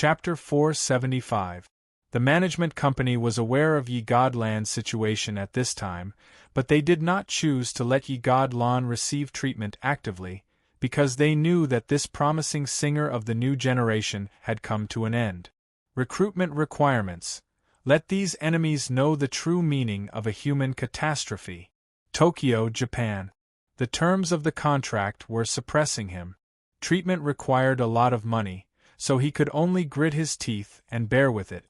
Chapter 475. The management company was aware of Ye Godland's situation at this time, but they did not choose to let Ye Godland receive treatment actively, because they knew that this promising singer of the new generation had come to an end. Recruitment requirements. Let these enemies know the true meaning of a human catastrophe. Tokyo, Japan. The terms of the contract were suppressing him. Treatment required a lot of money, so he could only grit his teeth and bear with it.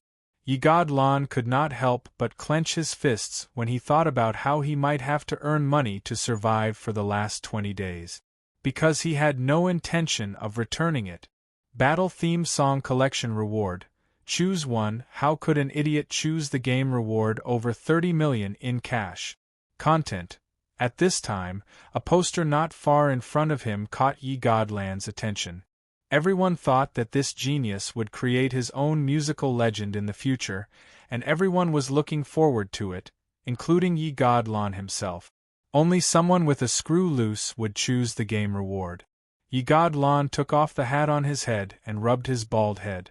Ye Godland could not help but clench his fists when he thought about how he might have to earn money to survive for the last 20 days. Because he had no intention of returning it. Battle Theme Song Collection Reward. Choose one. How could an idiot choose the game reward over 30 million in cash? Content. At this time, a poster not far in front of him caught Ye Godland's attention. Everyone thought that this genius would create his own musical legend in the future, and everyone was looking forward to it, including Ye Godland himself. Only someone with a screw loose would choose the game reward. Ye Godland took off the hat on his head and rubbed his bald head.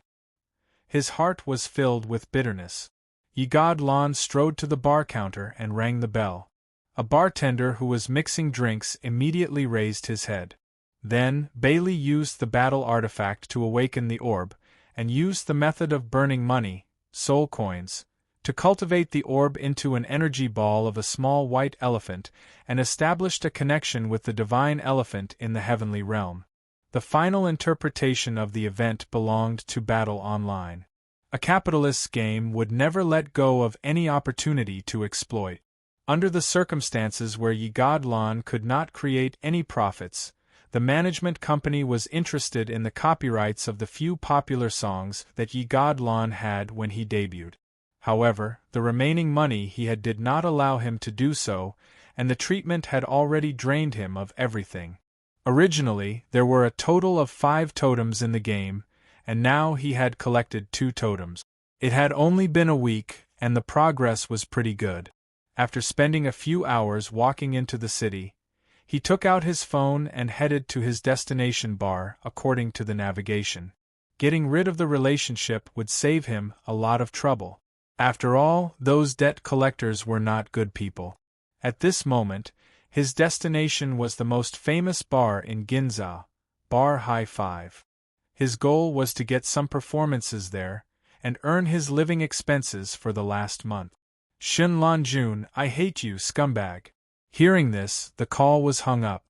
His heart was filled with bitterness. Ye Godland strode to the bar counter and rang the bell. A bartender who was mixing drinks immediately raised his head. Then, Bailey used the battle artifact to awaken the orb, and used the method of burning money, soul coins, to cultivate the orb into an energy ball of a small white elephant, and established a connection with the divine elephant in the heavenly realm. The final interpretation of the event belonged to Battle Online. A capitalist's game would never let go of any opportunity to exploit. Under the circumstances where Ye Godland could not create any profits, the management company was interested in the copyrights of the few popular songs that Ye Godland had when he debuted. However, the remaining money he had did not allow him to do so, and the treatment had already drained him of everything. Originally, there were a total of 5 totems in the game, and now he had collected 2 totems. It had only been a week, and the progress was pretty good. After spending a few hours walking into the city, he took out his phone and headed to his destination bar according to the navigation. Getting rid of the relationship would save him a lot of trouble. After all, those debt collectors were not good people. At this moment, his destination was the most famous bar in Ginza, Bar High Five. His goal was to get some performances there, and earn his living expenses for the last month. Shinlan-jun, I hate you, scumbag. Hearing this, the call was hung up.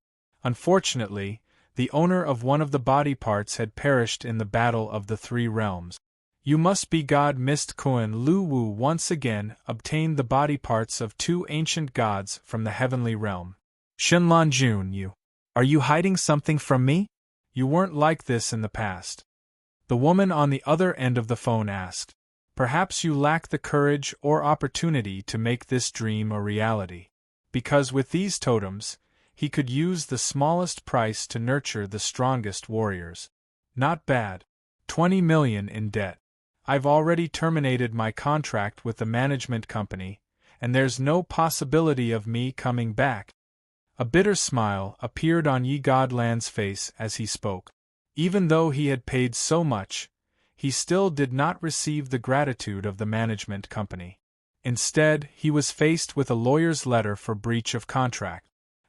Unfortunately, the owner of one of the body parts had perished in the Battle of the Three Realms. You must be God. Mist Koan Lu Wu once again obtained the body parts of 2 ancient gods from the heavenly realm. Shinlan-jun, are you hiding something from me? You weren't like this in the past. The woman on the other end of the phone asked. Perhaps you lack the courage or opportunity to make this dream a reality. Because with these totems, he could use the smallest price to nurture the strongest warriors. Not bad. 20 million in debt. I've already terminated my contract with the management company, and there's no possibility of me coming back. A bitter smile appeared on Ye Godland's face as he spoke. Even though he had paid so much, he still did not receive the gratitude of the management company. Instead, he was faced with a lawyer's letter for breach of contract.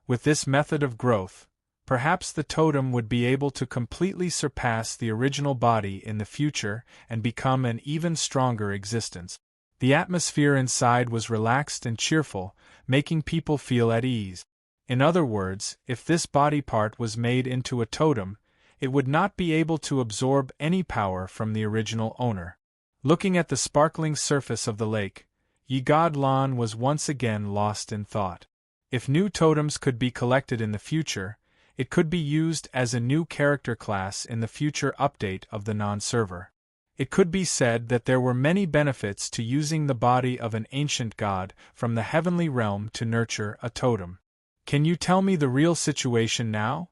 With this method of growth, perhaps the totem would be able to completely surpass the original body in the future and become an even stronger existence. The atmosphere inside was relaxed and cheerful, making people feel at ease. In other words, if this body part was made into a totem, it would not be able to absorb any power from the original owner. Looking at the sparkling surface of the lake, Ye Godland was once again lost in thought. If new totems could be collected in the future, it could be used as a new character class in the future update of the non-server. It could be said that there were many benefits to using the body of an ancient god from the heavenly realm to nurture a totem. Can you tell me the real situation now?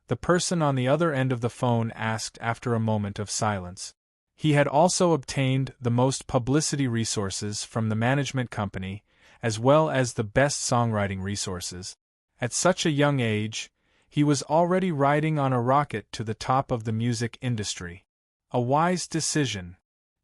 The person on the other end of the phone asked after a moment of silence. He had also obtained the most publicity resources from the management company, as well as the best songwriting resources. At such a young age, he was already riding on a rocket to the top of the music industry. A wise decision,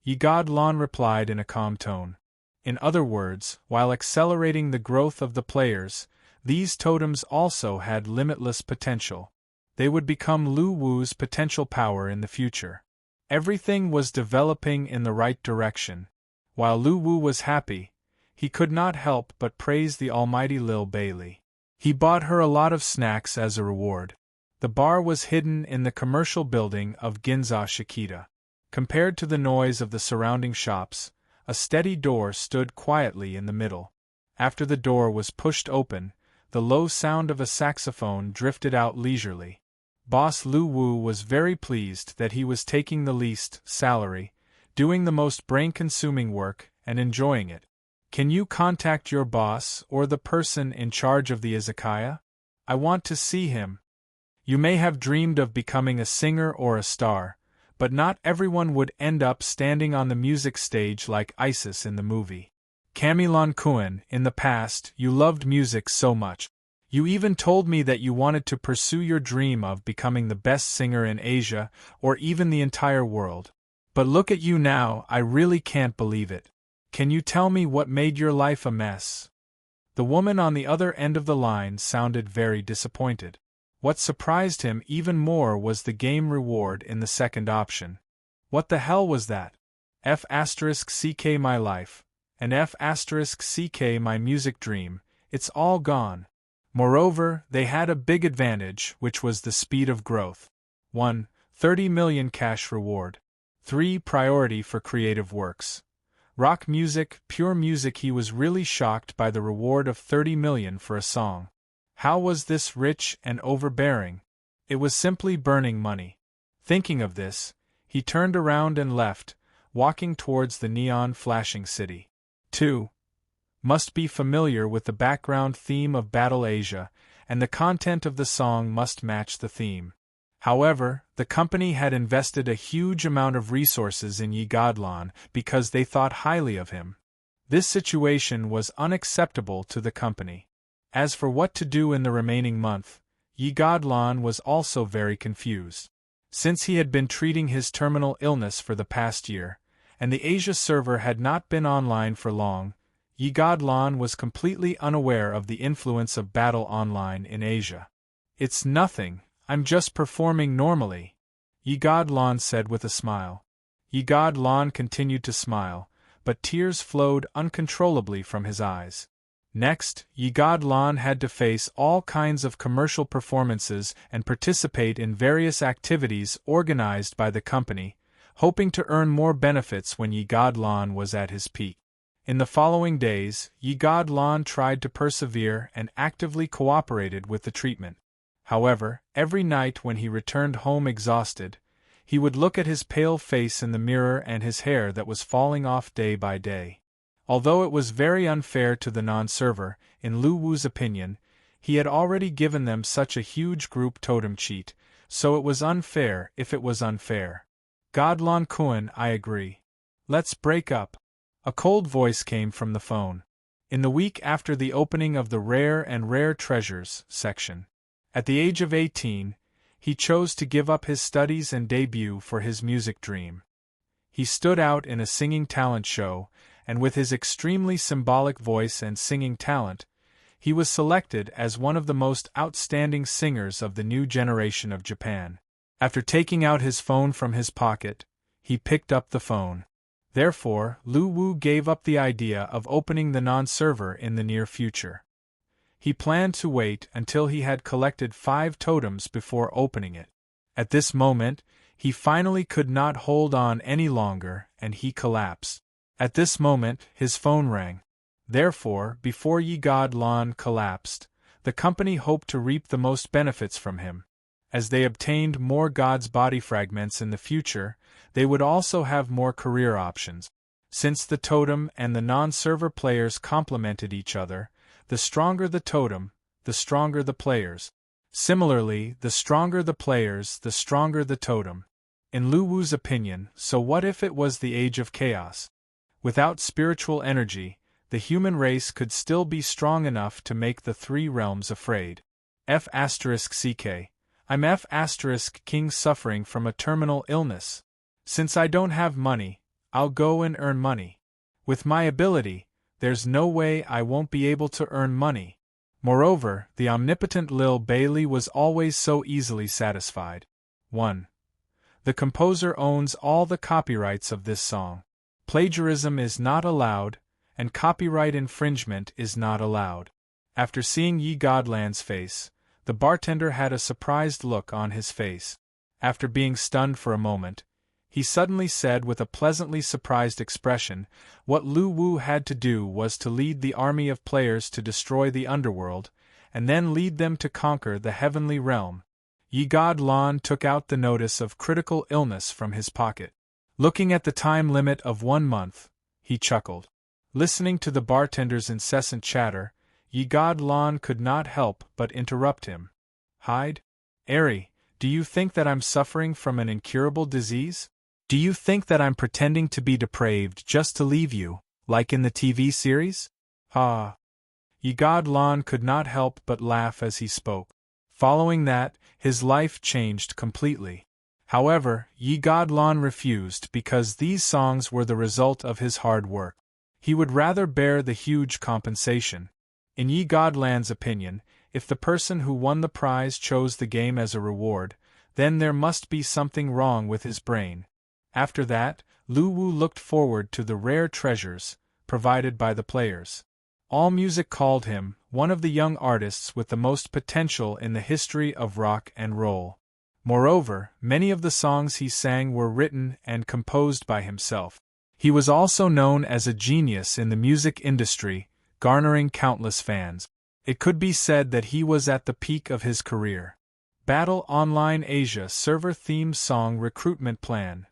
Ye God Lan replied in a calm tone. In other words, while accelerating the growth of the players, these totems also had limitless potential. They would become Lu Wu's potential power in the future. Everything was developing in the right direction. While Lu Wu was happy, he could not help but praise the almighty Lil Bailey. He bought her a lot of snacks as a reward. The bar was hidden in the commercial building of Ginza Shikita. Compared to the noise of the surrounding shops, a steady door stood quietly in the middle. After the door was pushed open, the low sound of a saxophone drifted out leisurely. Boss Lu Wu was very pleased that he was taking the least salary, doing the most brain-consuming work, and enjoying it. Can you contact your boss or the person in charge of the izakaya? I want to see him. You may have dreamed of becoming a singer or a star, but not everyone would end up standing on the music stage like Isis in the movie. Kamilan Kuen, in the past, you loved music so much. You even told me that you wanted to pursue your dream of becoming the best singer in Asia, or even the entire world. But look at you now, I really can't believe it. Can you tell me what made your life a mess? The woman on the other end of the line sounded very disappointed. What surprised him even more was the game reward in the second option. What the hell was that? F*ck my life, and F*ck my music dream, it's all gone. Moreover, they had a big advantage, which was the speed of growth. 1. 30 million cash reward. 3. Priority for creative works. Rock music, pure music. He was really shocked by the reward of 30 million for a song. How was this rich and overbearing? It was simply burning money. Thinking of this, he turned around and left, walking towards the neon flashing city. 2. Must be familiar with the background theme of Battle Asia, and the content of the song must match the theme. However, the company had invested a huge amount of resources in Ye God Lan because they thought highly of him. This situation was unacceptable to the company. As for what to do in the remaining month, Ye God Lan was also very confused. Since he had been treating his terminal illness for the past year, and the Asia server had not been online for long, Ye God Lan was completely unaware of the influence of Battle Online in Asia. It's nothing, I'm just performing normally, Ye God Lan said with a smile. Ye God Lan continued to smile, but tears flowed uncontrollably from his eyes. Next, Ye God Lan had to face all kinds of commercial performances and participate in various activities organized by the company, hoping to earn more benefits when Ye God Lan was at his peak. In the following days, Ye God Lan tried to persevere and actively cooperated with the treatment. However, every night when he returned home exhausted, he would look at his pale face in the mirror and his hair that was falling off day by day. Although it was very unfair to the non-server, in Lu Wu's opinion, he had already given them such a huge group totem cheat, so it was unfair if it was unfair. God Lan Kuen, I agree. Let's break up. A cold voice came from the phone. In the week after the opening of the Rare and Rare Treasures section, at the age of 18, he chose to give up his studies and debut for his music dream. He stood out in a singing talent show, and with his extremely symbolic voice and singing talent, he was selected as one of the most outstanding singers of the new generation of Japan. After taking out his phone from his pocket, he picked up the phone. Therefore, Lu Wu gave up the idea of opening the non-server in the near future. He planned to wait until he had collected 5 totems before opening it. At this moment, he finally could not hold on any longer, and he collapsed. At this moment, his phone rang. Therefore, before Ye God Lan collapsed, the company hoped to reap the most benefits from him. As they obtained more God's body fragments in the future, they would also have more career options. Since the totem and the non-server players complemented each other, the stronger the totem, the stronger the players. Similarly, the stronger the players, the stronger the totem. In Lu Wu's opinion, so what if it was the age of chaos? Without spiritual energy, the human race could still be strong enough to make the 3 realms afraid. F*ck. I'm F*king suffering from a terminal illness. Since I don't have money, I'll go and earn money. With my ability, there's no way I won't be able to earn money. Moreover, the omnipotent Lil Bailey was always so easily satisfied. 1. The composer owns all the copyrights of this song. Plagiarism is not allowed, and copyright infringement is not allowed. After seeing Ye Godland's face, the bartender had a surprised look on his face. After being stunned for a moment, he suddenly said with a pleasantly surprised expression, what Lu Wu had to do was to lead the army of players to destroy the underworld, and then lead them to conquer the heavenly realm. Ye Godlan took out the notice of critical illness from his pocket. Looking at the time limit of 1 month, he chuckled. Listening to the bartender's incessant chatter, Ye Godlan could not help but interrupt him. Hyde? Airy, do you think that I'm suffering from an incurable disease? Do you think that I'm pretending to be depraved just to leave you, like in the TV series? Ah. Ye Godlan could not help but laugh as he spoke. Following that, his life changed completely. However, Ye Godlan refused because these songs were the result of his hard work. He would rather bear the huge compensation. In Ye Godland's opinion, if the person who won the prize chose the game as a reward, then there must be something wrong with his brain. After that, Lu Wu looked forward to the rare treasures provided by the players. AllMusic called him one of the young artists with the most potential in the history of rock and roll. Moreover, many of the songs he sang were written and composed by himself. He was also known as a genius in the music industry, garnering countless fans. It could be said that he was at the peak of his career. Battle Online Asia server theme song recruitment plan.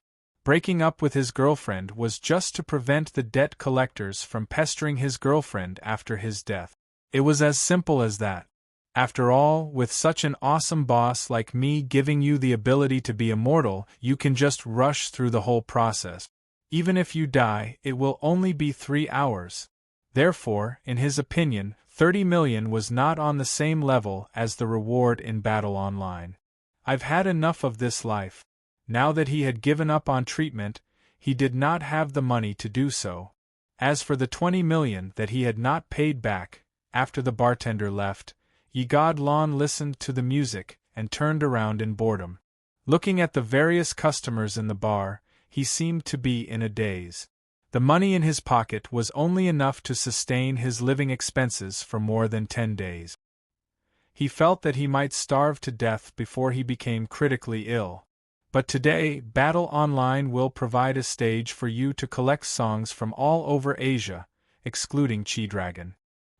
Breaking up with his girlfriend was just to prevent the debt collectors from pestering his girlfriend after his death. It was as simple as that. After all, with such an awesome boss like me giving you the ability to be immortal, you can just rush through the whole process. Even if you die, it will only be 3 hours. Therefore, in his opinion, 30 million was not on the same level as the reward in Battle Online. I've had enough of this life. Now that he had given up on treatment, he did not have the money to do so. As for the 20 million that he had not paid back, after the bartender left, Ye Godlan listened to the music and turned around in boredom. Looking at the various customers in the bar, he seemed to be in a daze. The money in his pocket was only enough to sustain his living expenses for more than 10 days. He felt that he might starve to death before he became critically ill. But today, Battle Online will provide a stage for you to collect songs from all over Asia, excluding Chi-Dragon.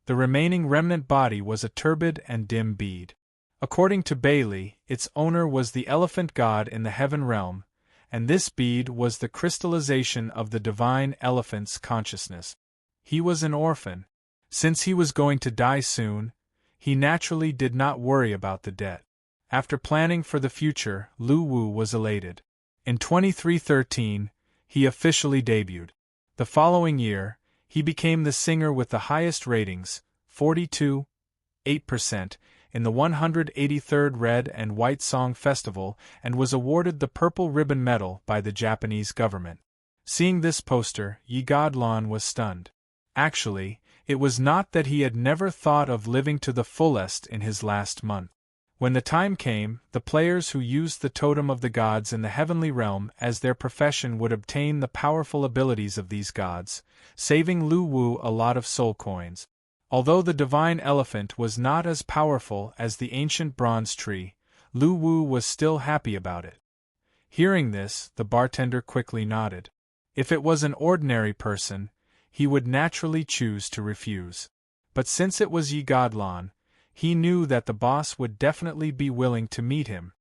The remaining remnant body was a turbid and dim bead. According to Bailey, its owner was the elephant god in the heaven realm, and this bead was the crystallization of the divine elephant's consciousness. He was an orphan. Since he was going to die soon, he naturally did not worry about the debt. After planning for the future, Lu Wu was elated. In 2313, he officially debuted. The following year, he became the singer with the highest ratings, 42.8%, in the 183rd Red and White Song Festival and was awarded the Purple Ribbon Medal by the Japanese government. Seeing this poster, Ye Godlan was stunned. Actually, it was not that he had never thought of living to the fullest in his last month. When the time came, the players who used the totem of the gods in the heavenly realm as their profession would obtain the powerful abilities of these gods, saving Lu Wu a lot of soul coins. Although the divine elephant was not as powerful as the ancient bronze tree, Lu Wu was still happy about it. Hearing this, the bartender quickly nodded. If it was an ordinary person, he would naturally choose to refuse. But since it was Ye Godlan, he knew that the boss would definitely be willing to meet him.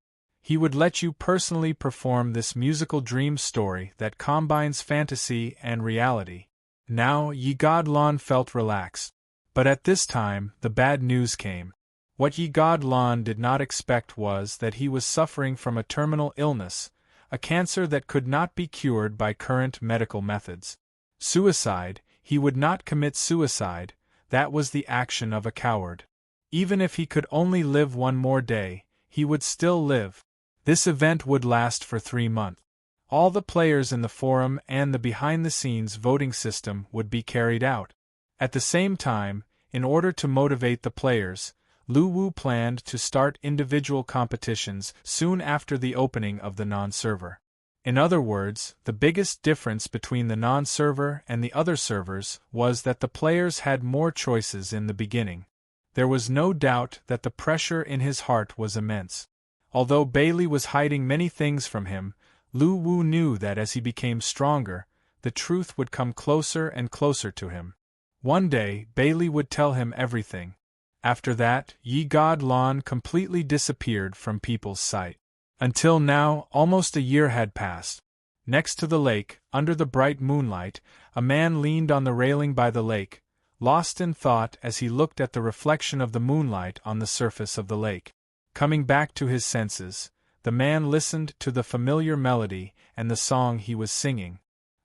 He would let you personally perform this musical dream story that combines fantasy and reality. Now Ye Godlan felt relaxed. But at this time, the bad news came. What Ye Godlan did not expect was that he was suffering from a terminal illness, a cancer that could not be cured by current medical methods. Suicide, he would not commit suicide, that was the action of a coward. Even if he could only live 1 more day, he would still live. This event would last for 3 months. All the players in the forum and the behind-the-scenes voting system would be carried out. At the same time, in order to motivate the players, Lu Wu planned to start individual competitions soon after the opening of the non-server. In other words, the biggest difference between the non-server and the other servers was that the players had more choices in the beginning. There was no doubt that the pressure in his heart was immense. Although Bailey was hiding many things from him, Lu Wu knew that as he became stronger, the truth would come closer and closer to him. One day, Bailey would tell him everything. After that, Yi God Lan completely disappeared from people's sight. Until now, almost a year had passed. Next to the lake, under the bright moonlight, a man leaned on the railing by the lake, lost in thought as he looked at the reflection of the moonlight on the surface of the lake. Coming back to his senses, the man listened to the familiar melody and the song he was singing.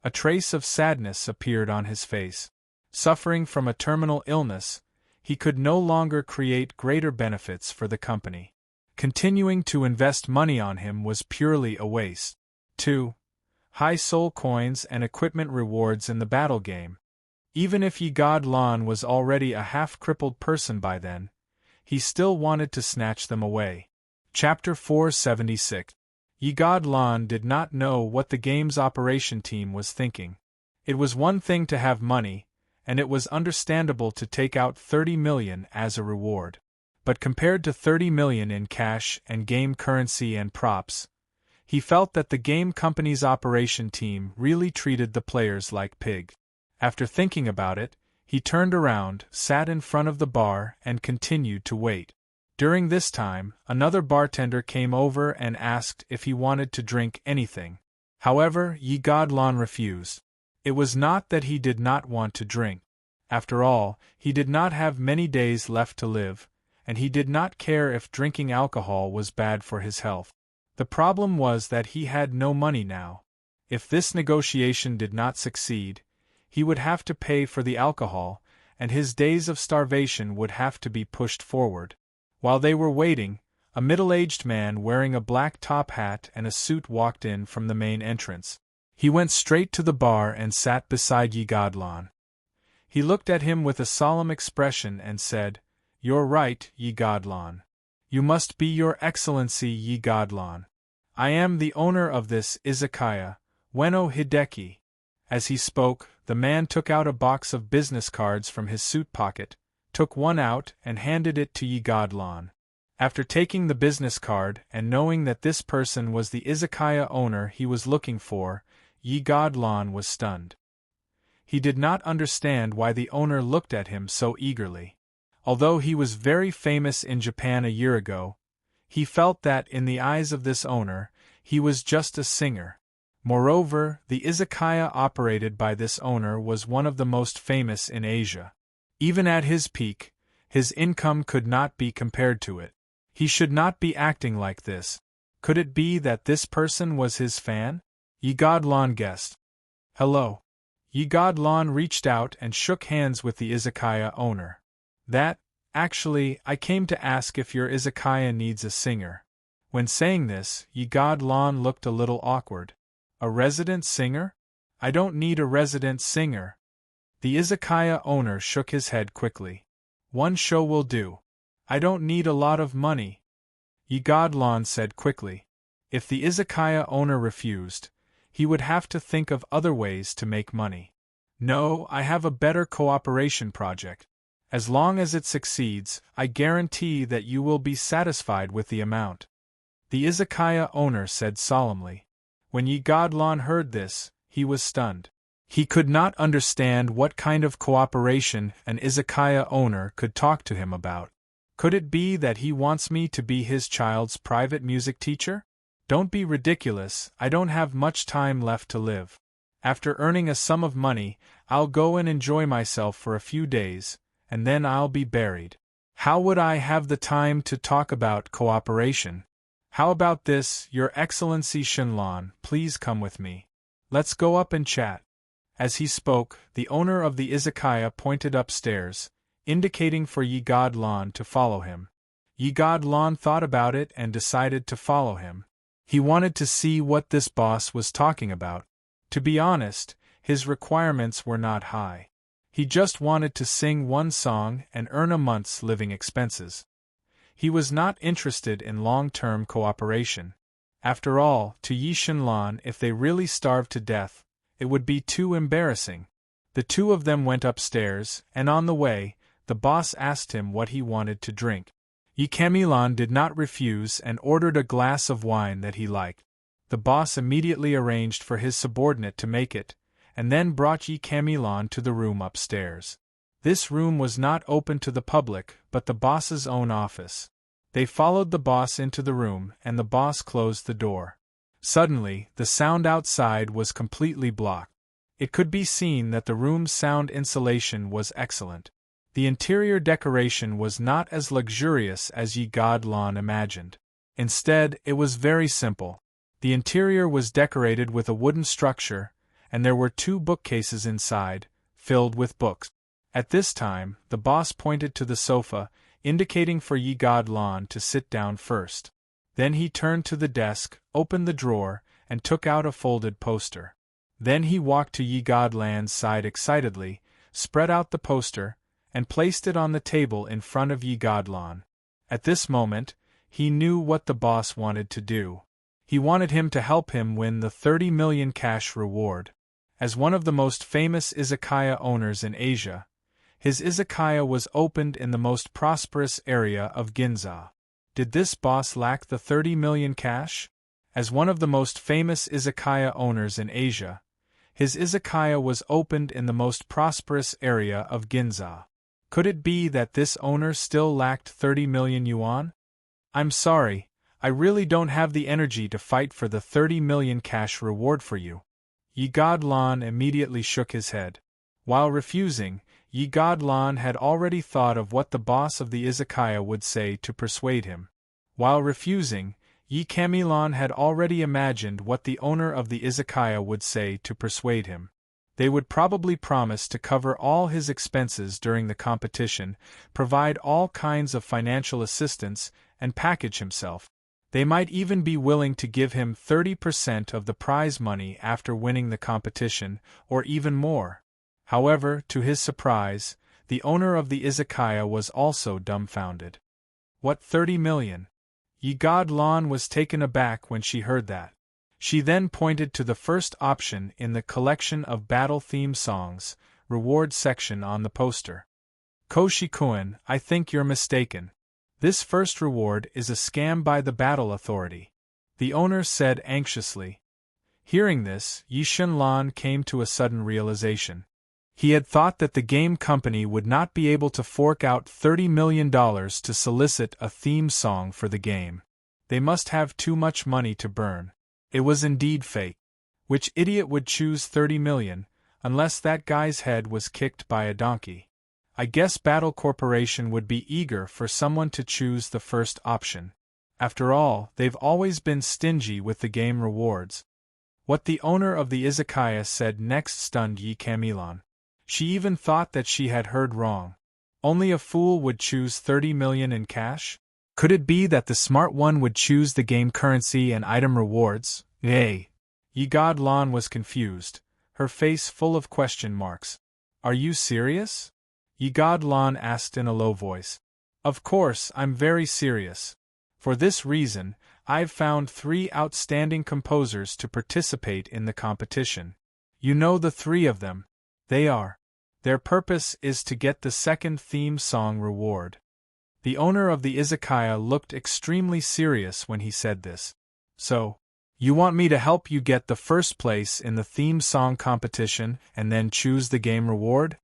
A trace of sadness appeared on his face. Suffering from a terminal illness, he could no longer create greater benefits for the company. Continuing to invest money on him was purely a waste. 2. High soul coins and equipment rewards in the battle game. Even if Yi God Lan was already a half-crippled person by then, he still wanted to snatch them away. Chapter 476. Yi God Lan did not know what the game's operation team was thinking. It was one thing to have money, and it was understandable to take out 30 million as a reward. But compared to 30 million in cash and game currency and props, he felt that the game company's operation team really treated the players like pig. After thinking about it, he turned around, sat in front of the bar, and continued to wait. During this time, another bartender came over and asked if he wanted to drink anything. However, Yi God Lan refused. It was not that he did not want to drink. After all, he did not have many days left to live, and he did not care if drinking alcohol was bad for his health. The problem was that he had no money now. If this negotiation did not succeed, he would have to pay for the alcohol, and his days of starvation would have to be pushed forward. While they were waiting, a middle-aged man wearing a black top hat and a suit walked in from the main entrance. He went straight to the bar and sat beside Yi God Lan. He looked at him with a solemn expression and said, "You're right, Yi God Lan. You must be Your Excellency Yi God Lan. I am the owner of this izakaya, Ueno Hideki." As he spoke, the man took out a box of business cards from his suit pocket, took one out and handed it to Yi God Lan. After taking the business card and knowing that this person was the izakaya owner he was looking for, Yi God Lan was stunned. He did not understand why the owner looked at him so eagerly. Although he was very famous in Japan a year ago, he felt that in the eyes of this owner, he was just a singer. Moreover, the izakaya operated by this owner was one of the most famous in Asia. Even at his peak, his income could not be compared to it. He should not be acting like this. Could it be that this person was his fan? Yi God Lan guessed. "Hello." Yi God Lan reached out and shook hands with the izakaya owner. Actually, I came to ask if your izakaya needs a singer." When saying this, Yi God Lan looked a little awkward. "A resident singer? I don't need a resident singer." The izakaya owner shook his head quickly. "One show will do. I don't need a lot of money." Yi God Lan said quickly. If the izakaya owner refused, he would have to think of other ways to make money. "No, I have a better cooperation project. As long as it succeeds, I guarantee that you will be satisfied with the amount," the izakaya owner said solemnly. When Yi God Lan heard this, he was stunned. He could not understand what kind of cooperation an izakaya owner could talk to him about. Could it be that he wants me to be his child's private music teacher? Don't be ridiculous, I don't have much time left to live. After earning a sum of money, I'll go and enjoy myself for a few days, and then I'll be buried. How would I have the time to talk about cooperation? How about this, Your Excellency Shenlan, please come with me. Let's go up and chat. As he spoke, the owner of the izakaya pointed upstairs, indicating for Yi God Lan to follow him. Yi God Lan thought about it and decided to follow him. He wanted to see what this boss was talking about. To be honest, his requirements were not high. He just wanted to sing one song and earn a month's living expenses. He was not interested in long-term cooperation. After all, to Yi Shenlan, if they really starved to death, it would be too embarrassing. The two of them went upstairs, and on the way, the boss asked him what he wanted to drink. Yi Camilan did not refuse and ordered a glass of wine that he liked. The boss immediately arranged for his subordinate to make it, and then brought Yi Camilan to the room upstairs. This room was not open to the public, but the boss's own office. They followed the boss into the room, and the boss closed the door. Suddenly, the sound outside was completely blocked. It could be seen that the room's sound insulation was excellent. The interior decoration was not as luxurious as Yi Godlan imagined. Instead, it was very simple. The interior was decorated with a wooden structure, and there were 2 bookcases inside, filled with books. At this time, the boss pointed to the sofa, indicating for Yi Godlan to sit down first. Then he turned to the desk, opened the drawer, and took out a folded poster. Then he walked to Yi Godlan's side excitedly, spread out the poster, and placed it on the table in front of Yi Godlan. At this moment, he knew what the boss wanted to do. He wanted him to help him win the 30 million cash reward. As one of the most famous izakaya owners in Asia, his izakaya was opened in the most prosperous area of Ginza. Did this boss lack the 30 million cash? As one of the most famous izakaya owners in Asia, his izakaya was opened in the most prosperous area of Ginza. Could it be that this owner still lacked 30 million yuan? I'm sorry, I really don't have the energy to fight for the 30 million cash reward for you. Yi Godlan immediately shook his head. While refusing, Yi Godlan had already thought of what the boss of the izakaya would say to persuade him. While refusing, Yi Camilan had already imagined what the owner of the izakaya would say to persuade him. They would probably promise to cover all his expenses during the competition, provide all kinds of financial assistance, and package himself. They might even be willing to give him 30% of the prize money after winning the competition, or even more. However, to his surprise, the owner of the izakaya was also dumbfounded. What 30 million? Yi Godlan was taken aback when she heard that. She then pointed to the first option in the collection of battle-theme songs, reward section on the poster. Koshikuin, I think you're mistaken. This first reward is a scam by the battle authority, the owner said anxiously. Hearing this, Yi Shenlan came to a sudden realization. He had thought that the game company would not be able to fork out $30 million to solicit a theme song for the game. They must have too much money to burn. It was indeed fake. Which idiot would choose 30 million, unless that guy's head was kicked by a donkey? I guess Battle Corporation would be eager for someone to choose the first option. After all, they've always been stingy with the game rewards. What the owner of the izakaya said next stunned Yi Camilan. She even thought that she had heard wrong. Only a fool would choose 30 million in cash? Could it be that the smart one would choose the game currency and item rewards? Yi Godlan was confused, her face full of question marks. Are you serious? Yi Godlan asked in a low voice. Of course, I'm very serious. For this reason, I've found 3 outstanding composers to participate in the competition. You know the 3 of them. They are. Their purpose is to get the second theme song reward. The owner of the izakaya looked extremely serious when he said this. So, you want me to help you get the first place in the theme song competition and then choose the game reward?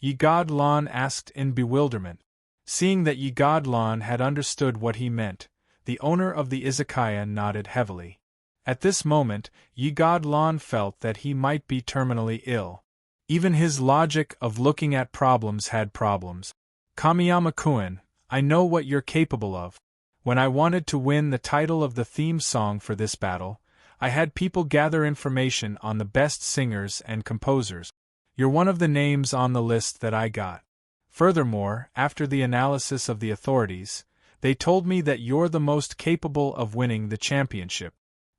Yi Godlan asked in bewilderment. Seeing that Yi Godlan had understood what he meant, the owner of the izakaya nodded heavily. At this moment, Yi Godlan felt that he might be terminally ill. Even his logic of looking at problems had problems. Kamiyama-kun, I know what you're capable of. When I wanted to win the title of the theme song for this battle, I had people gather information on the best singers and composers. You're one of the names on the list that I got. Furthermore, after the analysis of the authorities, they told me that you're the most capable of winning the championship.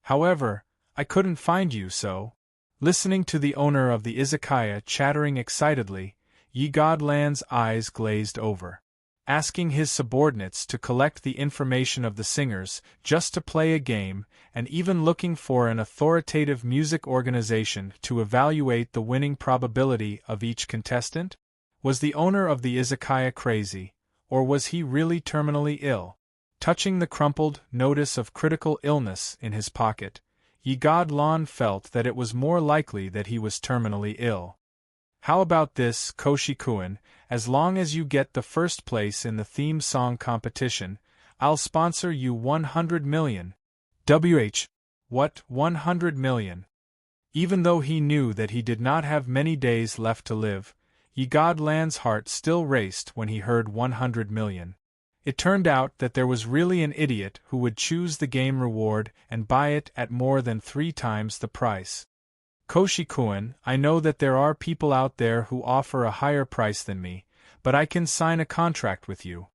However, I couldn't find you, so. Listening to the owner of the izakaya chattering excitedly, Ye Godland's eyes glazed over. Asking his subordinates to collect the information of the singers just to play a game, and even looking for an authoritative music organization to evaluate the winning probability of each contestant? Was the owner of the izakaya crazy, or was he really terminally ill? Touching the crumpled notice of critical illness in his pocket, Ye Godland felt that it was more likely that he was terminally ill. How about this, Koshi-kun? As long as you get the first place in the theme song competition, I'll sponsor you 100 million. What, 100 million? Even though he knew that he did not have many days left to live, Ye Godland's heart still raced when he heard 100 million. It turned out that there was really an idiot who would choose the game reward and buy it at more than 3 times the price. Koshi-kun, I know that there are people out there who offer a higher price than me, but I can sign a contract with you.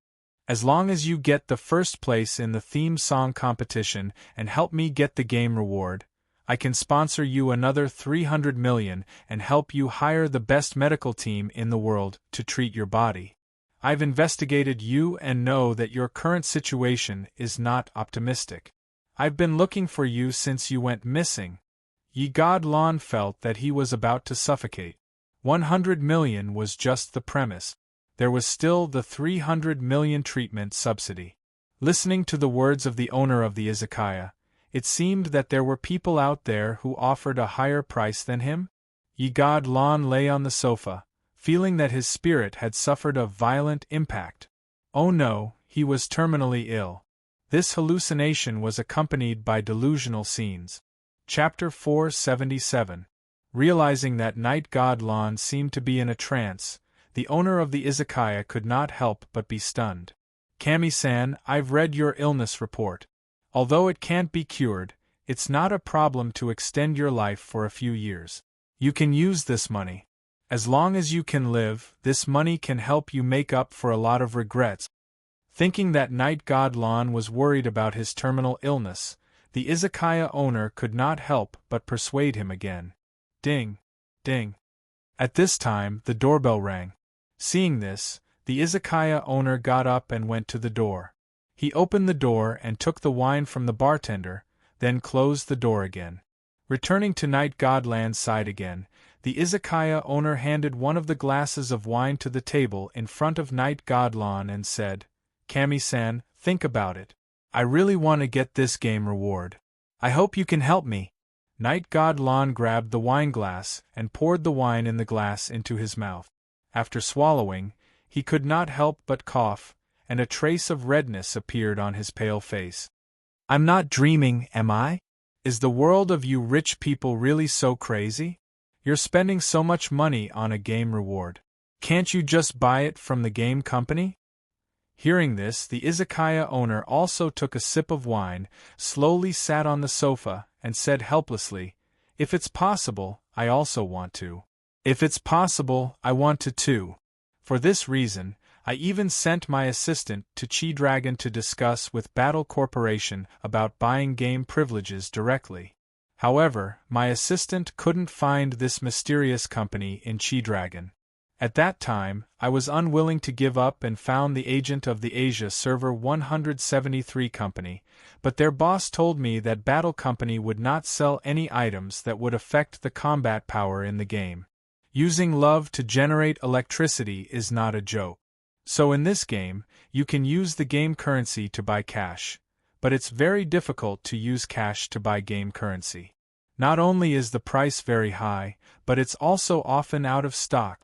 As long as you get the first place in the theme song competition and help me get the game reward, I can sponsor you another 300 million and help you hire the best medical team in the world to treat your body. I've investigated you and know that your current situation is not optimistic. I've been looking for you since you went missing. Ye Godland felt that he was about to suffocate. 100 million was just the premise. There was still the 300 million treatment subsidy. Listening to the words of the owner of the izakaya, it seemed that there were people out there who offered a higher price than him. Ye Godland lay on the sofa, feeling that his spirit had suffered a violent impact. Oh no, he was terminally ill. This hallucination was accompanied by delusional scenes. Chapter 477. Realizing that Night Godland seemed to be in a trance, the owner of the izakaya could not help but be stunned. Kami-san, I've read your illness report. Although it can't be cured, it's not a problem to extend your life for a few years. You can use this money. As long as you can live, this money can help you make up for a lot of regrets. Thinking that Night Godland was worried about his terminal illness, the izakaya owner could not help but persuade him again. Ding! Ding! At this time, the doorbell rang. Seeing this, the izakaya owner got up and went to the door. He opened the door and took the wine from the bartender, then closed the door again. Returning to Night Godland's side again, the izakaya owner handed one of the glasses of wine to the table in front of Night Godland and said, Kami-san, think about it. I really want to get this game reward. I hope you can help me. Night Godland grabbed the wine glass and poured the wine in the glass into his mouth. After swallowing, he could not help but cough, and a trace of redness appeared on his pale face. I'm not dreaming, am I? Is the world of you rich people really so crazy? You're spending so much money on a game reward. Can't you just buy it from the game company? Hearing this, the izakaya owner also took a sip of wine, slowly sat on the sofa, and said helplessly, If it's possible, I also want to. If it's possible, I want to too. For this reason, I even sent my assistant to Chi-Dragon to discuss with Battle Corporation about buying game privileges directly. However, my assistant couldn't find this mysterious company in Chi-Dragon. At that time, I was unwilling to give up and found the agent of the Asia Server 173 company, but their boss told me that Battle Company would not sell any items that would affect the combat power in the game. Using love to generate electricity is not a joke. So in this game, you can use the game currency to buy cash, but it's very difficult to use cash to buy game currency. Not only is the price very high, but it's also often out of stock.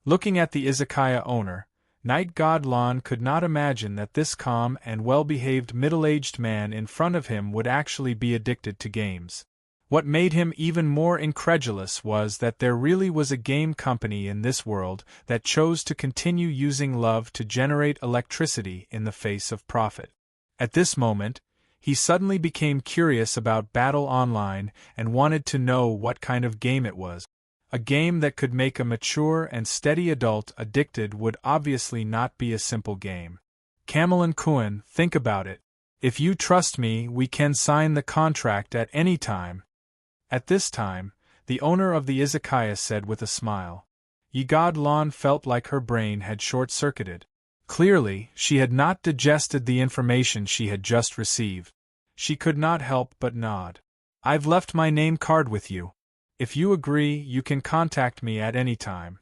Looking at the izakaya owner, Night Godland could not imagine that this calm and well-behaved middle-aged man in front of him would actually be addicted to games. What made him even more incredulous was that there really was a game company in this world that chose to continue using love to generate electricity in the face of profit. At this moment, he suddenly became curious about Battle Online and wanted to know what kind of game it was. A game that could make a mature and steady adult addicted would obviously not be a simple game. Cameron-kun, think about it. If you trust me, we can sign the contract at any time. At this time, the owner of the izakaya said with a smile. Yigadlan felt like her brain had short-circuited. Clearly, she had not digested the information she had just received. She could not help but nod. I've left my name card with you. If you agree, you can contact me at any time.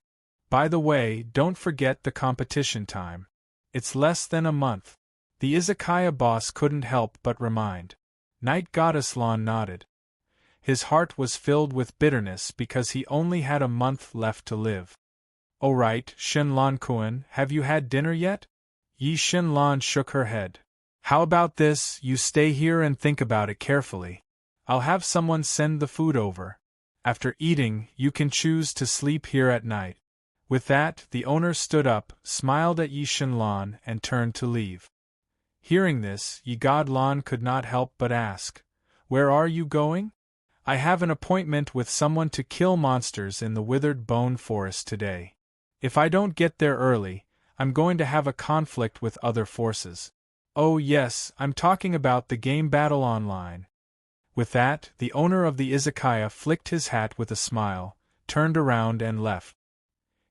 By the way, don't forget the competition time. It's less than a month. The izakaya boss couldn't help but remind. Night Goddess Lan nodded. His heart was filled with bitterness because he only had a month left to live. "Oh right, Shinlan-kun, have you had dinner yet?" Yi Shinlan shook her head. "How about this, you stay here and think about it carefully. I'll have someone send the food over. After eating, you can choose to sleep here at night." With that, the owner stood up, smiled at Yi Shinlan, and turned to leave. Hearing this, Yigadlan could not help but ask, "Where are you going?" "I have an appointment with someone to kill monsters in the Withered Bone Forest today. If I don't get there early, I'm going to have a conflict with other forces." "Oh yes, I'm talking about the game Battle Online." With that, the owner of the izakaya flicked his hat with a smile, turned around and left.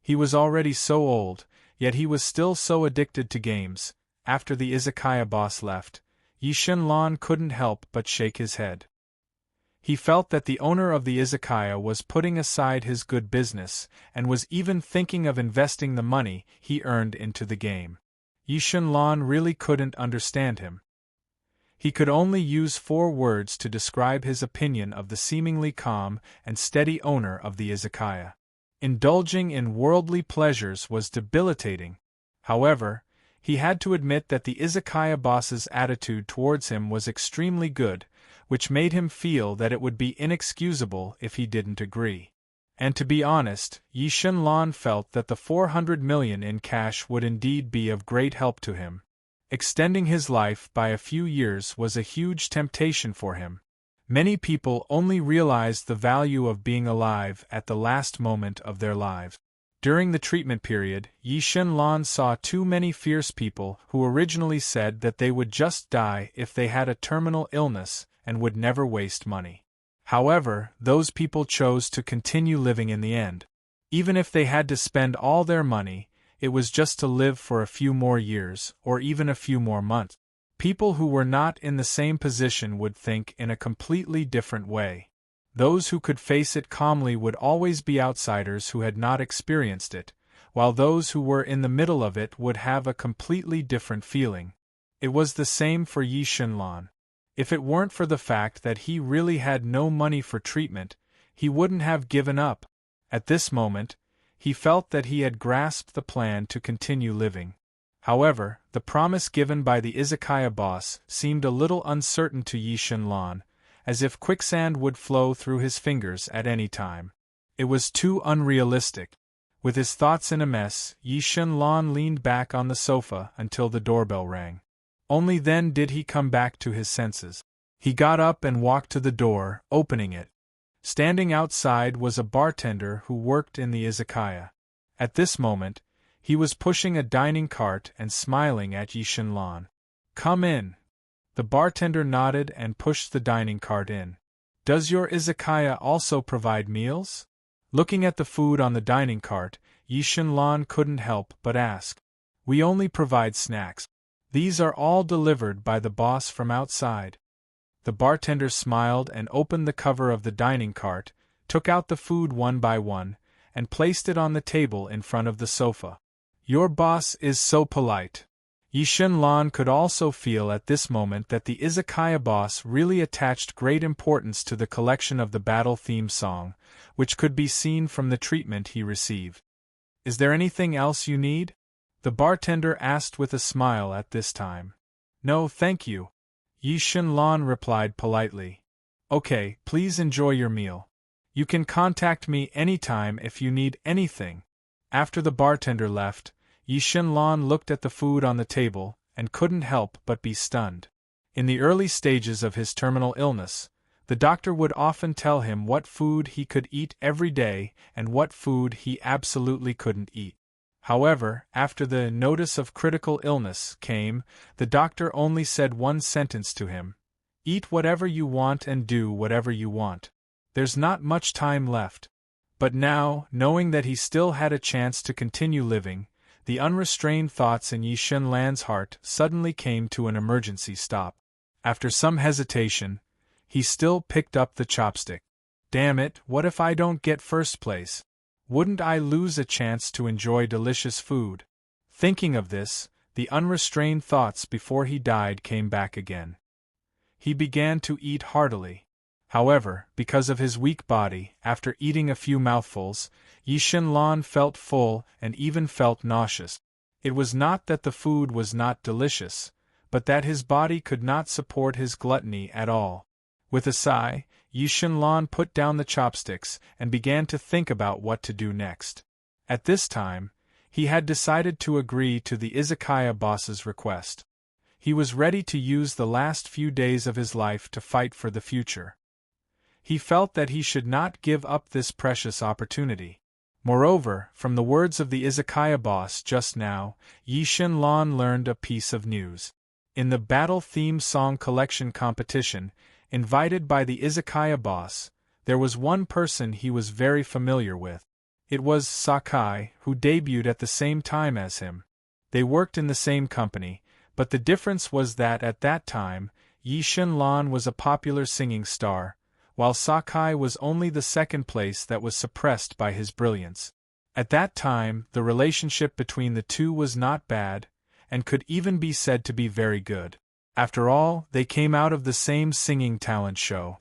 He was already so old, yet he was still so addicted to games. After the izakaya boss left, Yi Shinlan couldn't help but shake his head. He felt that the owner of the izakaya was putting aside his good business, and was even thinking of investing the money he earned into the game. Yi Shinlan really couldn't understand him. He could only use 4 words to describe his opinion of the seemingly calm and steady owner of the izakaya. Indulging in worldly pleasures was debilitating. However, he had to admit that the izakaya boss's attitude towards him was extremely good, which made him feel that it would be inexcusable if he didn't agree. And to be honest, Yi Shinlan felt that the 400 million in cash would indeed be of great help to him. Extending his life by a few years was a huge temptation for him. Many people only realized the value of being alive at the last moment of their lives. During the treatment period, Yi Shinlan saw too many fierce people who originally said that they would just die if they had a terminal illness and would never waste money. However, those people chose to continue living in the end. Even if they had to spend all their money, it was just to live for a few more years, or even a few more months. People who were not in the same position would think in a completely different way. Those who could face it calmly would always be outsiders who had not experienced it, while those who were in the middle of it would have a completely different feeling. It was the same for Yi Shinlan. If it weren't for the fact that he really had no money for treatment, he wouldn't have given up. At this moment, he felt that he had grasped the plan to continue living. However, the promise given by the izakaya boss seemed a little uncertain to Yi Shinlan, as if quicksand would flow through his fingers at any time. It was too unrealistic. With his thoughts in a mess, Yi Shinlan leaned back on the sofa until the doorbell rang. Only then did he come back to his senses. He got up and walked to the door, opening it. Standing outside was a bartender who worked in the izakaya. At this moment, he was pushing a dining cart and smiling at Yi Shinlan. "Come in." The bartender nodded and pushed the dining cart in. "Does your izakaya also provide meals?" Looking at the food on the dining cart, Yi Shinlan couldn't help but ask. "We only provide snacks. These are all delivered by the boss from outside." The bartender smiled and opened the cover of the dining cart, took out the food one by one, and placed it on the table in front of the sofa. "Your boss is so polite." Yi Shinlan could also feel at this moment that the izakaya boss really attached great importance to the collection of the battle theme song, which could be seen from the treatment he received. "Is there anything else you need?" the bartender asked with a smile at this time. "No, thank you," Yi Shinlan replied politely. "Okay, please enjoy your meal. You can contact me anytime if you need anything." After the bartender left, Yi Shinlan looked at the food on the table and couldn't help but be stunned. In the early stages of his terminal illness, the doctor would often tell him what food he could eat every day and what food he absolutely couldn't eat. However, after the notice of critical illness came, the doctor only said one sentence to him: "Eat whatever you want and do whatever you want. There's not much time left." But now, knowing that he still had a chance to continue living, the unrestrained thoughts in Yi Shen Lan's heart suddenly came to an emergency stop. After some hesitation, he still picked up the chopstick. Damn it, what if I don't get first place? Wouldn't I lose a chance to enjoy delicious food? Thinking of this, the unrestrained thoughts before he died came back again. He began to eat heartily. However, because of his weak body, after eating a few mouthfuls, Yi Shen Lan felt full and even felt nauseous. It was not that the food was not delicious, but that his body could not support his gluttony at all. With a sigh, Yi Shen Lan put down the chopsticks and began to think about what to do next. At this time, he had decided to agree to the izakaya boss's request. He was ready to use the last few days of his life to fight for the future. He felt that he should not give up this precious opportunity. Moreover, from the words of the izakaya boss just now, Yi Shen Lan learned a piece of news. In the battle theme song collection competition, invited by the izakaya boss, there was one person he was very familiar with. It was Sakai, who debuted at the same time as him. They worked in the same company, but the difference was that at that time, Yi Shen Lan was a popular singing star, while Sakai was only the second place that was suppressed by his brilliance. At that time, the relationship between the two was not bad, and could even be said to be very good. After all, they came out of the same singing talent show.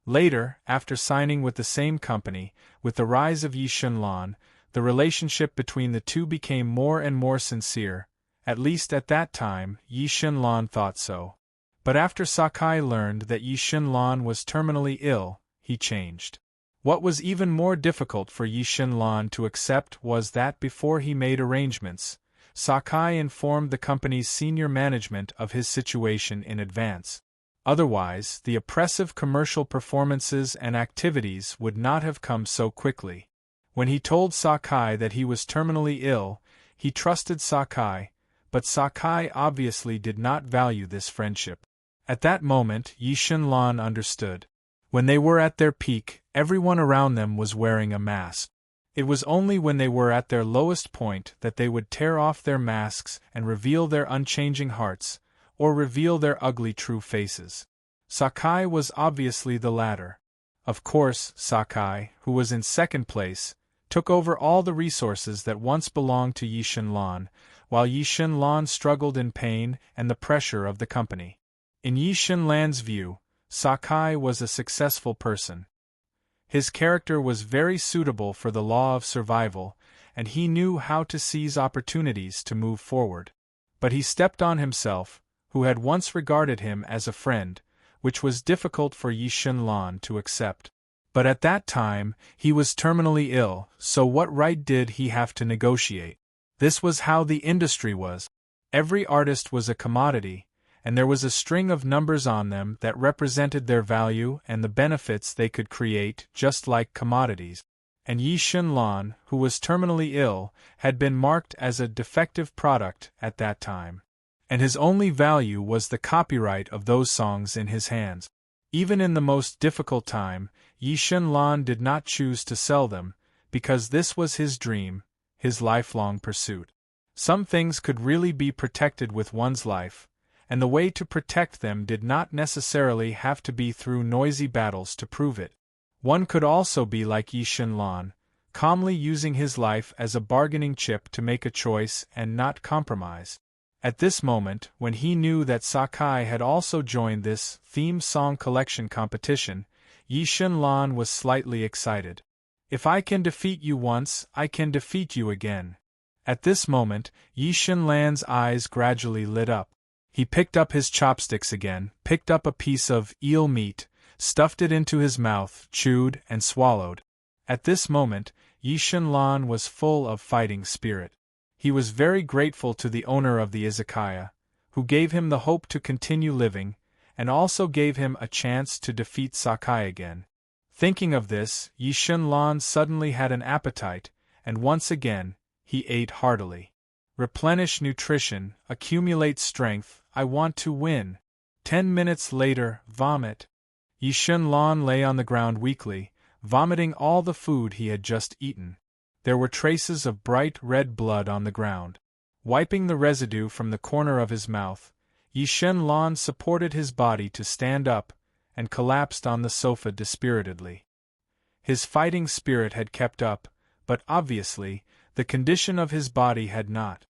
Later, after signing with the same company, with the rise of Yi Shen Lan, the relationship between the two became more and more sincere. At least at that time, Yi Shen Lan thought so. But after Sakai learned that Yi Shen Lan was terminally ill, he changed. What was even more difficult for Yi Shen Lan to accept was that before he made arrangements, Sakai informed the company's senior management of his situation in advance. Otherwise, the oppressive commercial performances and activities would not have come so quickly. When he told Sakai that he was terminally ill, he trusted Sakai, but Sakai obviously did not value this friendship. At that moment, Yi Shen Lan understood. When they were at their peak, everyone around them was wearing a mask. It was only when they were at their lowest point that they would tear off their masks and reveal their unchanging hearts, or reveal their ugly true faces. Sakai was obviously the latter. Of course, Sakai, who was in second place, took over all the resources that once belonged to Yi Shen Lan, while Yi Shen Lan struggled in pain and the pressure of the company. In Yi Shen Lan's view, Sakai was a successful person. His character was very suitable for the law of survival, and he knew how to seize opportunities to move forward. But he stepped on himself, who had once regarded him as a friend, which was difficult for Yi Shen Lan to accept. But at that time, he was terminally ill, so what right did he have to negotiate? This was how the industry was. Every artist was a commodity, and there was a string of numbers on them that represented their value and the benefits they could create, just like commodities. And Yi Shen Lan, who was terminally ill, had been marked as a defective product at that time. And his only value was the copyright of those songs in his hands. Even in the most difficult time, Yi Shen Lan did not choose to sell them, because this was his dream, his lifelong pursuit. Some things could really be protected with one's life, and the way to protect them did not necessarily have to be through noisy battles to prove it. One could also be like Yi Shen Lan, calmly using his life as a bargaining chip to make a choice and not compromise. At this moment, when he knew that Sakai had also joined this theme song collection competition, Yi Shen Lan was slightly excited. If I can defeat you once, I can defeat you again. At this moment, Yi Shen Lan's eyes gradually lit up. He picked up his chopsticks again, picked up a piece of eel meat, stuffed it into his mouth, chewed, and swallowed. At this moment, Yi Shen Lan was full of fighting spirit. He was very grateful to the owner of the izakaya, who gave him the hope to continue living, and also gave him a chance to defeat Sakai again. Thinking of this, Yi Shen Lan suddenly had an appetite, and once again, He ate heartily. Replenish nutrition, accumulate strength, I want to win. 10 minutes later, vomit. Yi Shunlan lay on the ground weakly, vomiting all the food he had just eaten. There were traces of bright red blood on the ground. Wiping the residue from the corner of his mouth, Yi Shunlan supported his body to stand up, and collapsed on the sofa dispiritedly. His fighting spirit had kept up, but obviously, the condition of his body had not.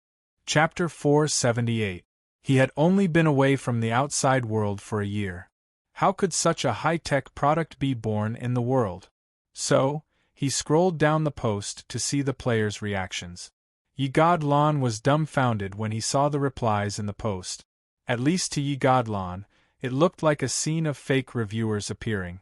Chapter 478. He had only been away from the outside world for a year. How could such a high-tech product be born in the world? So, he scrolled down the post to see the players' reactions. Yi Godlan was dumbfounded when he saw the replies in the post. At least to Yi Godlan, it looked like a scene of fake reviewers appearing.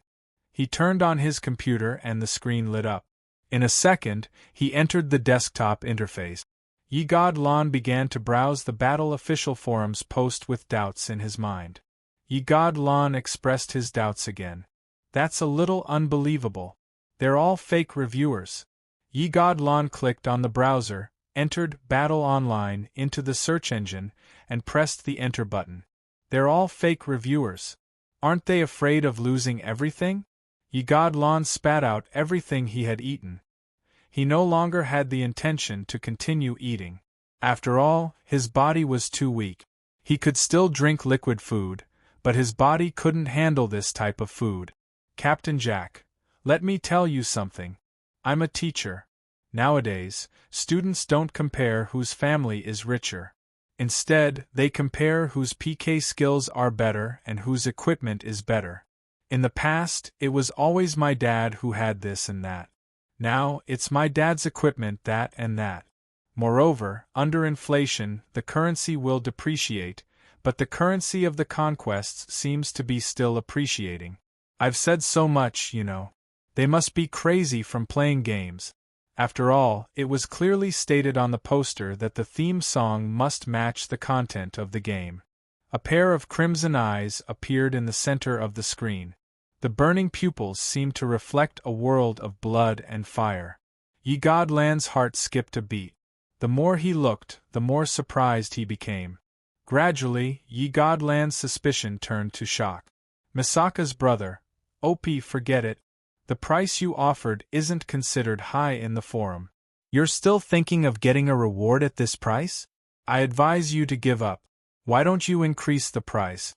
He turned on his computer and the screen lit up. In a second, he entered the desktop interface. Yi Godlan began to browse the Battle official forums post with doubts in his mind. Yi Godlan expressed his doubts again. That's a little unbelievable. They're all fake reviewers. Yi Godlan clicked on the browser, entered Battle Online into the search engine, and pressed the enter button. They're all fake reviewers. Aren't they afraid of losing everything? Yi Godlan spat out everything he had eaten. He no longer had the intention to continue eating. After all, his body was too weak. He could still drink liquid food, but his body couldn't handle this type of food. Captain Jack, let me tell you something. I'm a teacher. Nowadays, students don't compare whose family is richer. Instead, they compare whose PK skills are better and whose equipment is better. In the past, it was always my dad who had this and that. Now, it's my dad's equipment that and that. Moreover, under inflation, the currency will depreciate, but the currency of the conquests seems to be still appreciating. I've said so much, you know. They must be crazy from playing games. After all, it was clearly stated on the poster that the theme song must match the content of the game. A pair of crimson eyes appeared in the center of the screen. The burning pupils seemed to reflect a world of blood and fire. Yi Godlan's heart skipped a beat. The more he looked, the more surprised he became. Gradually, Yi Godlan's suspicion turned to shock. Misaka's brother. OP, forget it. The price you offered isn't considered high in the forum. You're still thinking of getting a reward at this price? I advise you to give up. Why don't you increase the price?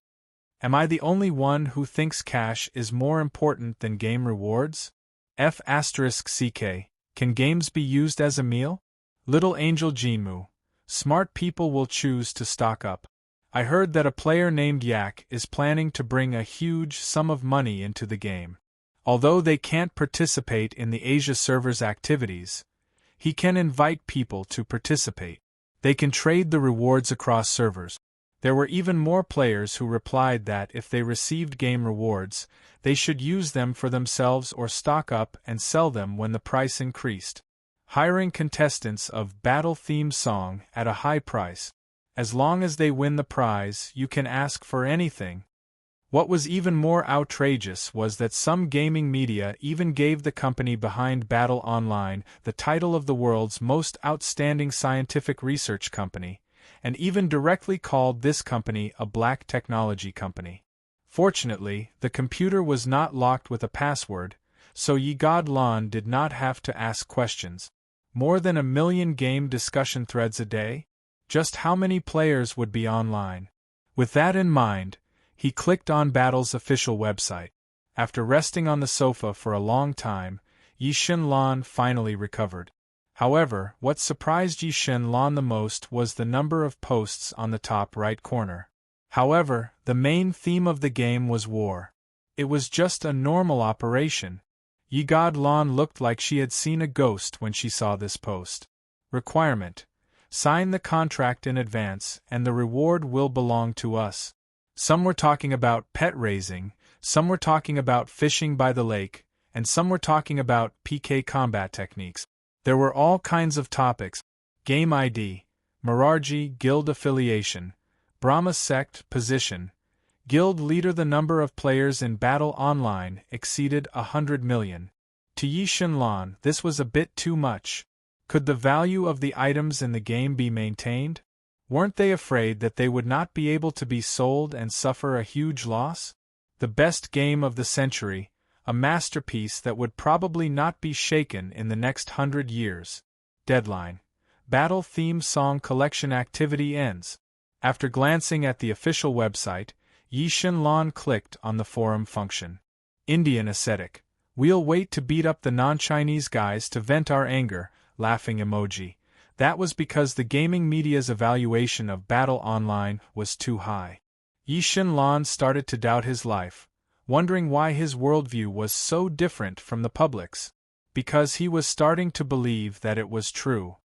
Am I the only one who thinks cash is more important than game rewards? F***CK. Can games be used as a meal? Little Angel Jinmu. Smart people will choose to stock up. I heard that a player named Yak is planning to bring a huge sum of money into the game. Although they can't participate in the Asia server's activities, he can invite people to participate. They can trade the rewards across servers. There were even more players who replied that if they received game rewards, they should use them for themselves or stock up and sell them when the price increased. Hiring contestants of Battle theme song at a high price. As long as they win the prize, you can ask for anything. What was even more outrageous was that some gaming media even gave the company behind Battle Online the title of the world's most outstanding scientific research company, and even directly called this company a black technology company. Fortunately, the computer was not locked with a password, so Yi Godlan did not have to ask questions. More than 1 million game discussion threads a day? Just how many players would be online? With that in mind, he clicked on Battle's official website. After resting on the sofa for a long time, Yi Shunlan finally recovered. However, what surprised Yi Shunlan the most was the number of posts on the top right corner. However, the main theme of the game was war. It was just a normal operation. Yi Godlan looked like she had seen a ghost when she saw this post. Requirement: sign the contract in advance and the reward will belong to us. Some were talking about pet raising, some were talking about fishing by the lake, and some were talking about PK combat techniques. There were all kinds of topics: game ID, Morarji guild affiliation, Brahma sect position, guild leader. The number of players in Battle Online exceeded 100 million. To Yi Shunlan, this was a bit too much. Could the value of the items in the game be maintained? Weren't they afraid that they would not be able to be sold and suffer a huge loss? The best game of the century, a masterpiece that would probably not be shaken in the next 100 years. Deadline. Battle Theme Song Collection activity ends. After glancing at the official website, Yi Shenlan clicked on the forum function. Indian ascetic. We'll wait to beat up the non-Chinese guys to vent our anger, laughing emoji. That was because the gaming media's evaluation of Battle Online was too high. Yi Shenlan started to doubt his life, wondering why his worldview was so different from the public's. Because he was starting to believe that it was true.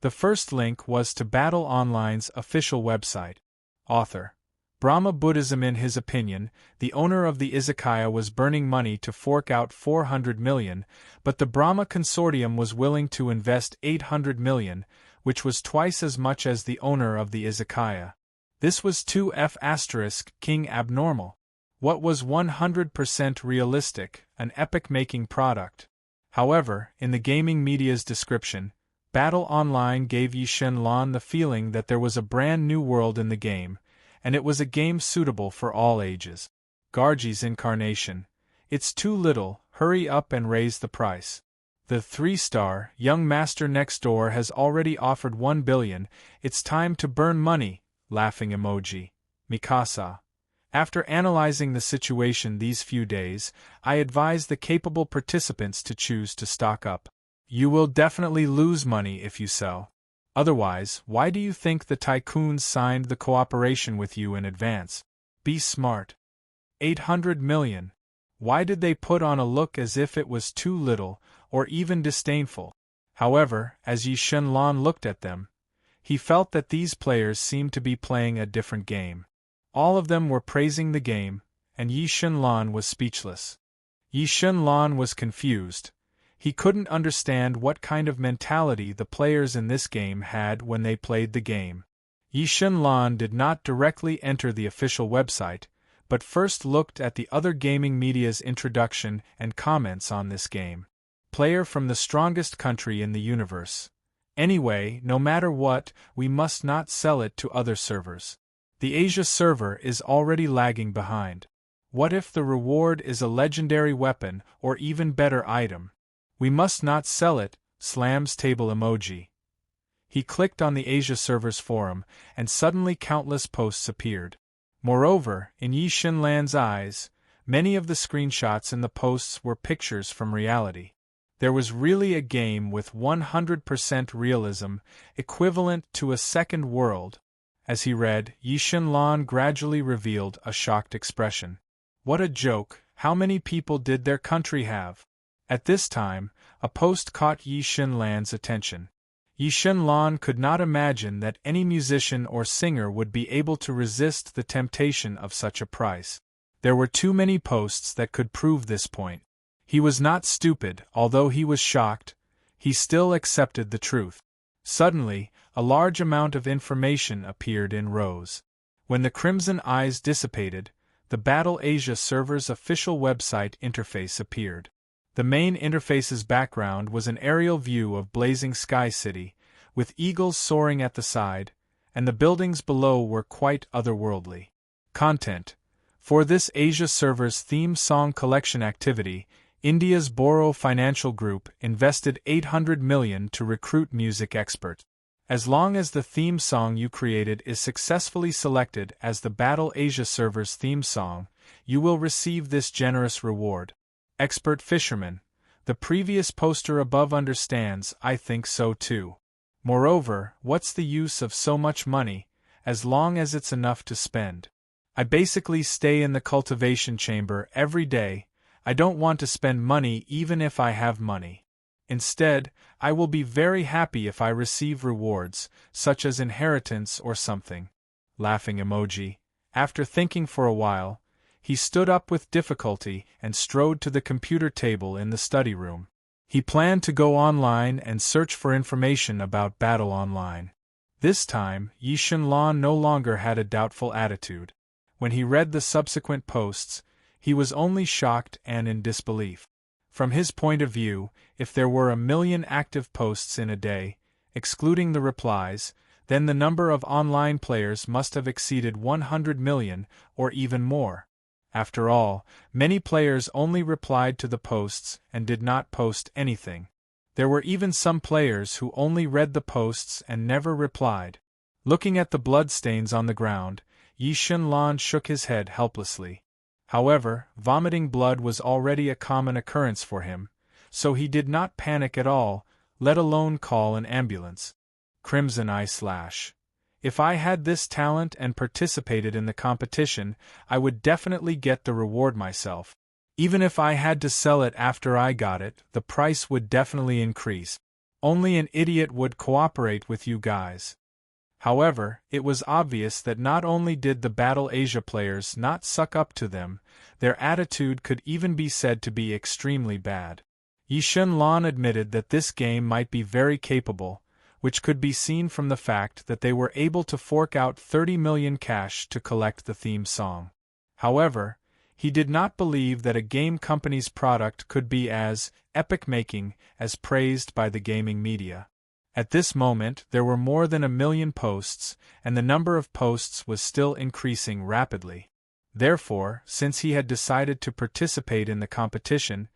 The first link was to Battle Online's official website. Author. Brahma Buddhism. In his opinion, the owner of the izakaya was burning money to fork out 400 million, but the Brahma Consortium was willing to invest 800 million, which was twice as much as the owner of the izakaya. This was 2F** King abnormal. What was 100% realistic, an epic-making product. However, in the gaming media's description, Battle Online gave Yi Shenlan the feeling that there was a brand new world in the game, and it was a game suitable for all ages. Garji's incarnation. It's too little, hurry up and raise the price. The 3-star young master next door has already offered 1 billion, it's time to burn money, laughing emoji. Mikasa. After analyzing the situation these few days, I advise the capable participants to choose to stock up. You will definitely lose money if you sell. Otherwise, why do you think the tycoons signed the cooperation with you in advance? Be smart. 800 million. Why did they put on a look as if it was too little, or even disdainful? However, as Yi Shenlan looked at them, he felt that these players seemed to be playing a different game. All of them were praising the game, and Yi Shenlan was speechless. Yi Shenlan was confused. He couldn't understand what kind of mentality the players in this game had when they played the game. Yi Shenlan did not directly enter the official website, but first looked at the other gaming media's introduction and comments on this game. Player from the strongest country in the universe. Anyway, no matter what, we must not sell it to other servers. The Asia server is already lagging behind. What if the reward is a legendary weapon or even better item? We must not sell it, slams table emoji. He clicked on the Asia server's forum, and suddenly countless posts appeared. Moreover, in Yi Shenlan's eyes, many of the screenshots in the posts were pictures from reality. There was really a game with 100% realism, equivalent to a second world. As he read, Yi Shenlan gradually revealed a shocked expression. What a joke, how many people did their country have? At this time, a post caught Yi Shenlan's attention. Yi Shenlan could not imagine that any musician or singer would be able to resist the temptation of such a price. There were too many posts that could prove this point. He was not stupid, although he was shocked, he still accepted the truth. Suddenly, a large amount of information appeared in rows. When the crimson eyes dissipated, the Battle Asia server's official website interface appeared. The main interface's background was an aerial view of blazing Sky City, with eagles soaring at the side, and the buildings below were quite otherworldly. Content. For this Asia server's theme song collection activity, India's Boro Financial Group invested 800 million to recruit music experts. As long as the theme song you created is successfully selected as the Battle Asia server's theme song, you will receive this generous reward. Expert Fisherman. The previous poster above understands, I think so too. Moreover, what's the use of so much money, as long as it's enough to spend? I basically stay in the cultivation chamber every day. I don't want to spend money even if I have money. Instead, I will be very happy if I receive rewards, such as inheritance or something. Laughing emoji. After thinking for a while, he stood up with difficulty and strode to the computer table in the study room. He planned to go online and search for information about Battle Online. This time, Yi Shenlan no longer had a doubtful attitude. When he read the subsequent posts, he was only shocked and in disbelief. From his point of view, if there were 1 million active posts in a day, excluding the replies, then the number of online players must have exceeded 100 million, or even more. After all, many players only replied to the posts and did not post anything. There were even some players who only read the posts and never replied. Looking at the bloodstains on the ground, Yi Shunlan shook his head helplessly. However, vomiting blood was already a common occurrence for him, so he did not panic at all, let alone call an ambulance. Crimson Eye Slash. If I had this talent and participated in the competition, I would definitely get the reward myself. Even if I had to sell it after I got it, the price would definitely increase. Only an idiot would cooperate with you guys. However, it was obvious that not only did the Battle Asia players not suck up to them, their attitude could even be said to be extremely bad. Yi Shunlan admitted that this game might be very capable, which could be seen from the fact that they were able to fork out 30 million cash to collect the theme song. However, he did not believe that a game company's product could be as epic-making as praised by the gaming media. At this moment, there were more than 1 million posts, and the number of posts was still increasing rapidly. Therefore, since he had decided to participate in the competition,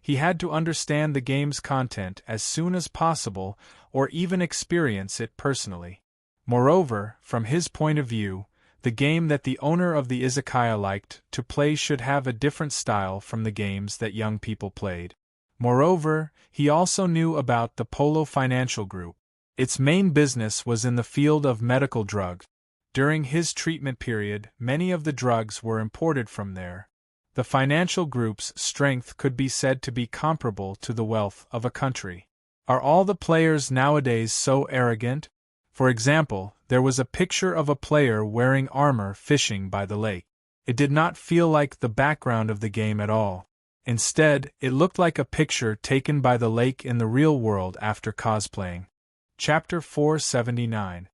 he had to understand the game's content as soon as possible or even experience it personally. Moreover, from his point of view, the game that the owner of the izakaya liked to play should have a different style from the games that young people played. Moreover, he also knew about the Polo Financial Group. Its main business was in the field of medical drugs. During his treatment period, many of the drugs were imported from there. The financial group's strength could be said to be comparable to the wealth of a country. Are all the players nowadays so arrogant? For example, there was a picture of a player wearing armor fishing by the lake. It did not feel like the background of the game at all. Instead, it looked like a picture taken by the lake in the real world after cosplaying. Chapter 479.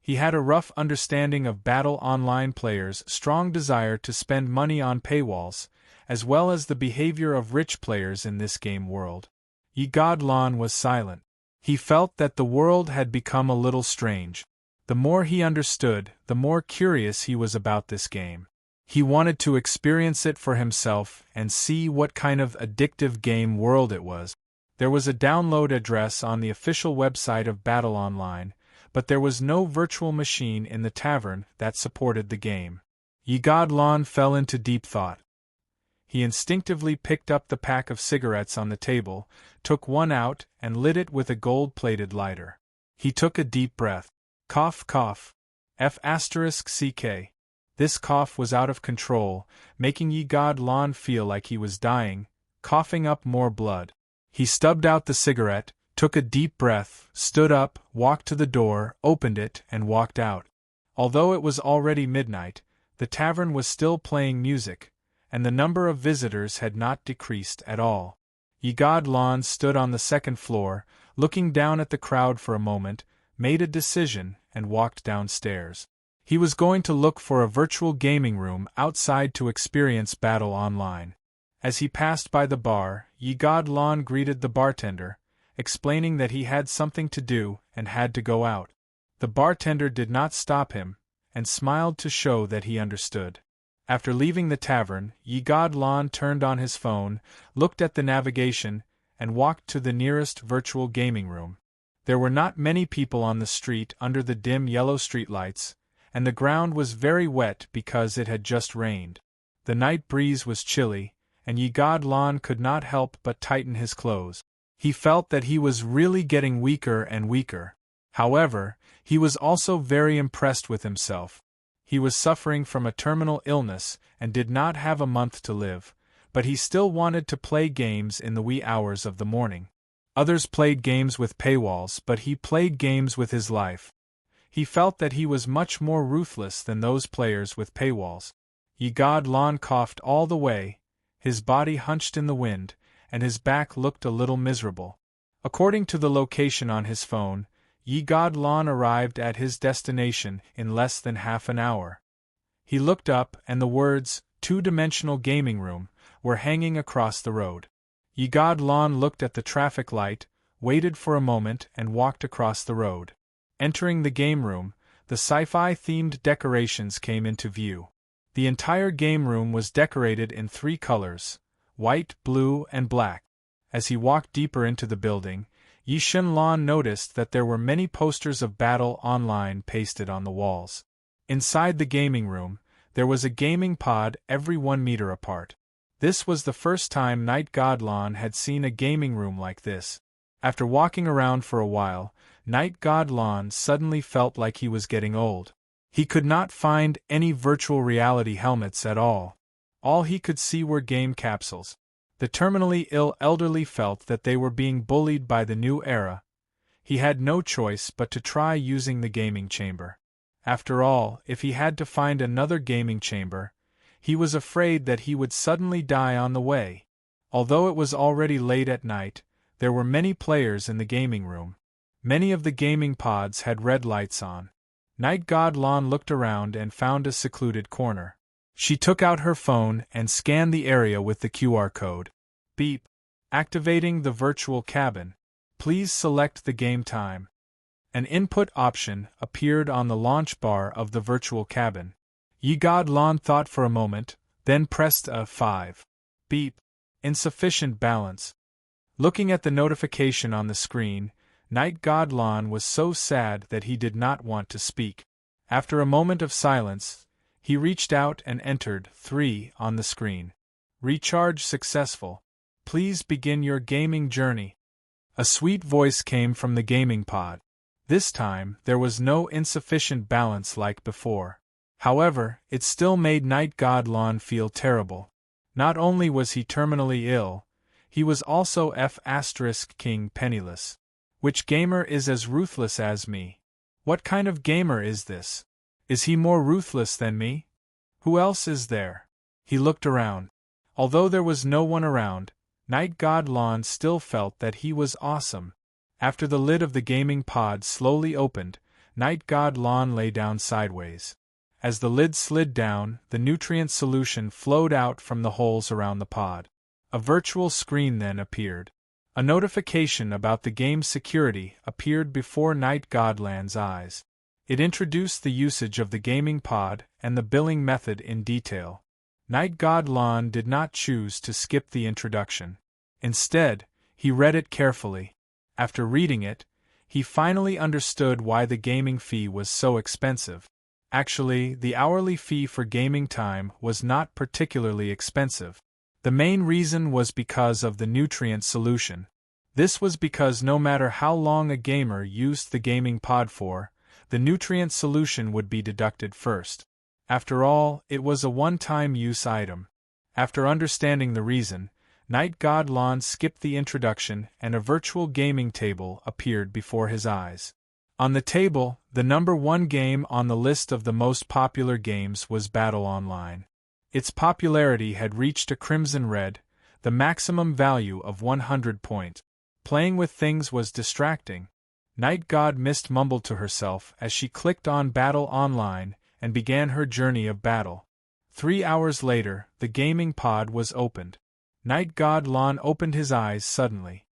He had a rough understanding of Battle Online players' strong desire to spend money on paywalls, as well as the behavior of rich players in this game world. Yi Godlan was silent. He felt that the world had become a little strange. The more he understood, the more curious he was about this game. He wanted to experience it for himself and see what kind of addictive game world it was. There was a download address on the official website of Battle Online, but there was no virtual machine in the tavern that supported the game. Yi Godlan fell into deep thought. He instinctively picked up the pack of cigarettes on the table, took one out, and lit it with a gold-plated lighter. He took a deep breath. Cough, cough. F***ck. This cough was out of control, making Yi Godlan feel like he was dying, coughing up more blood. He stubbed out the cigarette, took a deep breath, stood up, walked to the door, opened it, and walked out. Although it was already midnight, the tavern was still playing music, and the number of visitors had not decreased at all. Yi Godlan stood on the second floor, looking down at the crowd for a moment, made a decision, and walked downstairs. He was going to look for a virtual gaming room outside to experience Battle Online. As he passed by the bar, Yi Godlan greeted the bartender, explaining that he had something to do and had to go out. The bartender did not stop him, and smiled to show that he understood. After leaving the tavern, Yi Godlan turned on his phone, looked at the navigation, and walked to the nearest virtual gaming room. There were not many people on the street under the dim yellow streetlights, and the ground was very wet because it had just rained. The night breeze was chilly, and Yi Godlan could not help but tighten his clothes. He felt that he was really getting weaker and weaker. However, he was also very impressed with himself. He was suffering from a terminal illness and did not have a month to live, but he still wanted to play games in the wee hours of the morning. Others played games with paywalls, but he played games with his life. He felt that he was much more ruthless than those players with paywalls. Yi Godlan coughed all the way, his body hunched in the wind, and his back looked a little miserable. According to the location on his phone, Yi Godlan arrived at his destination in less than half an hour. He looked up and the words, "two-dimensional gaming room," were hanging across the road. Yigad Lon looked at the traffic light, waited for a moment and walked across the road. Entering the game room, the sci-fi themed decorations came into view. The entire game room was decorated in 3 colors: white, blue, and black. As he walked deeper into the building, Yishin Lon noticed that there were many posters of Battle Online pasted on the walls. Inside the gaming room, there was a gaming pod every 1 meter apart. This was the first time Night God Lon had seen a gaming room like this. After walking around for a while, Night God Lon suddenly felt like he was getting old. He could not find any virtual reality helmets at all. All he could see were game capsules. The terminally ill elderly felt that they were being bullied by the new era. He had no choice but to try using the gaming chamber. After all, if he had to find another gaming chamber, he was afraid that he would suddenly die on the way. Although it was already late at night, there were many players in the gaming room. Many of the gaming pods had red lights on. Night God Lon looked around and found a secluded corner. She took out her phone and scanned the area with the QR code. Beep. Activating the virtual cabin. Please select the game time. An input option appeared on the launch bar of the virtual cabin. Yigad Lon thought for a moment, then pressed a 5. Beep. Insufficient balance. Looking at the notification on the screen, Night God Lon was so sad that he did not want to speak. After a moment of silence, he reached out and entered 3 on the screen. Recharge successful. Please begin your gaming journey. A sweet voice came from the gaming pod. This time, there was no insufficient balance like before. However, it still made Night God Lon feel terrible. Not only was he terminally ill, he was also King penniless. Which gamer is as ruthless as me? What kind of gamer is this? Is he more ruthless than me? Who else is there? He looked around. Although there was no one around, Night God Lon still felt that he was awesome. After the lid of the gaming pod slowly opened, Night God Lon lay down sideways. As the lid slid down, the nutrient solution flowed out from the holes around the pod. A virtual screen then appeared. A notification about the game's security appeared before Night God Lon's eyes. It introduced the usage of the gaming pod and the billing method in detail. Night God Lon did not choose to skip the introduction. Instead, he read it carefully. After reading it, he finally understood why the gaming fee was so expensive. Actually, the hourly fee for gaming time was not particularly expensive. The main reason was because of the nutrient solution. This was because no matter how long a gamer used the gaming pod for, the nutrient solution would be deducted first. After all, it was a one-time use item. After understanding the reason, Night God Lon skipped the introduction and a virtual gaming table appeared before his eyes. On the table, the number 1 game on the list of the most popular games was Battle Online. Its popularity had reached a crimson red, the maximum value of 100 points. Playing with things was distracting. Night God Mist mumbled to herself as she clicked on Battle Online and began her journey of battle. 3 hours later, the gaming pod was opened. Night God Lon opened his eyes suddenly.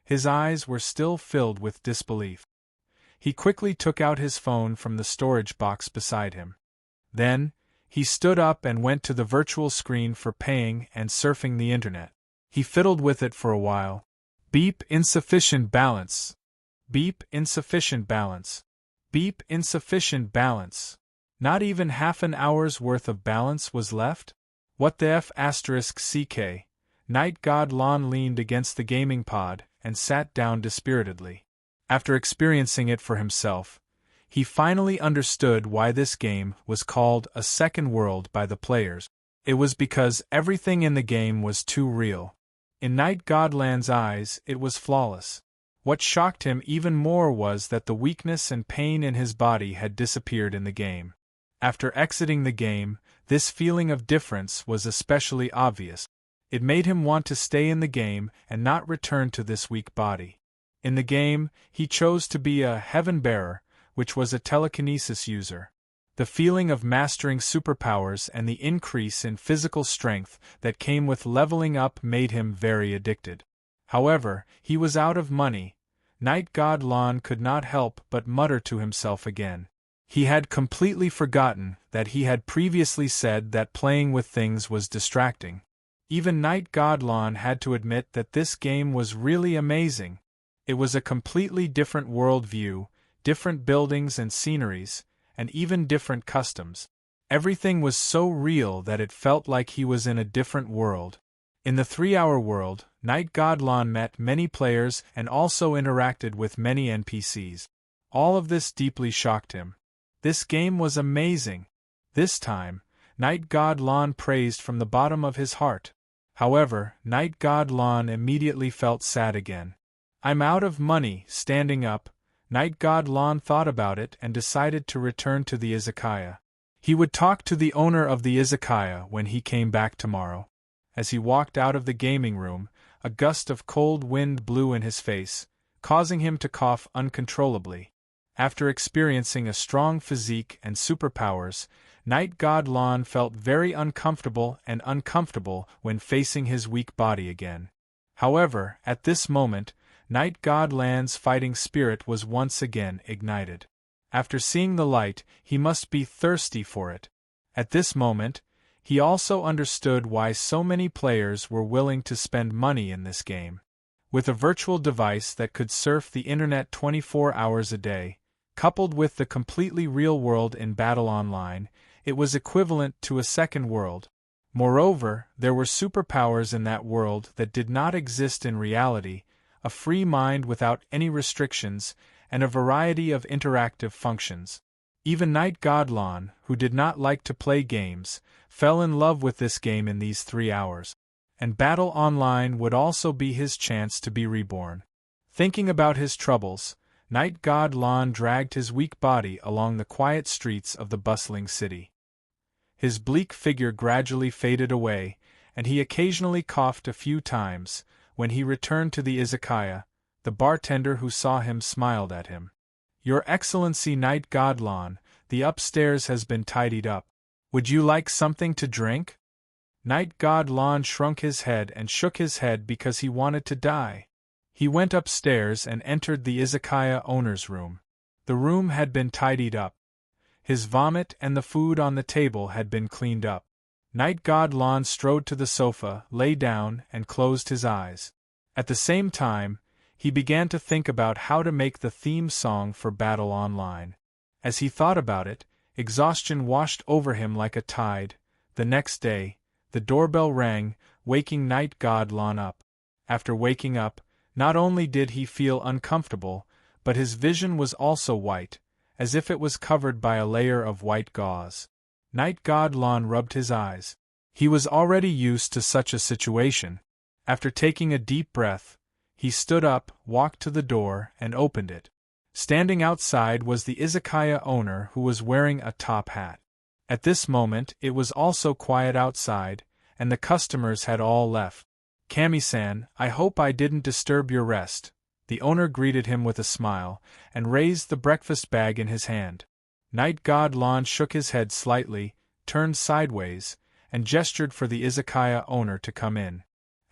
His eyes were still filled with disbelief. He quickly took out his phone from the storage box beside him. Then, he stood up and went to the virtual screen for paying and surfing the internet. He fiddled with it for a while. Beep, insufficient balance. Beep, insufficient balance. Beep, insufficient balance. Not even half an hour's worth of balance was left? What the f***ck? Night God Lon leaned against the gaming pod and sat down dispiritedly. After experiencing it for himself, he finally understood why this game was called a second world by the players. It was because everything in the game was too real. In Night God Lon's eyes, it was flawless. What shocked him even more was that the weakness and pain in his body had disappeared in the game. After exiting the game, this feeling of difference was especially obvious. It made him want to stay in the game and not return to this weak body. In the game, he chose to be a heaven bearer, which was a telekinesis user. The feeling of mastering superpowers and the increase in physical strength that came with leveling up made him very addicted. However, he was out of money. Night God Lon could not help but mutter to himself again. He had completely forgotten that he had previously said that playing with things was distracting. Even Night God Lon had to admit that this game was really amazing. It was a completely different world view, different buildings and sceneries, and even different customs. Everything was so real that it felt like he was in a different world. In the 3-hour world, Night God Lon met many players and also interacted with many NPCs. All of this deeply shocked him. This game was amazing. This time, Night God Lon praised from the bottom of his heart. However, Night God Lon immediately felt sad again. "I'm out of money." Standing up, Night God Lon thought about it and decided to return to the izakaya. He would talk to the owner of the izakaya when he came back tomorrow. As he walked out of the gaming room, a gust of cold wind blew in his face, causing him to cough uncontrollably. After experiencing a strong physique and superpowers, Night God Lon felt very uncomfortable when facing his weak body again. However, at this moment, Night God Lon's fighting spirit was once again ignited. After seeing the light, he must be thirsty for it. At this moment, he also understood why so many players were willing to spend money in this game. With a virtual device that could surf the internet 24 hours a day, coupled with the completely real world in Battle Online, it was equivalent to a second world. Moreover, there were superpowers in that world that did not exist in reality, a free mind without any restrictions, and a variety of interactive functions. Even Night God Lon, who did not like to play games, fell in love with this game in these 3 hours. And Battle Online would also be his chance to be reborn. Thinking about his troubles, Night God Lon dragged his weak body along the quiet streets of the bustling city. His bleak figure gradually faded away, and he occasionally coughed a few times. When he returned to the izakaya, the bartender who saw him smiled at him. "Your Excellency Night God Lon, the upstairs has been tidied up. Would you like something to drink?" Night God Lon shrunk his head and shook his head because he wanted to die. He went upstairs and entered the izakaya owner's room. The room had been tidied up. His vomit and the food on the table had been cleaned up. Night God Lon strode to the sofa, lay down, and closed his eyes. At the same time, he began to think about how to make the theme song for Battle Online. As he thought about it, exhaustion washed over him like a tide. The next day, the doorbell rang, waking Night God Lon up. After waking up, not only did he feel uncomfortable, but his vision was also white, as if it was covered by a layer of white gauze. Night God Lon rubbed his eyes. He was already used to such a situation. After taking a deep breath, he stood up, walked to the door, and opened it. Standing outside was the izakaya owner, who was wearing a top hat. At this moment it was also quiet outside, and the customers had all left. "Kami-san, I hope I didn't disturb your rest." The owner greeted him with a smile, and raised the breakfast bag in his hand. Night God Lon shook his head slightly, turned sideways, and gestured for the izakaya owner to come in.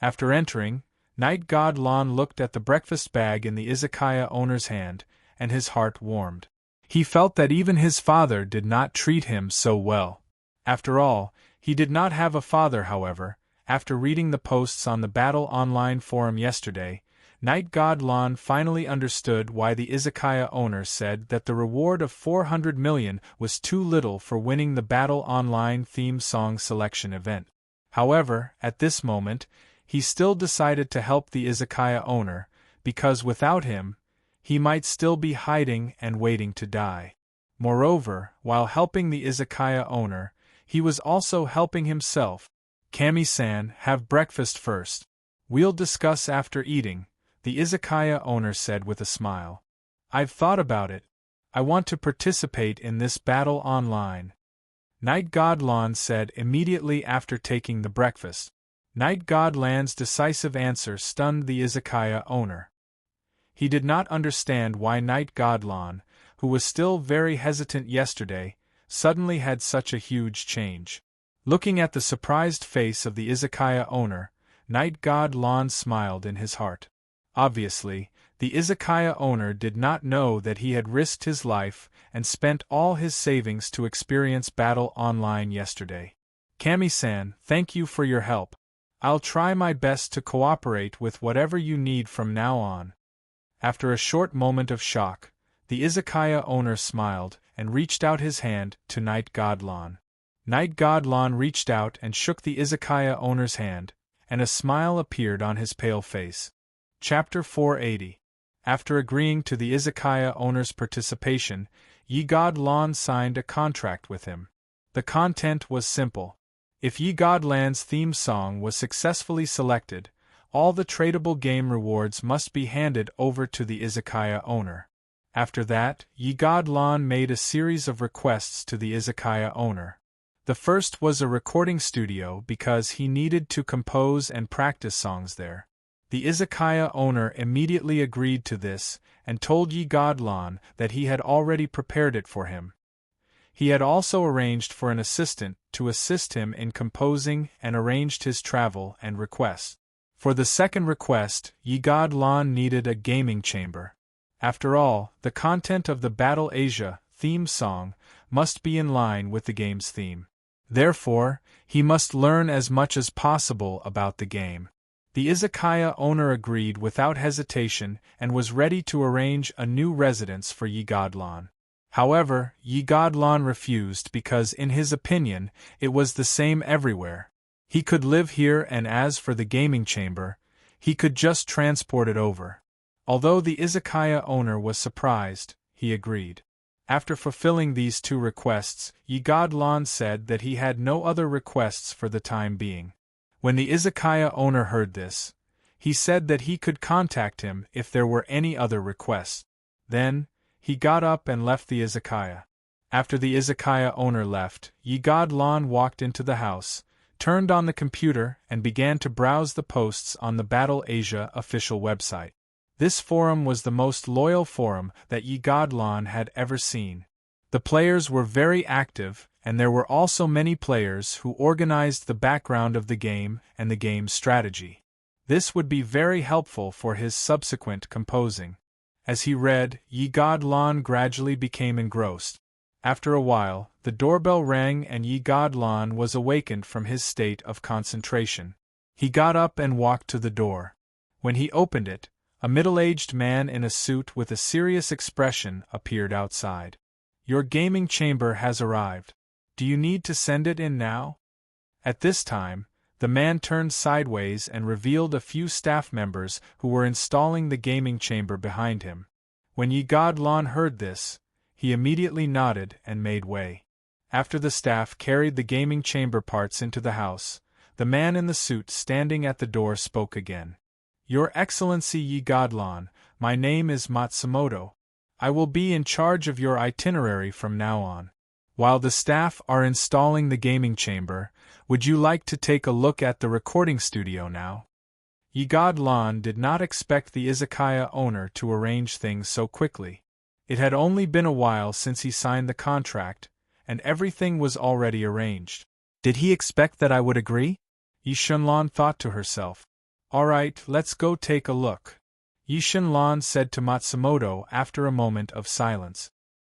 After entering, Night God Lon looked at the breakfast bag in the izakaya owner's hand, and his heart warmed. He felt that even his father did not treat him so well. After all, he did not have a father. However, after reading the posts on the Battle Online forum yesterday, Night God Lon finally understood why the izakaya owner said that the reward of 400 million was too little for winning the Battle Online theme song selection event. However, at this moment, he still decided to help the izakaya owner, because without him, he might still be hiding and waiting to die. Moreover, while helping the izakaya owner, he was also helping himself. "Kami-san, have breakfast first. We'll discuss after eating," the izakaya owner said with a smile. "I've thought about it. I want to participate in this Battle Online," Night God Lon said immediately after taking the breakfast. Night God Lon's decisive answer stunned the izakaya owner. He did not understand why Night God Lon, who was still very hesitant yesterday, suddenly had such a huge change. Looking at the surprised face of the izakaya owner, Night God Lon smiled in his heart. Obviously, the izakaya owner did not know that he had risked his life and spent all his savings to experience battle online yesterday. Kami-san, thank you for your help. I'll try my best to cooperate with whatever you need from now on. After a short moment of shock, the izakaya owner smiled and reached out his hand to Night God Lon. Night God Lon reached out and shook the izakaya owner's hand, and a smile appeared on his pale face. Chapter 480. After agreeing to the izakaya owner's participation, Yi God Lon signed a contract with him. The content was simple. If Yi God Lan's theme song was successfully selected, all the tradable game rewards must be handed over to the izakaya owner. After that, Yi God Lon made a series of requests to the izakaya owner. The first was a recording studio because he needed to compose and practice songs there. The izakaya owner immediately agreed to this and told Yi God Lon that he had already prepared it for him. He had also arranged for an assistant to assist him in composing and arranged his travel and requests. For the second request, Yi God Lon needed a gaming chamber. After all, the content of the Battle Asia theme song must be in line with the game's theme. Therefore, he must learn as much as possible about the game. The izakaya owner agreed without hesitation and was ready to arrange a new residence for Yi God Lon. However, Yi God Lon refused because in his opinion, it was the same everywhere. He could live here, and as for the gaming chamber, he could just transport it over. Although the izakaya owner was surprised, he agreed. After fulfilling these two requests, Yi God Lon said that he had no other requests for the time being. When the izakaya owner heard this, he said that he could contact him if there were any other requests. Then, he got up and left the izakaya. After the izakaya owner left, Yi God Lon walked into the house, turned on the computer and began to browse the posts on the Battle Asia official website. This forum was the most loyal forum that Yi God Lon had ever seen. The players were very active, and there were also many players who organized the background of the game and the game's strategy. This would be very helpful for his subsequent composing. As he read, Yi God Lon gradually became engrossed. After a while, the doorbell rang and Yi God Lon was awakened from his state of concentration. He got up and walked to the door. When he opened it, a middle-aged man in a suit with a serious expression appeared outside. "Your gaming chamber has arrived. Do you need to send it in now?" At this time, the man turned sideways and revealed a few staff members who were installing the gaming chamber behind him. When Yi God Lon heard this, he immediately nodded and made way. After the staff carried the gaming chamber parts into the house, the man in the suit standing at the door spoke again. "Your Excellency Yi God Lon, my name is Matsumoto. I will be in charge of your itinerary from now on. While the staff are installing the gaming chamber, would you like to take a look at the recording studio now?" Yi God Lon did not expect the izakaya owner to arrange things so quickly. It had only been a while since he signed the contract, and everything was already arranged. Did he expect that I would agree? Yi Shunlan thought to herself. "All right, let's go take a look," Yi Shunlan said to Matsumoto after a moment of silence.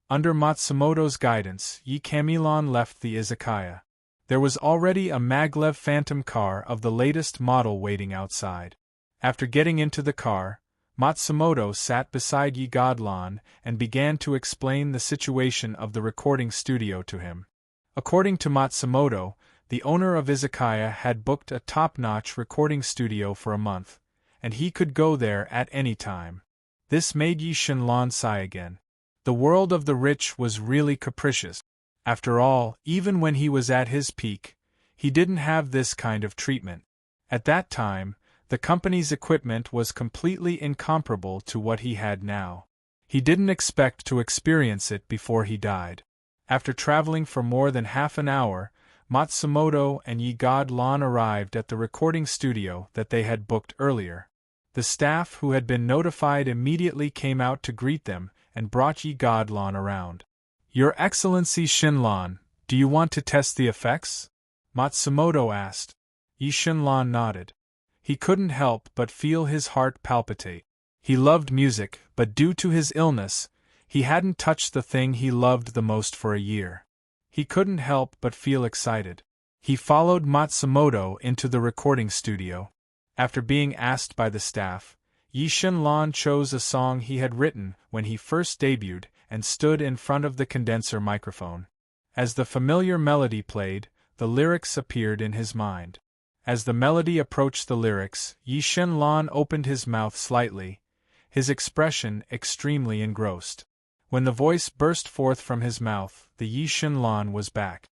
Under Matsumoto's guidance, Yi Kamilon left the izakaya. There was already a maglev phantom car of the latest model waiting outside. After getting into the car, Matsumoto sat beside Yi God Lon and began to explain the situation of the recording studio to him. According to Matsumoto, the owner of izakaya had booked a top-notch recording studio for a month, and he could go there at any time. This made Yi Shunlan sigh again. The world of the rich was really capricious. After all, even when he was at his peak, he didn't have this kind of treatment. At that time, the company's equipment was completely incomparable to what he had now. He didn't expect to experience it before he died. After traveling for more than half an hour, Matsumoto and Yi God Lon arrived at the recording studio that they had booked earlier. The staff who had been notified immediately came out to greet them and brought Yi God Lon around. Your Excellency Shinlan, do you want to test the effects? Matsumoto asked. Yi Shinlan nodded. He couldn't help but feel his heart palpitate. He loved music, but due to his illness, he hadn't touched the thing he loved the most for a year. He couldn't help but feel excited. He followed Matsumoto into the recording studio. After being asked by the staff, Yi Shinlan chose a song he had written when he first debuted and stood in front of the condenser microphone. As the familiar melody played, the lyrics appeared in his mind. As the melody approached the lyrics, Yi Shinlan opened his mouth slightly, his expression extremely engrossed. When the voice burst forth from his mouth, the Yi Shinlan was back.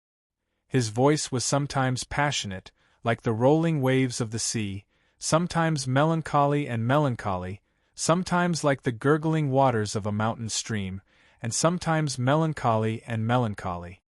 His voice was sometimes passionate, like the rolling waves of the sea, sometimes melancholy, sometimes like the gurgling waters of a mountain stream, and sometimes melancholy.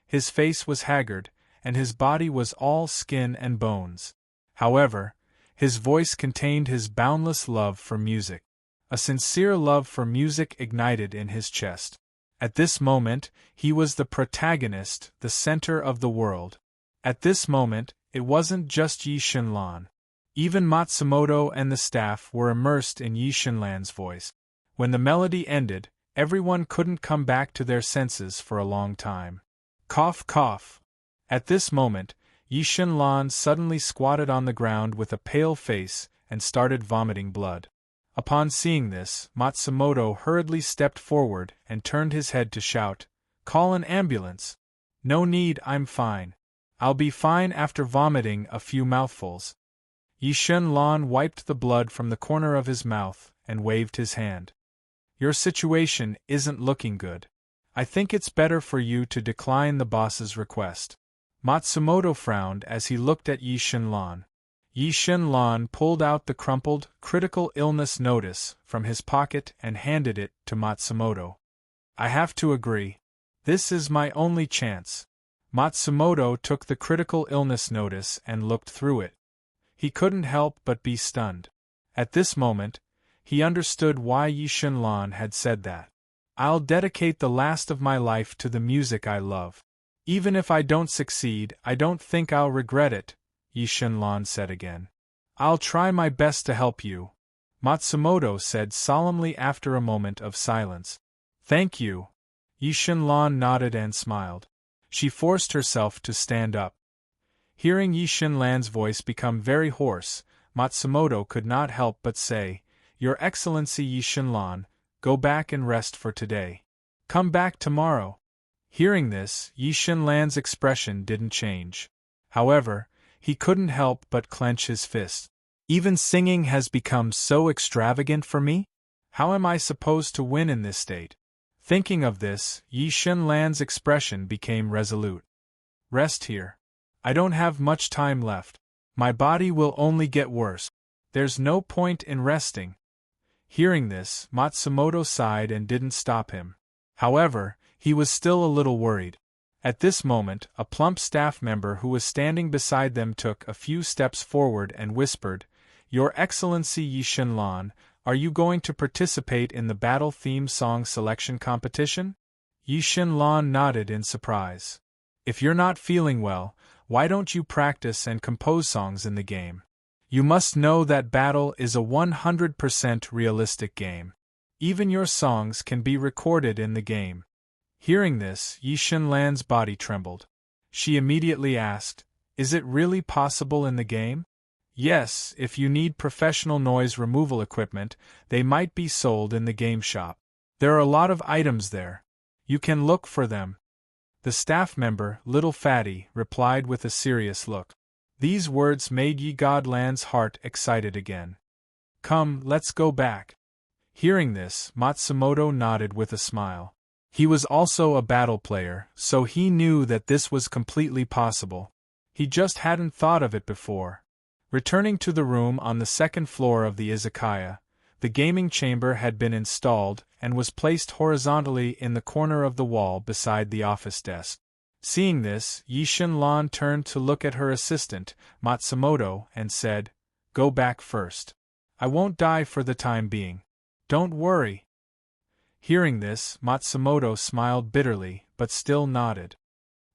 His face was haggard, and his body was all skin and bones. However, his voice contained his boundless love for music. A sincere love for music ignited in his chest. At this moment, he was the protagonist, the center of the world. At this moment, it wasn't just Yi Shinlan. Even Matsumoto and the staff were immersed in Yi Shinlan's voice. When the melody ended, everyone couldn't come back to their senses for a long time. Cough, cough. At this moment, Yi Shinlan suddenly squatted on the ground with a pale face and started vomiting blood. Upon seeing this, Matsumoto hurriedly stepped forward and turned his head to shout, "Call an ambulance!" "No need, I'm fine. I'll be fine after vomiting a few mouthfuls." Yi Shinlan wiped the blood from the corner of his mouth and waved his hand. "Your situation isn't looking good. I think it's better for you to decline the boss's request." Matsumoto frowned as he looked at Yi Shinlan. Yi Shinlan pulled out the crumpled, critical illness notice from his pocket and handed it to Matsumoto. "I have to agree. This is my only chance." Matsumoto took the critical illness notice and looked through it. He couldn't help but be stunned. At this moment, he understood why Yi Shinlan had said that. "I'll dedicate the last of my life to the music I love. Even if I don't succeed, I don't think I'll regret it," Yi Shinlan said again. "I'll try my best to help you," Matsumoto said solemnly after a moment of silence. "Thank you." Yi Shinlan nodded and smiled. She forced herself to stand up. Hearing Yi Shinlan's voice become very hoarse, Matsumoto could not help but say, "Your Excellency Yi Shinlan, go back and rest for today. Come back tomorrow." Hearing this, Yi Shinlan's expression didn't change. However, he couldn't help but clench his fist. "Even singing has become so extravagant for me? How am I supposed to win in this state?" Thinking of this, Yi Shinlan's expression became resolute. "Rest here. I don't have much time left. My body will only get worse. There's no point in resting." Hearing this, Matsumoto sighed and didn't stop him. However, he was still a little worried. At this moment, a plump staff member who was standing beside them took a few steps forward and whispered, "Your Excellency Yi Shinlan, are you going to participate in the battle theme song selection competition?" Yi Shinlan nodded in surprise. "If you're not feeling well, why don't you practice and compose songs in the game? You must know that battle is a 100% realistic game. Even your songs can be recorded in the game." Hearing this, Yi Shinlan's body trembled. She immediately asked, "Is it really possible in the game?" "Yes, if you need professional noise removal equipment, they might be sold in the game shop. There are a lot of items there. You can look for them." The staff member, Little Fatty, replied with a serious look. These words made Yi Godland's heart excited again. "Come, let's go back." Hearing this, Matsumoto nodded with a smile. He was also a battle player, so he knew that this was completely possible. He just hadn't thought of it before. Returning to the room on the second floor of the izakaya, the gaming chamber had been installed and was placed horizontally in the corner of the wall beside the office desk. Seeing this, Yi Shinlan turned to look at her assistant, Matsumoto, and said, "Go back first. I won't die for the time being. Don't worry." Hearing this, Matsumoto smiled bitterly, but still nodded.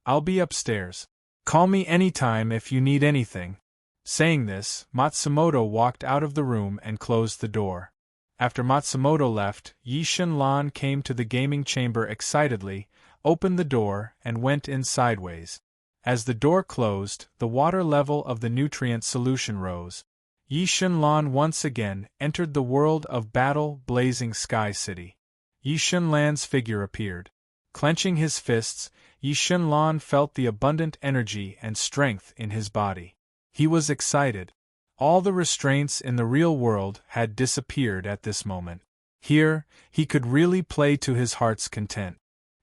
I'll be upstairs. Call me anytime if you need anything. Saying this, Matsumoto walked out of the room and closed the door. After Matsumoto left, Yi Shinlan came to the gaming chamber excitedly, opened the door, and went in sideways. As the door closed, the water level of the nutrient solution rose. Yi Shinlan once again entered the world of battle, blazing Sky City. Yi Shinlan's figure appeared. Clenching his fists, Yi Shinlan felt the abundant energy and strength in his body. He was excited. All the restraints in the real world had disappeared at this moment. Here, he could really play to his heart's content.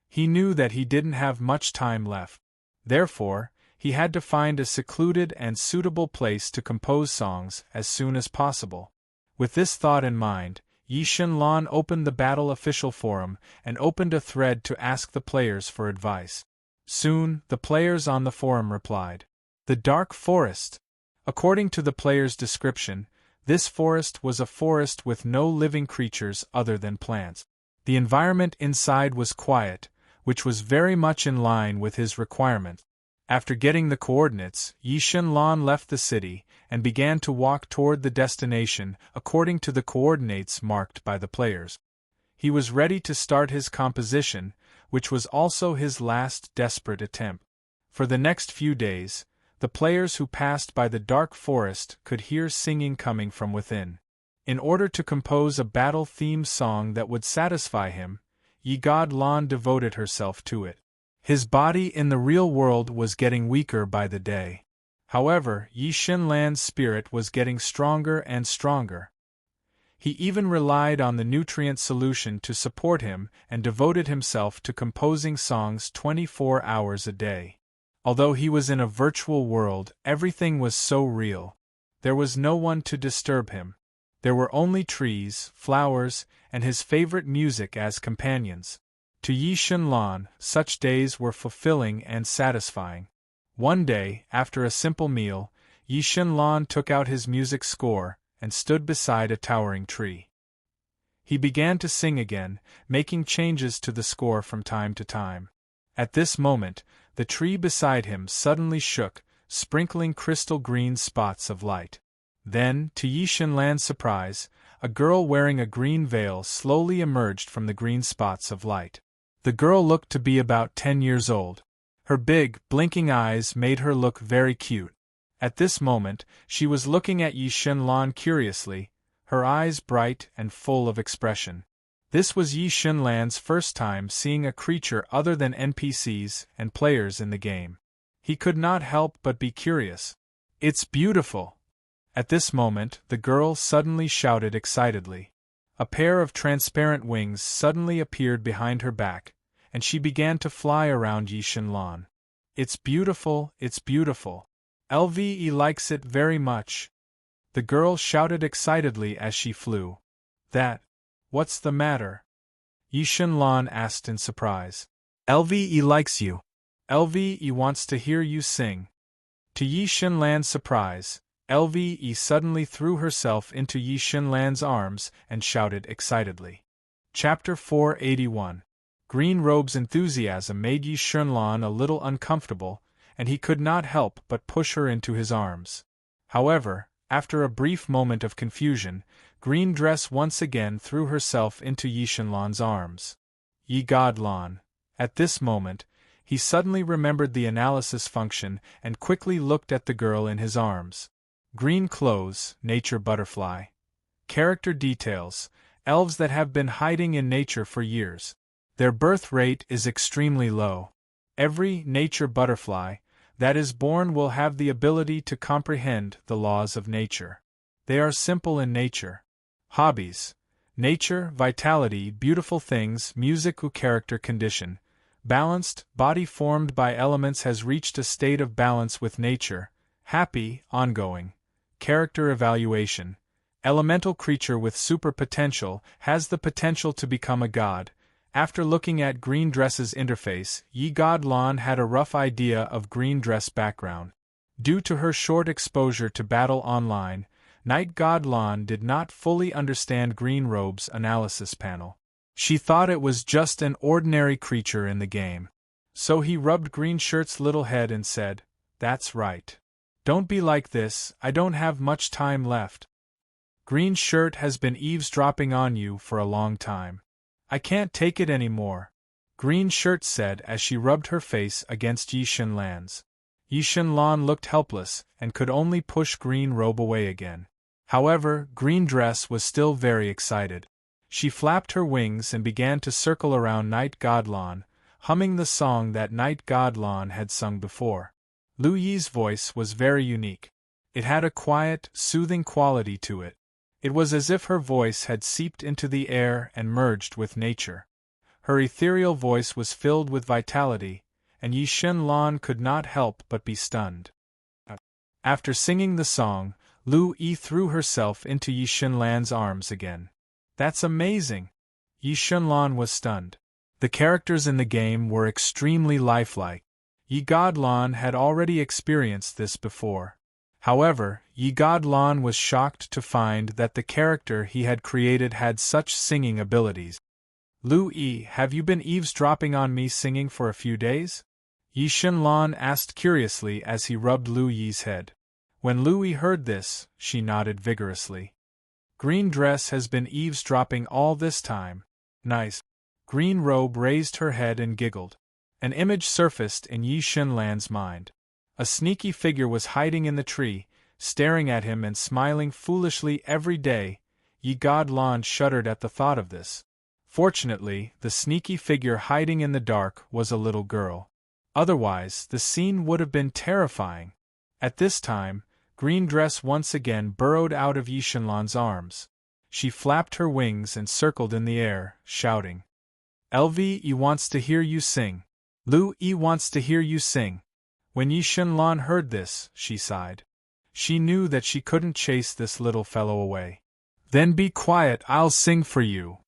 He knew that he didn't have much time left. Therefore, he had to find a secluded and suitable place to compose songs as soon as possible. With this thought in mind, Yi Shinlan opened the Battle Official Forum and opened a thread to ask the players for advice. Soon, the players on the forum replied. The Dark Forest. According to the player's description, this forest was a forest with no living creatures other than plants. The environment inside was quiet, which was very much in line with his requirement. After getting the coordinates, Yi Shinlan left the city and began to walk toward the destination according to the coordinates marked by the players. He was ready to start his composition, which was also his last desperate attempt. For the next few days, the players who passed by the dark forest could hear singing coming from within. In order to compose a battle-themed song that would satisfy him, Yi God Lan devoted herself to it. His body in the real world was getting weaker by the day. However, Yi Shinlan's spirit was getting stronger and stronger. He even relied on the nutrient solution to support him and devoted himself to composing songs 24 hours a day. Although he was in a virtual world, everything was so real. There was no one to disturb him. There were only trees, flowers, and his favorite music as companions. To Yi Shinlan, such days were fulfilling and satisfying. One day, after a simple meal, Yi Shinlan took out his music score and stood beside a towering tree. He began to sing again, making changes to the score from time to time. At this moment, the tree beside him suddenly shook, sprinkling crystal green spots of light. Then, to Yi Shinlan's surprise, a girl wearing a green veil slowly emerged from the green spots of light. The girl looked to be about 10 years old. Her big, blinking eyes made her look very cute. At this moment, she was looking at Yi Shinlan curiously, her eyes bright and full of expression. This was Yi Shinlan's first time seeing a creature other than NPCs and players in the game. He could not help but be curious. "It's beautiful!" At this moment, the girl suddenly shouted excitedly. A pair of transparent wings suddenly appeared behind her back, and she began to fly around Yi Shinlan. "It's beautiful, it's beautiful. LVE likes it very much." The girl shouted excitedly as she flew. What's the matter?" Yi Shinlan asked in surprise. "LVE likes you. LVE wants to hear you sing." To Yi Shinlan's surprise, LVE suddenly threw herself into Yi Shinlan's arms and shouted excitedly. Chapter 481. Green Robe's enthusiasm made Yi Shinlan a little uncomfortable, and he could not help but push her into his arms. However, after a brief moment of confusion, Green Dress once again threw herself into Yi Shinlan's arms. Yi God Lan. At this moment, he suddenly remembered the analysis function and quickly looked at the girl in his arms. Green clothes, nature butterfly. Character details, elves that have been hiding in nature for years. Their birth rate is extremely low. Every nature butterfly that is born will have the ability to comprehend the laws of nature. They are simple in nature. Hobbies: nature, vitality, beautiful things, music. Character condition: balanced, body formed by elements has reached a state of balance with nature, happy, ongoing. Character evaluation: elemental creature with super potential, has the potential to become a god. After looking at Green Dress's interface, Yi God Lan had a rough idea of Green Dress background. Due to her short exposure to battle online, Night God Lan did not fully understand Green Robe's analysis panel. She thought it was just an ordinary creature in the game. So he rubbed Green Shirt's little head and said, "That's right. Don't be like this, I don't have much time left. Green Shirt has been eavesdropping on you for a long time. I can't take it any more," Green Shirt said as she rubbed her face against Yi Shenlan's. Yi Shenlan looked helpless and could only push Green Robe away again. However, Green Dress was still very excited. She flapped her wings and began to circle around Night God Lan, humming the song that Night God Lan had sung before. Lu Yi's voice was very unique. It had a quiet, soothing quality to it. It was as if her voice had seeped into the air and merged with nature. Her ethereal voice was filled with vitality, and Yi Shenlan could not help but be stunned. After singing the song, Lu Yi threw herself into Yi Shenlan's arms again. "That's amazing!" Yi Shenlan was stunned. The characters in the game were extremely lifelike. Yi God Lan had already experienced this before. However, Yi God Lan was shocked to find that the character he had created had such singing abilities. "Lu Yi, have you been eavesdropping on me singing for a few days?" Yi Shenlan asked curiously as he rubbed Lu Yi's head. When Lu Yi heard this, she nodded vigorously. "Green Dress has been eavesdropping all this time. Nice." Green Robe raised her head and giggled. An image surfaced in Yi Shenlan's mind. A sneaky figure was hiding in the tree, staring at him and smiling foolishly every day. Yi God Lan shuddered at the thought of this. Fortunately, the sneaky figure hiding in the dark was a little girl. Otherwise, the scene would have been terrifying. At this time, Green Dress once again burrowed out of Yi Shenlan's arms. She flapped her wings and circled in the air, shouting, "LV wants to hear you sing. Lu Yi wants to hear you sing." When Yi Shenlan heard this, she sighed. She knew that she couldn't chase this little fellow away. "Then be quiet, I'll sing for you.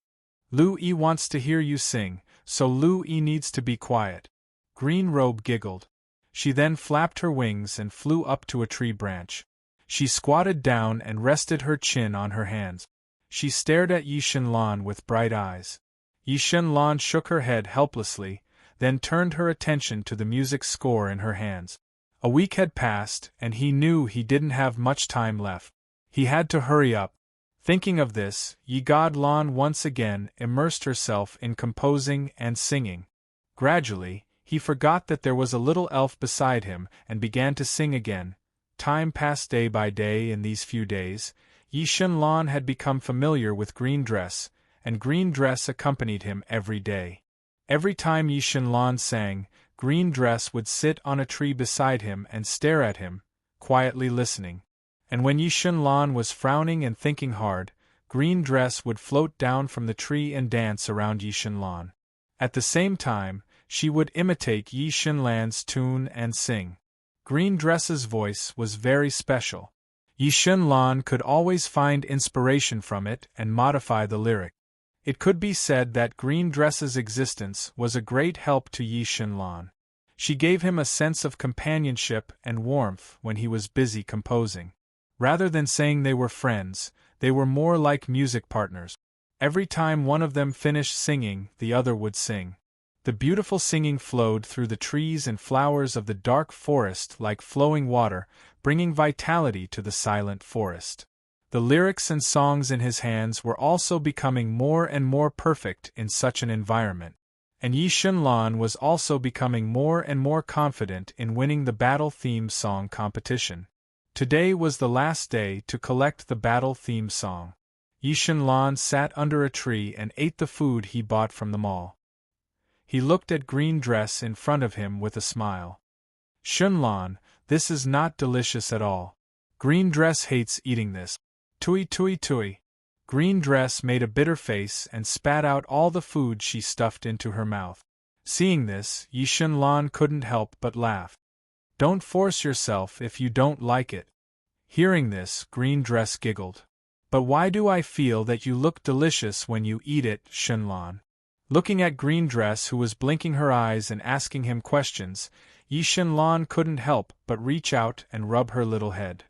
Lu Yi wants to hear you sing, so Lu Yi needs to be quiet." Green Robe giggled. She then flapped her wings and flew up to a tree branch. She squatted down and rested her chin on her hands. She stared at Yi Shenlan with bright eyes. Yi Shenlan shook her head helplessly, then turned her attention to the music score in her hands. A week had passed, and he knew he didn't have much time left. He had to hurry up. Thinking of this, Yi God Lan once again immersed herself in composing and singing. Gradually, he forgot that there was a little elf beside him and began to sing again. Time passed day by day. In these few days, Yi Shenlan had become familiar with Green Dress, and Green Dress accompanied him every day. Every time Yi Shenlan sang, Green Dress would sit on a tree beside him and stare at him, quietly listening. And when Yi Shenlan was frowning and thinking hard, Green Dress would float down from the tree and dance around Yi Shenlan. At the same time, she would imitate Yi Shenlan's tune and sing. Green Dress's voice was very special. Yi Shenlan could always find inspiration from it and modify the lyric. It could be said that Green Dress's existence was a great help to Yi Shenlan. She gave him a sense of companionship and warmth when he was busy composing. Rather than saying they were friends, they were more like music partners. Every time one of them finished singing, the other would sing. The beautiful singing flowed through the trees and flowers of the dark forest like flowing water, bringing vitality to the silent forest. The lyrics and songs in his hands were also becoming more and more perfect in such an environment. And Yi Shenlan was also becoming more and more confident in winning the battle theme song competition. Today was the last day to collect the battle theme song. Yi Shenlan sat under a tree and ate the food he bought from the mall. He looked at Green Dress in front of him with a smile. "Shenlan, this is not delicious at all. Green Dress hates eating this. Tui tui tui." Green Dress made a bitter face and spat out all the food she stuffed into her mouth. Seeing this, Yi Shenlan couldn't help but laugh. "Don't force yourself if you don't like it." Hearing this, Green Dress giggled. "But why do I feel that you look delicious when you eat it, Shenlan?" Looking at Green Dress, who was blinking her eyes and asking him questions, Yi Shenlan couldn't help but reach out and rub her little head.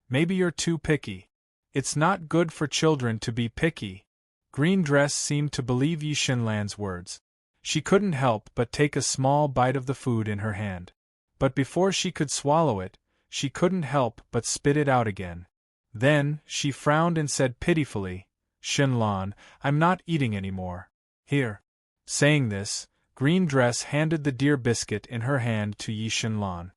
"Maybe you're too picky. It's not good for children to be picky." Green Dress seemed to believe Yi Xinlan's words. She couldn't help but take a small bite of the food in her hand. But before she could swallow it, she couldn't help but spit it out again. Then, she frowned and said pitifully, "Xinlan, I'm not eating anymore. Here." Saying this, Green Dress handed the dear biscuit in her hand to Yi Xinlan.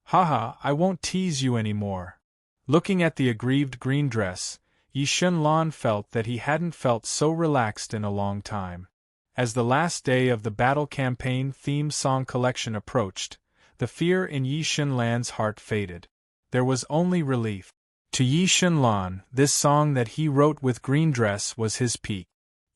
"Haha, I won't tease you any more." Looking at the aggrieved Green Dress, Yi Xinlan felt that he hadn't felt so relaxed in a long time. As the last day of the Battle Campaign theme song collection approached, the fear in Yi Xinlan's heart faded. There was only relief. To Yi Xinlan, this song that he wrote with Green Dress was his peak.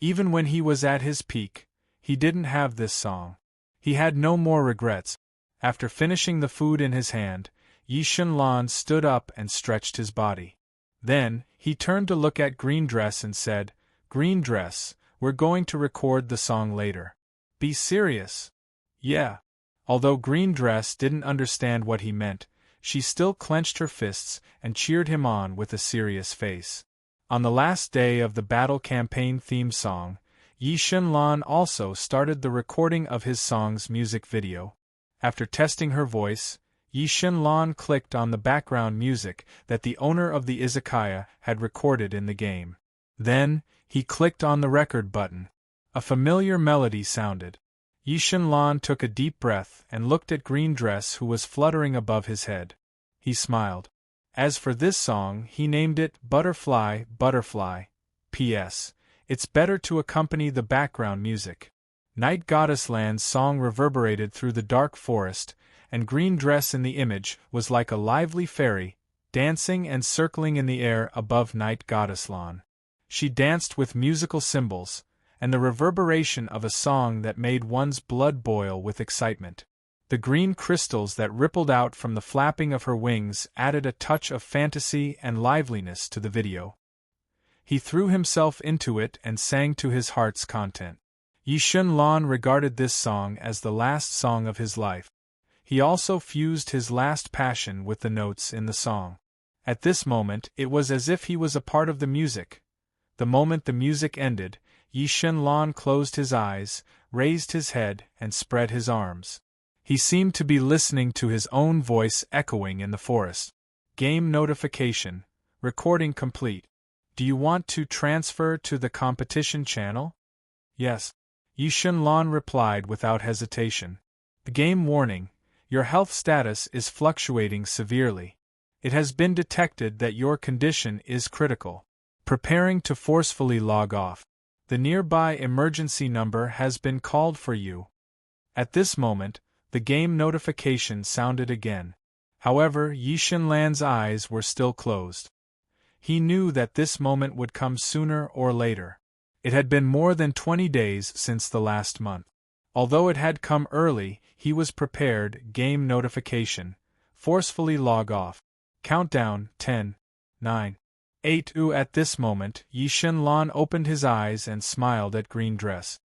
Even when he was at his peak, he didn't have this song. He had no more regrets. After finishing the food in his hand, Yi Xinlan stood up and stretched his body. Then, he turned to look at Green Dress and said, "Green Dress, we're going to record the song later. Be serious." "Yeah." Although Green Dress didn't understand what he meant, she still clenched her fists and cheered him on with a serious face. On the last day of the Battle Campaign theme song, Yi Xinlan also started the recording of his song's music video. After testing her voice, Yi Xinlan clicked on the background music that the owner of the izakaya had recorded in the game. Then, he clicked on the record button. A familiar melody sounded. Yi Xinlan took a deep breath and looked at Green Dress, who was fluttering above his head. He smiled. As for this song, he named it Butterfly, Butterfly. P.S. It's better to accompany the background music. Night Goddess Land's song reverberated through the dark forest, and Green Dress in the image was like a lively fairy, dancing and circling in the air above Night Goddess Land. She danced with musical cymbals, and the reverberation of a song that made one's blood boil with excitement. The green crystals that rippled out from the flapping of her wings added a touch of fantasy and liveliness to the video. He threw himself into it and sang to his heart's content. Yi Xinlan regarded this song as the last song of his life. He also fused his last passion with the notes in the song. At this moment, it was as if he was a part of the music. The moment the music ended, Yi Xinlan closed his eyes, raised his head, and spread his arms. He seemed to be listening to his own voice echoing in the forest. Game notification. Recording complete. Do you want to transfer to the competition channel? Yes. Yi Xinlan replied without hesitation. The game warning. Your health status is fluctuating severely. It has been detected that your condition is critical. Preparing to forcefully log off. The nearby emergency number has been called for you. At this moment, the game notification sounded again. However, Yi Xinlan's eyes were still closed. He knew that this moment would come sooner or later. It had been more than 20 days since the last month. Although it had come early, he was prepared. Game notification. Forcefully log off. Countdown, 10, 9, 8. At this moment, Yi Xinlan opened his eyes and smiled at Green Dress.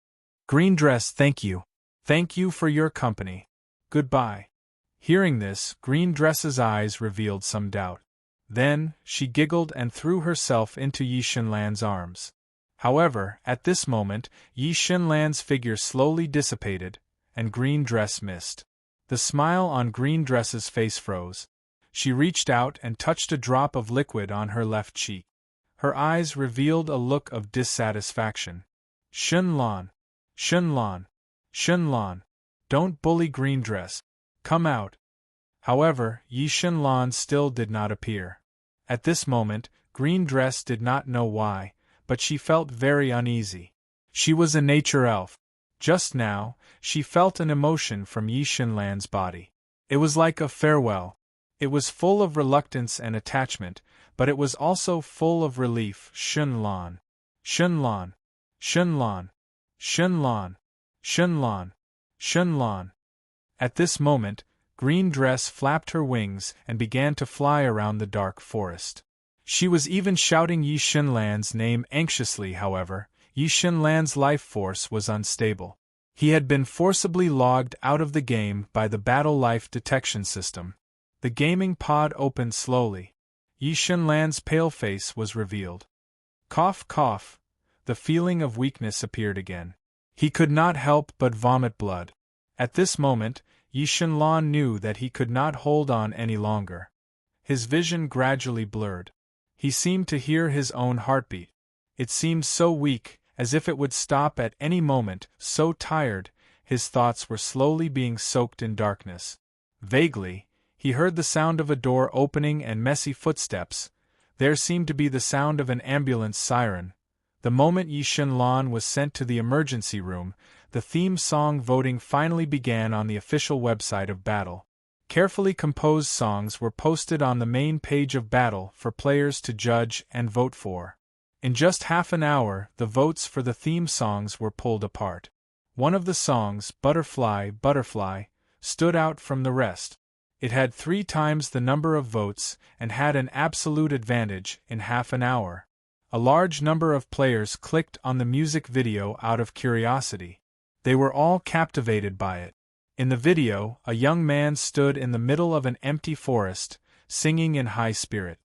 Green Dress, thank you. Thank you for your company. Goodbye. Hearing this, Green Dress's eyes revealed some doubt. Then, she giggled and threw herself into Yi Xinlan's arms. However, at this moment, Yi Xinlan's figure slowly dissipated, and Green Dress missed. The smile on Green Dress's face froze. She reached out and touched a drop of liquid on her left cheek. Her eyes revealed a look of dissatisfaction. Xinlan. Xinlan. Xinlan. Don't bully Green Dress. Come out. However, Yi Xinlan still did not appear. At this moment, Green Dress did not know why, but she felt very uneasy. She was a nature elf. Just now, she felt an emotion from Yi Xinlan's body. It was like a farewell. It was full of reluctance and attachment, but it was also full of relief. Xinlan. Xinlan. Xinlan. Xinlan. Xinlan. Xinlan. At this moment, Green Dress flapped her wings and began to fly around the dark forest. She was even shouting Yi Xinlan's name anxiously. However, Yi Xinlan's life force was unstable. He had been forcibly logged out of the game by the battle life detection system. The gaming pod opened slowly. Yi Xinlan's pale face was revealed. Cough, cough. the feeling of weakness appeared again. He could not help but vomit blood. At this moment, Yi Shenlan knew that he could not hold on any longer. His vision gradually blurred. He seemed to hear his own heartbeat. It seemed so weak, as if it would stop at any moment, so tired, his thoughts were slowly being soaked in darkness. Vaguely, he heard the sound of a door opening and messy footsteps. There seemed to be the sound of an ambulance siren. The moment Yi Shenlan was sent to the emergency room, the theme song voting finally began on the official website of Battle. Carefully composed songs were posted on the main page of Battle for players to judge and vote for. In just half an hour, the votes for the theme songs were pulled apart. One of the songs, Butterfly, Butterfly, stood out from the rest. It had 3 times the number of votes and had an absolute advantage in half an hour. A large number of players clicked on the music video out of curiosity. They were all captivated by it. In the video, a young man stood in the middle of an empty forest, singing in high spirit.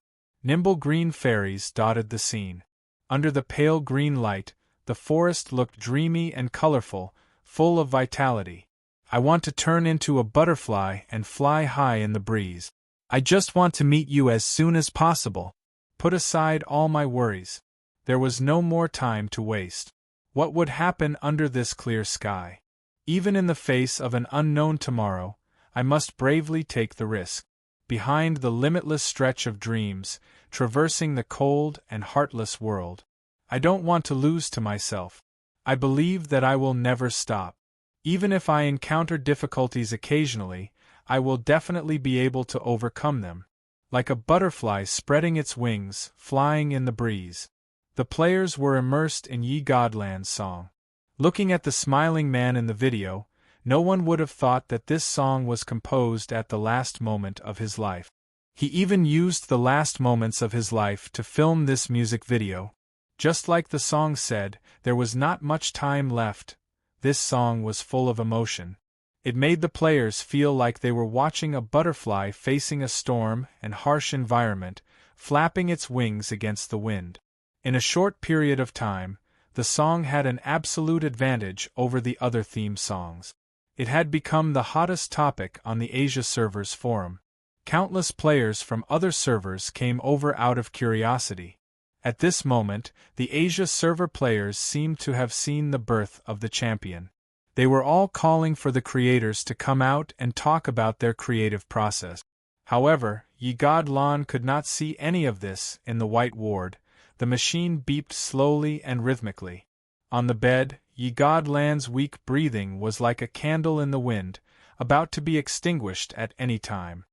Nimble green fairies dotted the scene. Under the pale green light, the forest looked dreamy and colorful, full of vitality. I want to turn into a butterfly and fly high in the breeze. I just want to meet you as soon as possible. Put aside all my worries. There was no more time to waste. What would happen under this clear sky? Even in the face of an unknown tomorrow, I must bravely take the risk. Behind the limitless stretch of dreams, traversing the cold and heartless world. I don't want to lose to myself. I believe that I will never stop. Even if I encounter difficulties occasionally, I will definitely be able to overcome them. Like a butterfly spreading its wings, flying in the breeze. The players were immersed in Yi Godland's song. Looking at the smiling man in the video, no one would have thought that this song was composed at the last moment of his life. He even used the last moments of his life to film this music video. Just like the song said, there was not much time left. This song was full of emotion. It made the players feel like they were watching a butterfly facing a storm and harsh environment, flapping its wings against the wind. In a short period of time, the song had an absolute advantage over the other theme songs. It had become the hottest topic on the Asia servers forum. Countless players from other servers came over out of curiosity. At this moment, the Asia server players seemed to have seen the birth of the champion. They were all calling for the creators to come out and talk about their creative process. However, Yi Godlan could not see any of this in the white ward. The machine beeped slowly and rhythmically. On the bed, Yi Godland's weak breathing was like a candle in the wind, about to be extinguished at any time.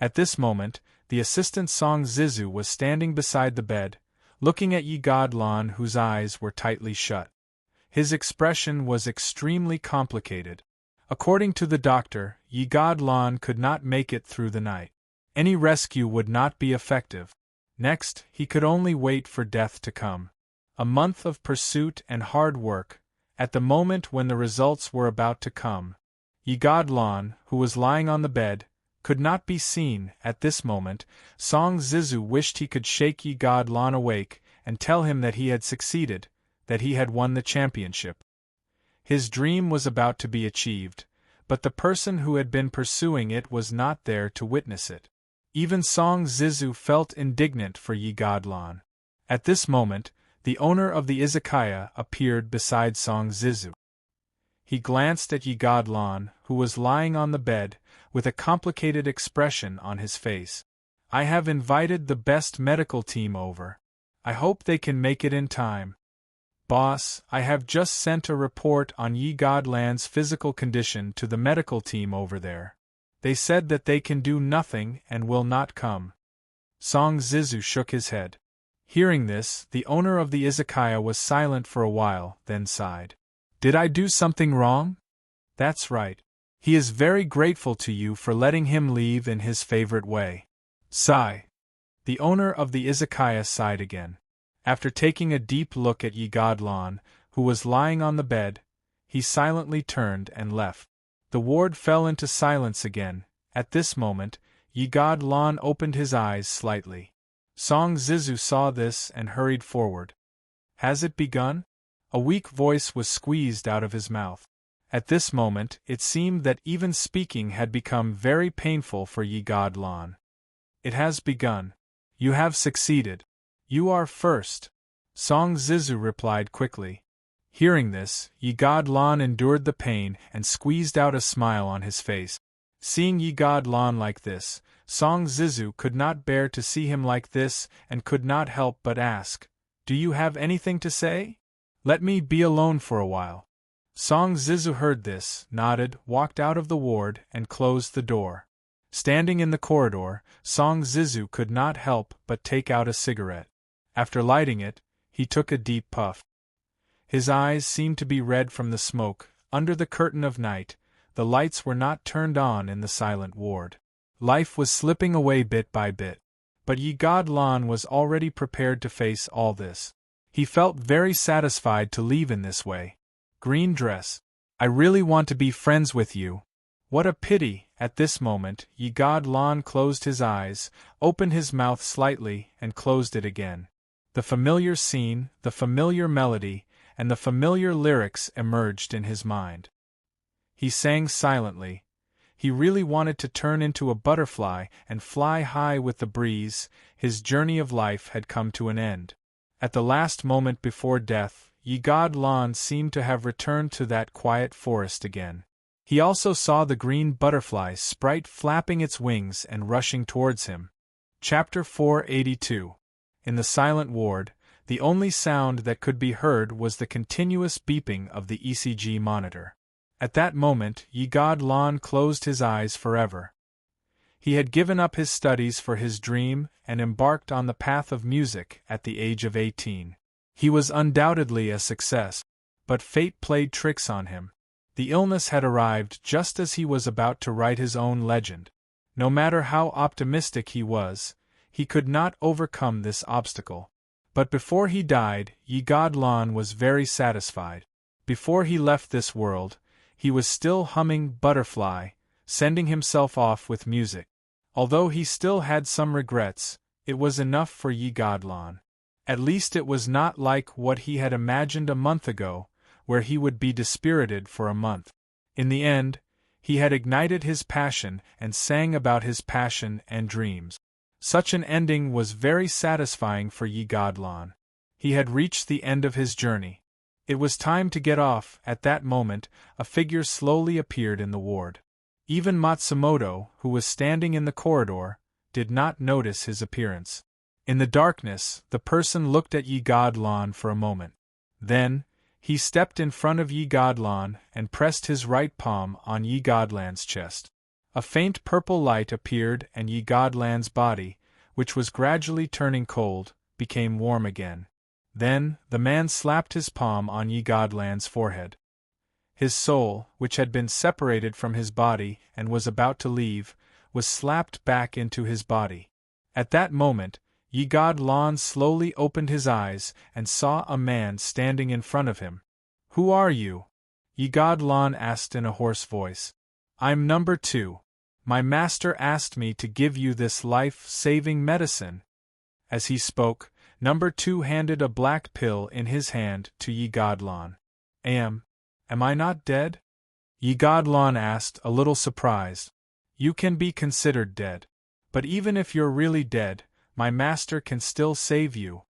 At this moment, the assistant Song Zizu was standing beside the bed, looking at Yi Godlan, whose eyes were tightly shut. His expression was extremely complicated. According to the doctor, Yi Godlan could not make it through the night. Any rescue would not be effective. Next, he could only wait for death to come. A month of pursuit and hard work. At the moment when the results were about to come, Yi Godlan, who was lying on the bed, could not be seen. At this moment, Song Zizu wished he could shake Yi Godlan awake and tell him that he had succeeded, that he had won the championship. His dream was about to be achieved, but the person who had been pursuing it was not there to witness it. Even Song Zizu felt indignant for Yi Godlan. At this moment, the owner of the izakaya appeared beside Song Zizu. He glanced at Yi Godlan, who was lying on the bed, with a complicated expression on his face. I have invited the best medical team over. I hope they can make it in time. Boss, I have just sent a report on Yi Godland's physical condition to the medical team over there. They said that they can do nothing and will not come. Song Zizu shook his head. Hearing this, the owner of the izakaya was silent for a while, then sighed. Did I do something wrong? That's right. He is very grateful to you for letting him leave in his favorite way. Sigh. The owner of the izakaya sighed again. After taking a deep look at Yi Godlan, who was lying on the bed, he silently turned and left. The ward fell into silence again. At this moment, Yi Godlan opened his eyes slightly. Song Zizu saw this and hurried forward. Has it begun? A weak voice was squeezed out of his mouth. At this moment, it seemed that even speaking had become very painful for Yi God Lan. It has begun. You have succeeded. You are first. Song Zizu replied quickly. Hearing this, Yi God Lan endured the pain and squeezed out a smile on his face. Seeing Yi God Lan like this, Song Zizu could not bear to see him like this and could not help but ask, "Do you have anything to say? Let me be alone for a while." Song Zizu heard this, nodded, walked out of the ward, and closed the door. Standing in the corridor, Song Zizu could not help but take out a cigarette. After lighting it, he took a deep puff. His eyes seemed to be red from the smoke. Under the curtain of night, the lights were not turned on in the silent ward. Life was slipping away bit by bit. But Yi God Lan was already prepared to face all this. He felt very satisfied to leave in this way. Green dress. I really want to be friends with you. What a pity. At this moment, Yi God Lan closed his eyes, opened his mouth slightly, and closed it again. The familiar scene, the familiar melody, and the familiar lyrics emerged in his mind. He sang silently. He really wanted to turn into a butterfly and fly high with the breeze. His journey of life had come to an end. At the last moment before death, Yi God Lan seemed to have returned to that quiet forest again. He also saw the green butterfly sprite flapping its wings and rushing towards him. Chapter 482. In the silent ward, the only sound that could be heard was the continuous beeping of the ECG monitor. At that moment, Yi God Lan closed his eyes forever. He had given up his studies for his dream and embarked on the path of music at the age of 18. He was undoubtedly a success, but fate played tricks on him. The illness had arrived just as he was about to write his own legend. No matter how optimistic he was, he could not overcome this obstacle. But before he died, Yi God Lan was very satisfied. Before he left this world, he was still humming Butterfly, sending himself off with music. Although he still had some regrets, it was enough for Yi God Lan. At least it was not like what he had imagined a month ago, where he would be dispirited for a month. In the end, he had ignited his passion and sang about his passion and dreams. Such an ending was very satisfying for Yi God Lan. He had reached the end of his journey. It was time to get off. At that moment, a figure slowly appeared in the ward. Even Matsumoto, who was standing in the corridor, did not notice his appearance. In the darkness, the person looked at Yi God Lan for a moment. Then, he stepped in front of Yi God Lan and pressed his right palm on Yi God Lan's chest. A faint purple light appeared and Yi God Lan's body, which was gradually turning cold, became warm again. Then, the man slapped his palm on Yi God Lan's forehead. His soul, which had been separated from his body and was about to leave, was slapped back into his body. At that moment, Yi God Lan slowly opened his eyes and saw a man standing in front of him. "Who are you?" Yi God Lan asked in a hoarse voice. "I'm number 2. My master asked me to give you this life-saving medicine." As he spoke, number 2 handed a black pill in his hand to Yi God Lan. Am I not dead?" Yi God Lan asked, a little surprised. "You can be considered dead. But even if you're really dead, my master can still save you."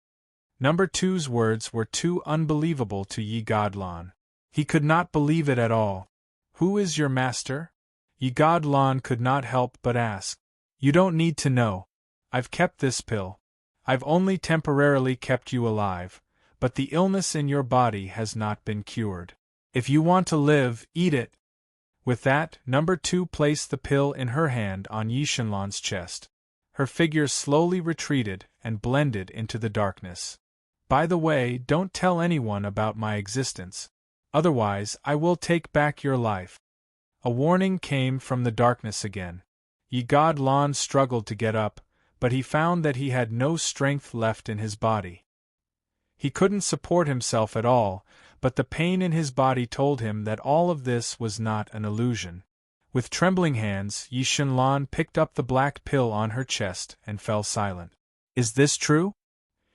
Number 2's words were too unbelievable to Yi God Lan. He could not believe it at all. "Who is your master?" Yi God Lan could not help but ask. "You don't need to know. I've kept this pill. I've only temporarily kept you alive, but the illness in your body has not been cured. If you want to live, eat it." With that, number 2 placed the pill in her hand on Yi Shenlan's chest. Her figure slowly retreated and blended into the darkness. "By the way, don't tell anyone about my existence. Otherwise, I will take back your life." A warning came from the darkness again. Yi God Lan struggled to get up, but he found that he had no strength left in his body. He couldn't support himself at all, but the pain in his body told him that all of this was not an illusion. With trembling hands, Yi Shenlan picked up the black pill on her chest and fell silent. "Is this true?"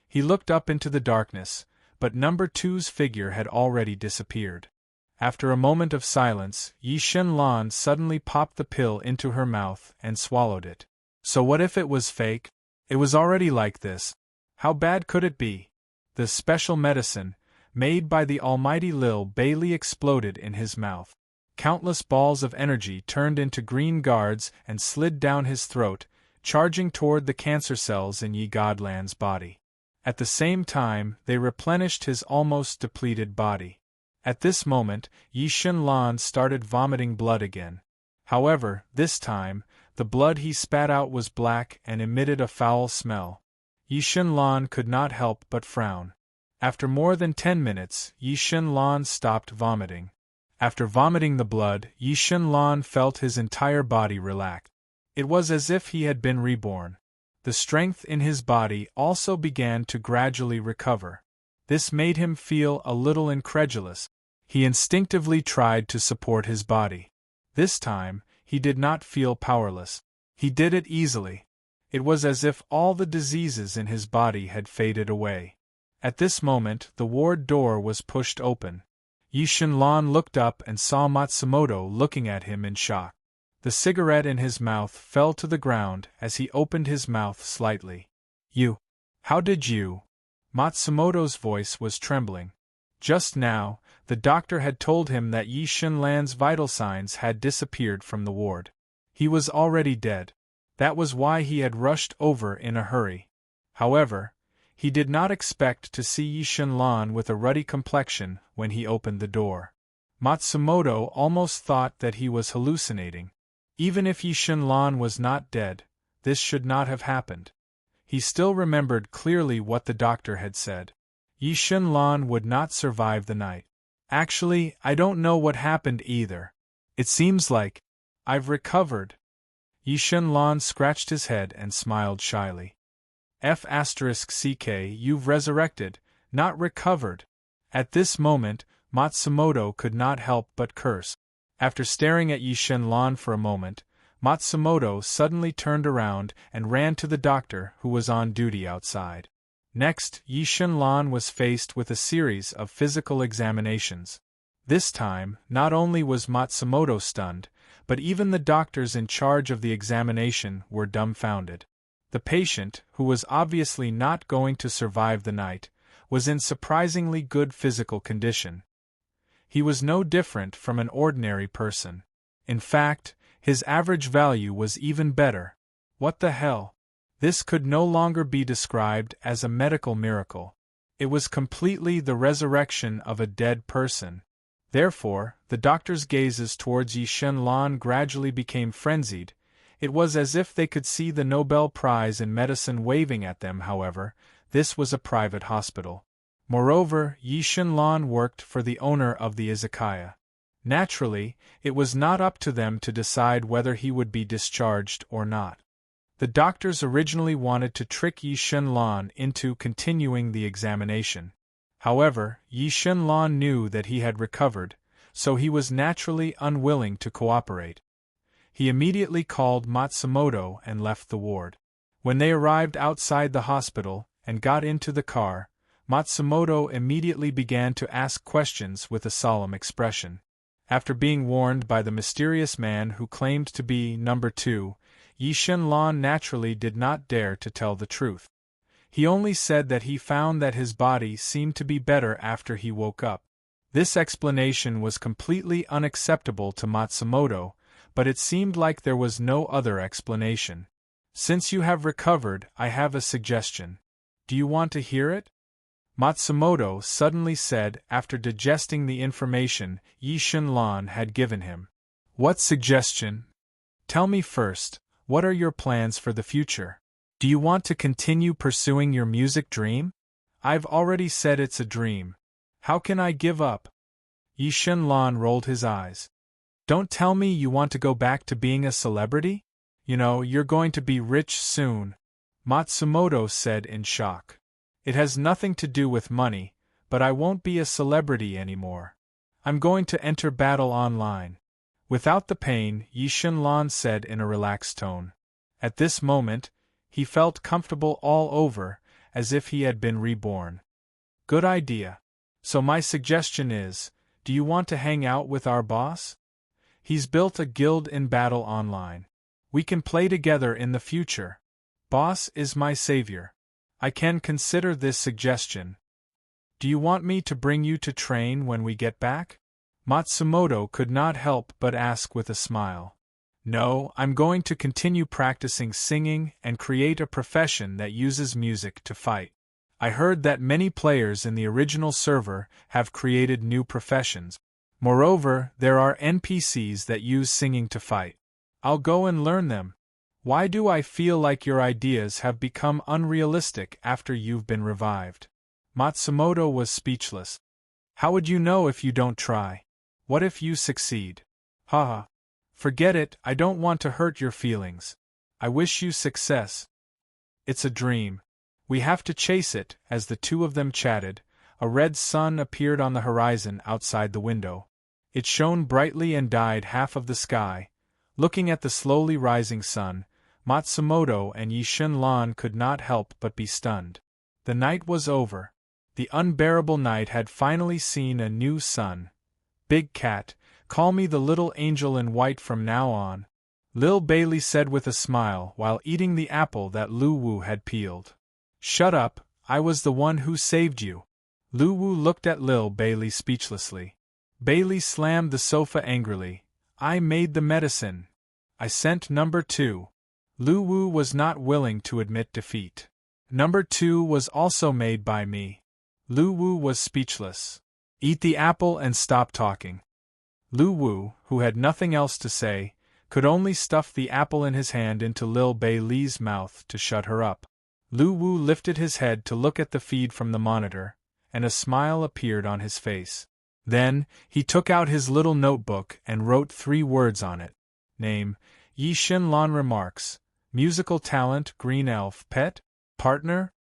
He looked up into the darkness, but number two's figure had already disappeared. After a moment of silence, Yi Shen Lan suddenly popped the pill into her mouth and swallowed it. So what if it was fake? It was already like this. How bad could it be? The special medicine, made by the almighty Lil Bailey, exploded in his mouth. Countless balls of energy turned into green guards and slid down his throat, charging toward the cancer cells in Yi Godland's body. At the same time, they replenished his almost depleted body. At this moment, Yi Shen Lan started vomiting blood again. However, this time, the blood he spat out was black and emitted a foul smell. Yi Shen Lan could not help but frown. After more than 10 minutes, Yi Shen Lan stopped vomiting. After vomiting the blood, Yi Shen Lan felt his entire body relax. It was as if he had been reborn. The strength in his body also began to gradually recover. This made him feel a little incredulous. He instinctively tried to support his body. This time, he did not feel powerless. He did it easily. It was as if all the diseases in his body had faded away. At this moment, the ward door was pushed open. Yi Shen Lan looked up and saw Matsumoto looking at him in shock. The cigarette in his mouth fell to the ground as he opened his mouth slightly. "You? How did you?" Matsumoto's voice was trembling. Just now, the doctor had told him that Yi Shen Lan's vital signs had disappeared from the ward. He was already dead. That was why he had rushed over in a hurry. However, he did not expect to see Yi Shen Lan with a ruddy complexion when he opened the door. Matsumoto almost thought that he was hallucinating. Even if Yi Shen Lan was not dead, this should not have happened. He still remembered clearly what the doctor had said. Yi Shen Lan would not survive the night. Actually, I don't know what happened either. It seems like I've recovered. Yi Shen Lan scratched his head and smiled shyly. F***ck, you've resurrected, not recovered. At this moment, Matsumoto could not help but curse. After staring at Yi Shen Lan for a moment, Matsumoto suddenly turned around and ran to the doctor who was on duty outside. Next, Yi Shen Lan was faced with a series of physical examinations. This time, not only was Matsumoto stunned, but even the doctors in charge of the examination were dumbfounded. The patient, who was obviously not going to survive the night, was in surprisingly good physical condition. He was no different from an ordinary person. In fact, his average value was even better. What the hell? This could no longer be described as a medical miracle. It was completely the resurrection of a dead person. Therefore, the doctor's gazes towards Yi Shen Lan gradually became frenzied. It was as if they could see the Nobel Prize in medicine waving at them. However, this was a private hospital. Moreover, Yi Shen Lan worked for the owner of the izakaya. Naturally, it was not up to them to decide whether he would be discharged or not. The doctors originally wanted to trick Yi Shen Lan into continuing the examination. However, Yi Shen Lan knew that he had recovered, so he was naturally unwilling to cooperate. He immediately called Matsumoto and left the ward. When they arrived outside the hospital and got into the car, Matsumoto immediately began to ask questions with a solemn expression. After being warned by the mysterious man who claimed to be number 2, Yi Shen Lan naturally did not dare to tell the truth. He only said that he found that his body seemed to be better after he woke up. This explanation was completely unacceptable to Matsumoto, but it seemed like there was no other explanation. "Since you have recovered, I have a suggestion. Do you want to hear it?" Matsumoto suddenly said after digesting the information Yi Shen Lan had given him. "What suggestion? Tell me first, what are your plans for the future? Do you want to continue pursuing your music dream? I've already said it's a dream. How can I give up?" Yi Shen Lan rolled his eyes. "Don't tell me you want to go back to being a celebrity? You know, you're going to be rich soon," Matsumoto said in shock. "It has nothing to do with money, but I won't be a celebrity anymore. I'm going to enter battle online." Without the pain, Yi Shen Lan said in a relaxed tone. At this moment, he felt comfortable all over, as if he had been reborn. Good idea. So my suggestion is, do you want to hang out with our boss? He's built a guild in Battle Online. We can play together in the future. Boss is my savior. I can consider this suggestion. Do you want me to bring you to train when we get back? Matsumoto could not help but ask with a smile. No, I'm going to continue practicing singing and create a profession that uses music to fight. I heard that many players in the original server have created new professions. Moreover, there are NPCs that use singing to fight. I'll go and learn them. Why do I feel like your ideas have become unrealistic after you've been revived? Matsumoto was speechless. How would you know if you don't try? What if you succeed? Haha. Forget it, I don't want to hurt your feelings. I wish you success. It's a dream. We have to chase it. As the two of them chatted, a red sun appeared on the horizon outside the window. It shone brightly and dyed half of the sky. Looking at the slowly rising sun, Matsumoto and Yishin-lan could not help but be stunned. The night was over. The unbearable night had finally seen a new sun. Big Cat, call me the little angel in white from now on, Lil Bailey said with a smile while eating the apple that Lu Wu had peeled. Shut up, I was the one who saved you. Lu Wu looked at Lil Bailey speechlessly. Bailey slammed the sofa angrily. I made the medicine. I sent number 2. Lu Wu was not willing to admit defeat. Number 2 was also made by me. Lu Wu was speechless. Eat the apple and stop talking. Lu Wu, who had nothing else to say, could only stuff the apple in his hand into Lil Bailey's mouth to shut her up. Lu Wu lifted his head to look at the feed from the monitor, and a smile appeared on his face. Then, he took out his little notebook and wrote 3 words on it. Name, Yishin-lan remarks, musical talent, green elf, pet, partner?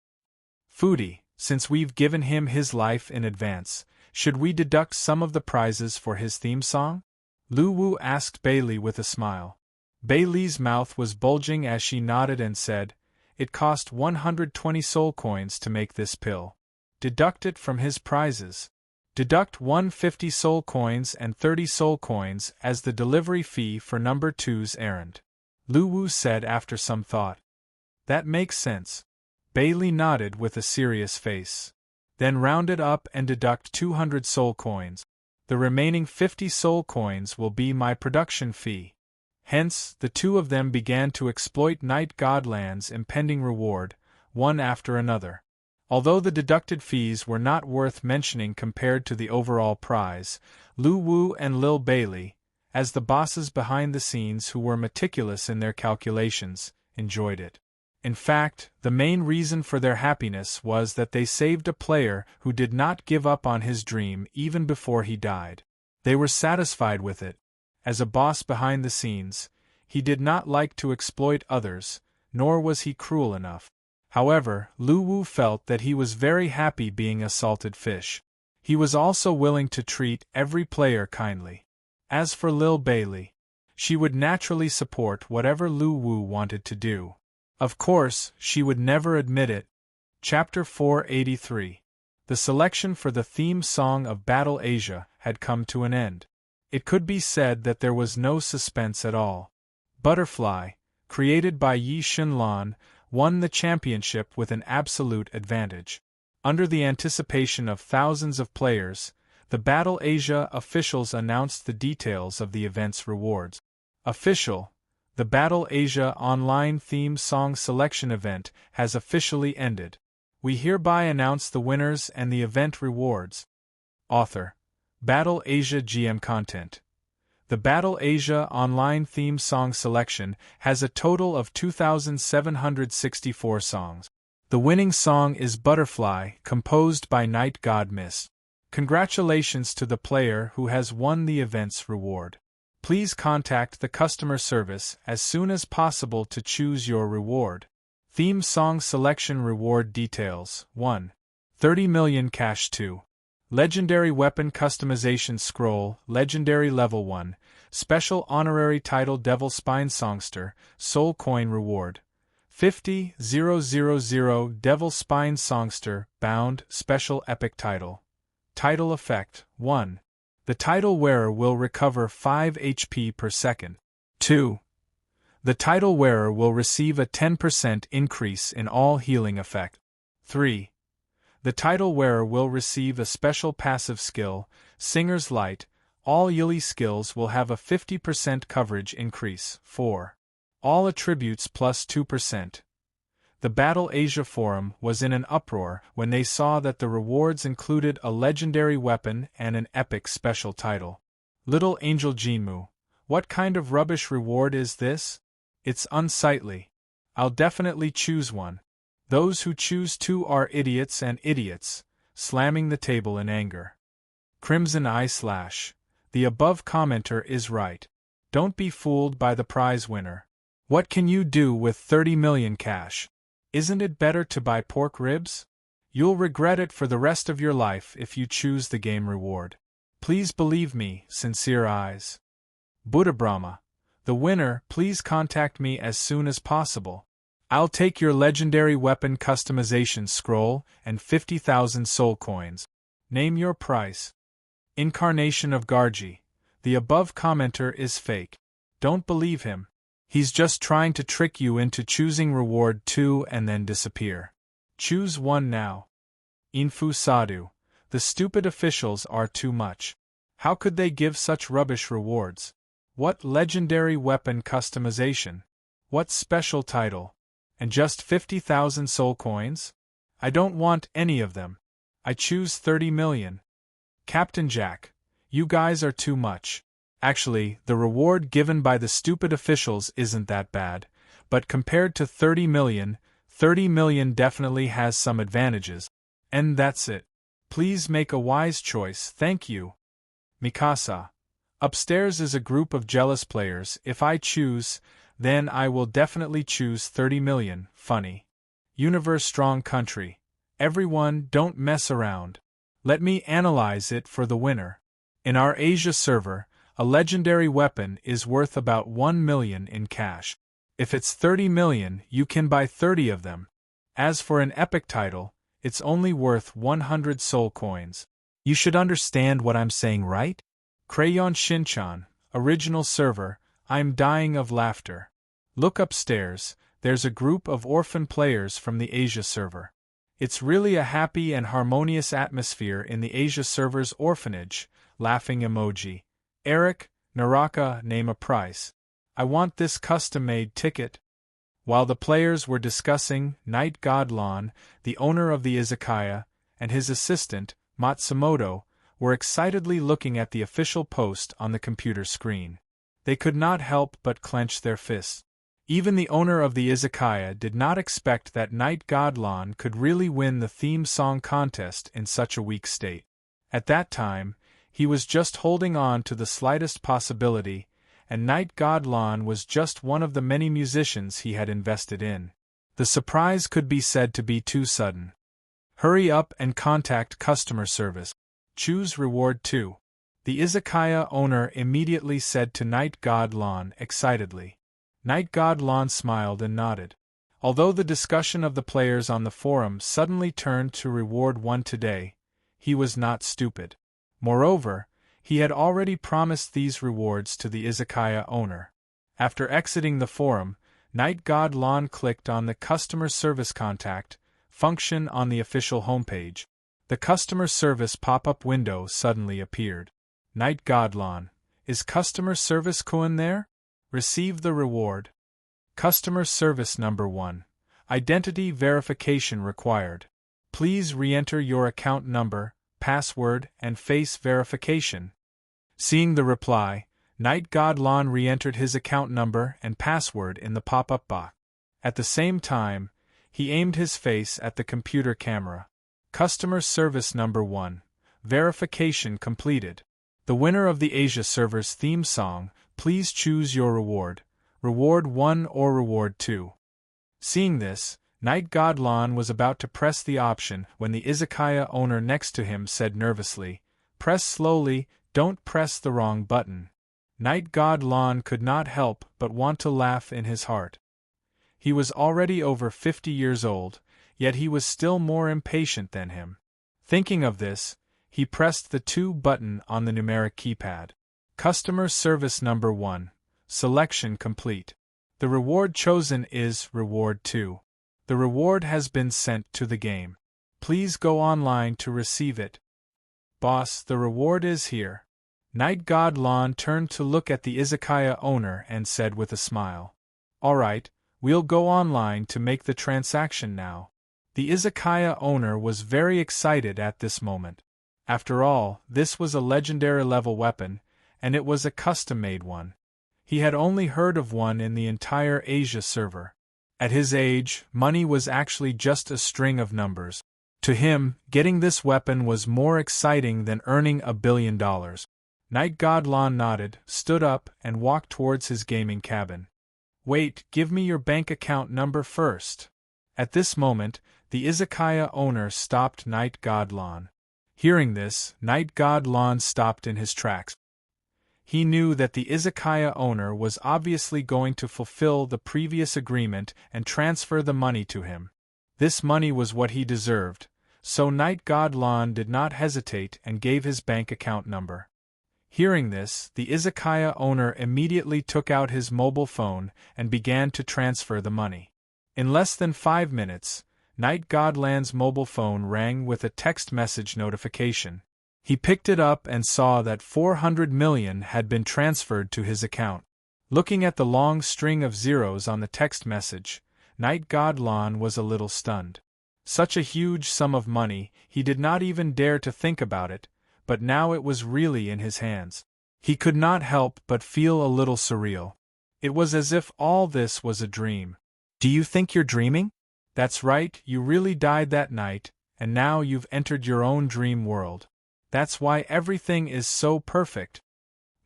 Foodie, since we've given him his life in advance, should we deduct some of the prizes for his theme song? Lu Wu asked Bailey with a smile. Bailey's mouth was bulging as she nodded and said, it cost 120 soul coins to make this pill. Deduct it from his prizes. Deduct 150 soul coins and 30 soul coins as the delivery fee for number 2's errand. Lu Wu said after some thought. That makes sense. Bailey nodded with a serious face. Then round it up and deduct 200 soul coins. The remaining 50 soul coins will be my production fee. Hence, the two of them began to exploit Night Godland's impending reward, one after another. Although the deducted fees were not worth mentioning compared to the overall prize, Lu Wu and Lil Bailey, as the bosses behind the scenes who were meticulous in their calculations, enjoyed it. In fact, the main reason for their happiness was that they saved a player who did not give up on his dream even before he died. They were satisfied with it. As a boss behind the scenes, he did not like to exploit others, nor was he cruel enough. However, Lu Wu felt that he was very happy being a salted fish. He was also willing to treat every player kindly. As for Lil Bailey, she would naturally support whatever Lu Wu wanted to do. Of course, she would never admit it. Chapter 483. The selection for the theme song of Battle Asia had come to an end. It could be said that there was no suspense at all. Butterfly, created by Yishin-lan, won the championship with an absolute advantage. Under the anticipation of thousands of players, the Battle Asia officials announced the details of the event's rewards. Official: the Battle Asia Online Theme Song Selection event has officially ended. We hereby announce the winners and the event rewards. Author: Battle Asia GM Content. The Battle Asia Online Theme Song Selection has a total of 2,764 songs. The winning song is Butterfly, composed by Night God Mist. Congratulations to the player who has won the event's reward. Please contact the customer service as soon as possible to choose your reward. Theme Song Selection Reward Details: 1. 30 million cash. 2. Legendary Weapon Customization Scroll, Legendary Level 1, Special Honorary Title Devil Spine Songster, Soul Coin Reward. 50,000 Devil Spine Songster, bound, special epic title. Title effect, 1. The title wearer will recover 5 HP per second. 2. The title wearer will receive a 10% increase in all healing effect. 3. The title wearer will receive a special passive skill, Singer's Light. All Yili skills will have a 50% coverage increase. 4. All attributes plus 2%. The Battle Asia forum was in an uproar when they saw that the rewards included a legendary weapon and an epic special title. Little Angel Jinmu, what kind of rubbish reward is this? It's unsightly. I'll definitely choose one. Those who choose 2 are idiots and idiots, slamming the table in anger. Crimson Eye Slash. The above commenter is right. Don't be fooled by the prize winner. What can you do with 30 million cash? Isn't it better to buy pork ribs? You'll regret it for the rest of your life if you choose the game reward. Please believe me, sincere eyes. Buddha Brahma. The winner, please contact me as soon as possible. I'll take your legendary weapon customization scroll and 50,000 soul coins. Name your price. Incarnation of Gargi. The above commenter is fake. Don't believe him. He's just trying to trick you into choosing reward 2 and then disappear. Choose one now. Infu Sadhu. The stupid officials are too much. How could they give such rubbish rewards? What legendary weapon customization? What special title? And just 50,000 soul coins? I don't want any of them. I choose 30 million. Captain Jack. You guys are too much. Actually, the reward given by the stupid officials isn't that bad, but compared to 30 million definitely has some advantages. And that's it. Please make a wise choice, thank you. Mikasa. Upstairs is a group of jealous players. If I choose, then I will definitely choose 30 million, funny. Universe Strong Country. Everyone, don't mess around. Let me analyze it for the winner. In our Asia server, a legendary weapon is worth about 1 million in cash. If it's 30 million, you can buy 30 of them. As for an epic title, it's only worth 100 soul coins. You should understand what I'm saying, right? Crayon Shinchan, original server, I'm dying of laughter. Look upstairs, there's a group of orphan players from the Asia server. It's really a happy and harmonious atmosphere in the Asia server's orphanage, laughing emoji. Eric, Naraka, name a price. I want this custom-made ticket. While the players were discussing, Night God Lon, the owner of the izakaya, and his assistant, Matsumoto, were excitedly looking at the official post on the computer screen. They could not help but clench their fists. Even the owner of the izakaya did not expect that Night God Lon could really win the theme song contest in such a weak state. At that time, he was just holding on to the slightest possibility, and Night God Lon was just one of the many musicians he had invested in. The surprise could be said to be too sudden. Hurry up and contact customer service. Choose reward 2. The izakaya owner immediately said to Night God Lon excitedly. Night God Lon smiled and nodded. Although the discussion of the players on the forum suddenly turned to reward 1 today, he was not stupid. Moreover, he had already promised these rewards to the izakaya owner. After exiting the forum, Night God Lon clicked on the Customer Service Contact function on the official homepage. The customer service pop-up window suddenly appeared. Night God Lon, is customer service Kun there? Receive the reward. Customer service number 1. Identity verification required. Please re-enter your account number, password, and face verification. Seeing the reply, Night God Lon re-entered his account number and password in the pop-up box. At the same time, he aimed his face at the computer camera. Customer service number 1. Verification completed. The winner of the Asia server's theme song, please choose your reward. Reward 1 or reward 2. Seeing this, Night God Lon was about to press the option when the izakaya owner next to him said nervously, "Press slowly, don't press the wrong button." Night God Lon could not help but want to laugh in his heart. He was already over 50 years old, yet he was still more impatient than him. Thinking of this, he pressed the 2 button on the numeric keypad. Customer service number 1. Selection complete. The reward chosen is Reward 2. The reward has been sent to the game. Please go online to receive it. Boss, the reward is here. Night God Lon turned to look at the izakaya owner and said with a smile. Alright, we'll go online to make the transaction now. The izakaya owner was very excited at this moment. After all, this was a legendary level weapon, and it was a custom-made one. He had only heard of one in the entire Asia server. At his age, money was actually just a string of numbers. To him, getting this weapon was more exciting than earning $1 billion. Night God Lon nodded, stood up, and walked towards his gaming cabin. Wait, give me your bank account number first. At this moment, the izakaya owner stopped Night God Lon. Hearing this, Night God Lon stopped in his tracks. He knew that the izakaya owner was obviously going to fulfill the previous agreement and transfer the money to him. This money was what he deserved, so Night God Lon did not hesitate and gave his bank account number. Hearing this, the izakaya owner immediately took out his mobile phone and began to transfer the money. In less than 5 minutes, Night God Lon's mobile phone rang with a text message notification. He picked it up and saw that 400 million had been transferred to his account. Looking at the long string of zeros on the text message, Night God Lon was a little stunned. Such a huge sum of money, he did not even dare to think about it, but now it was really in his hands. He could not help but feel a little surreal. It was as if all this was a dream. Do you think you're dreaming? That's right, you really died that night, and now you've entered your own dream world. That's why everything is so perfect.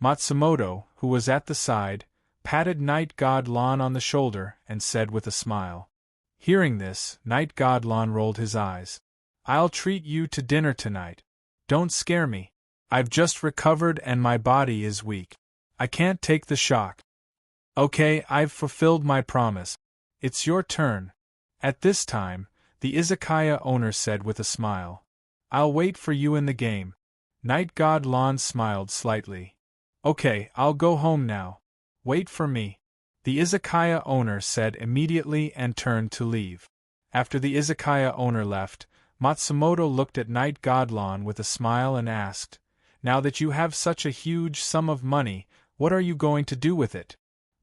Matsumoto, who was at the side, patted Night God Lon on the shoulder and said with a smile. Hearing this, Night God Lon rolled his eyes. I'll treat you to dinner tonight. Don't scare me. I've just recovered and my body is weak. I can't take the shock. Okay, I've fulfilled my promise. It's your turn. At this time, the izakaya owner said with a smile. I'll wait for you in the game. Night God Lon smiled slightly. Okay, I'll go home now. Wait for me. The izakaya owner said immediately and turned to leave. After the izakaya owner left, Matsumoto looked at Night God Lon with a smile and asked, Now that you have such a huge sum of money, what are you going to do with it?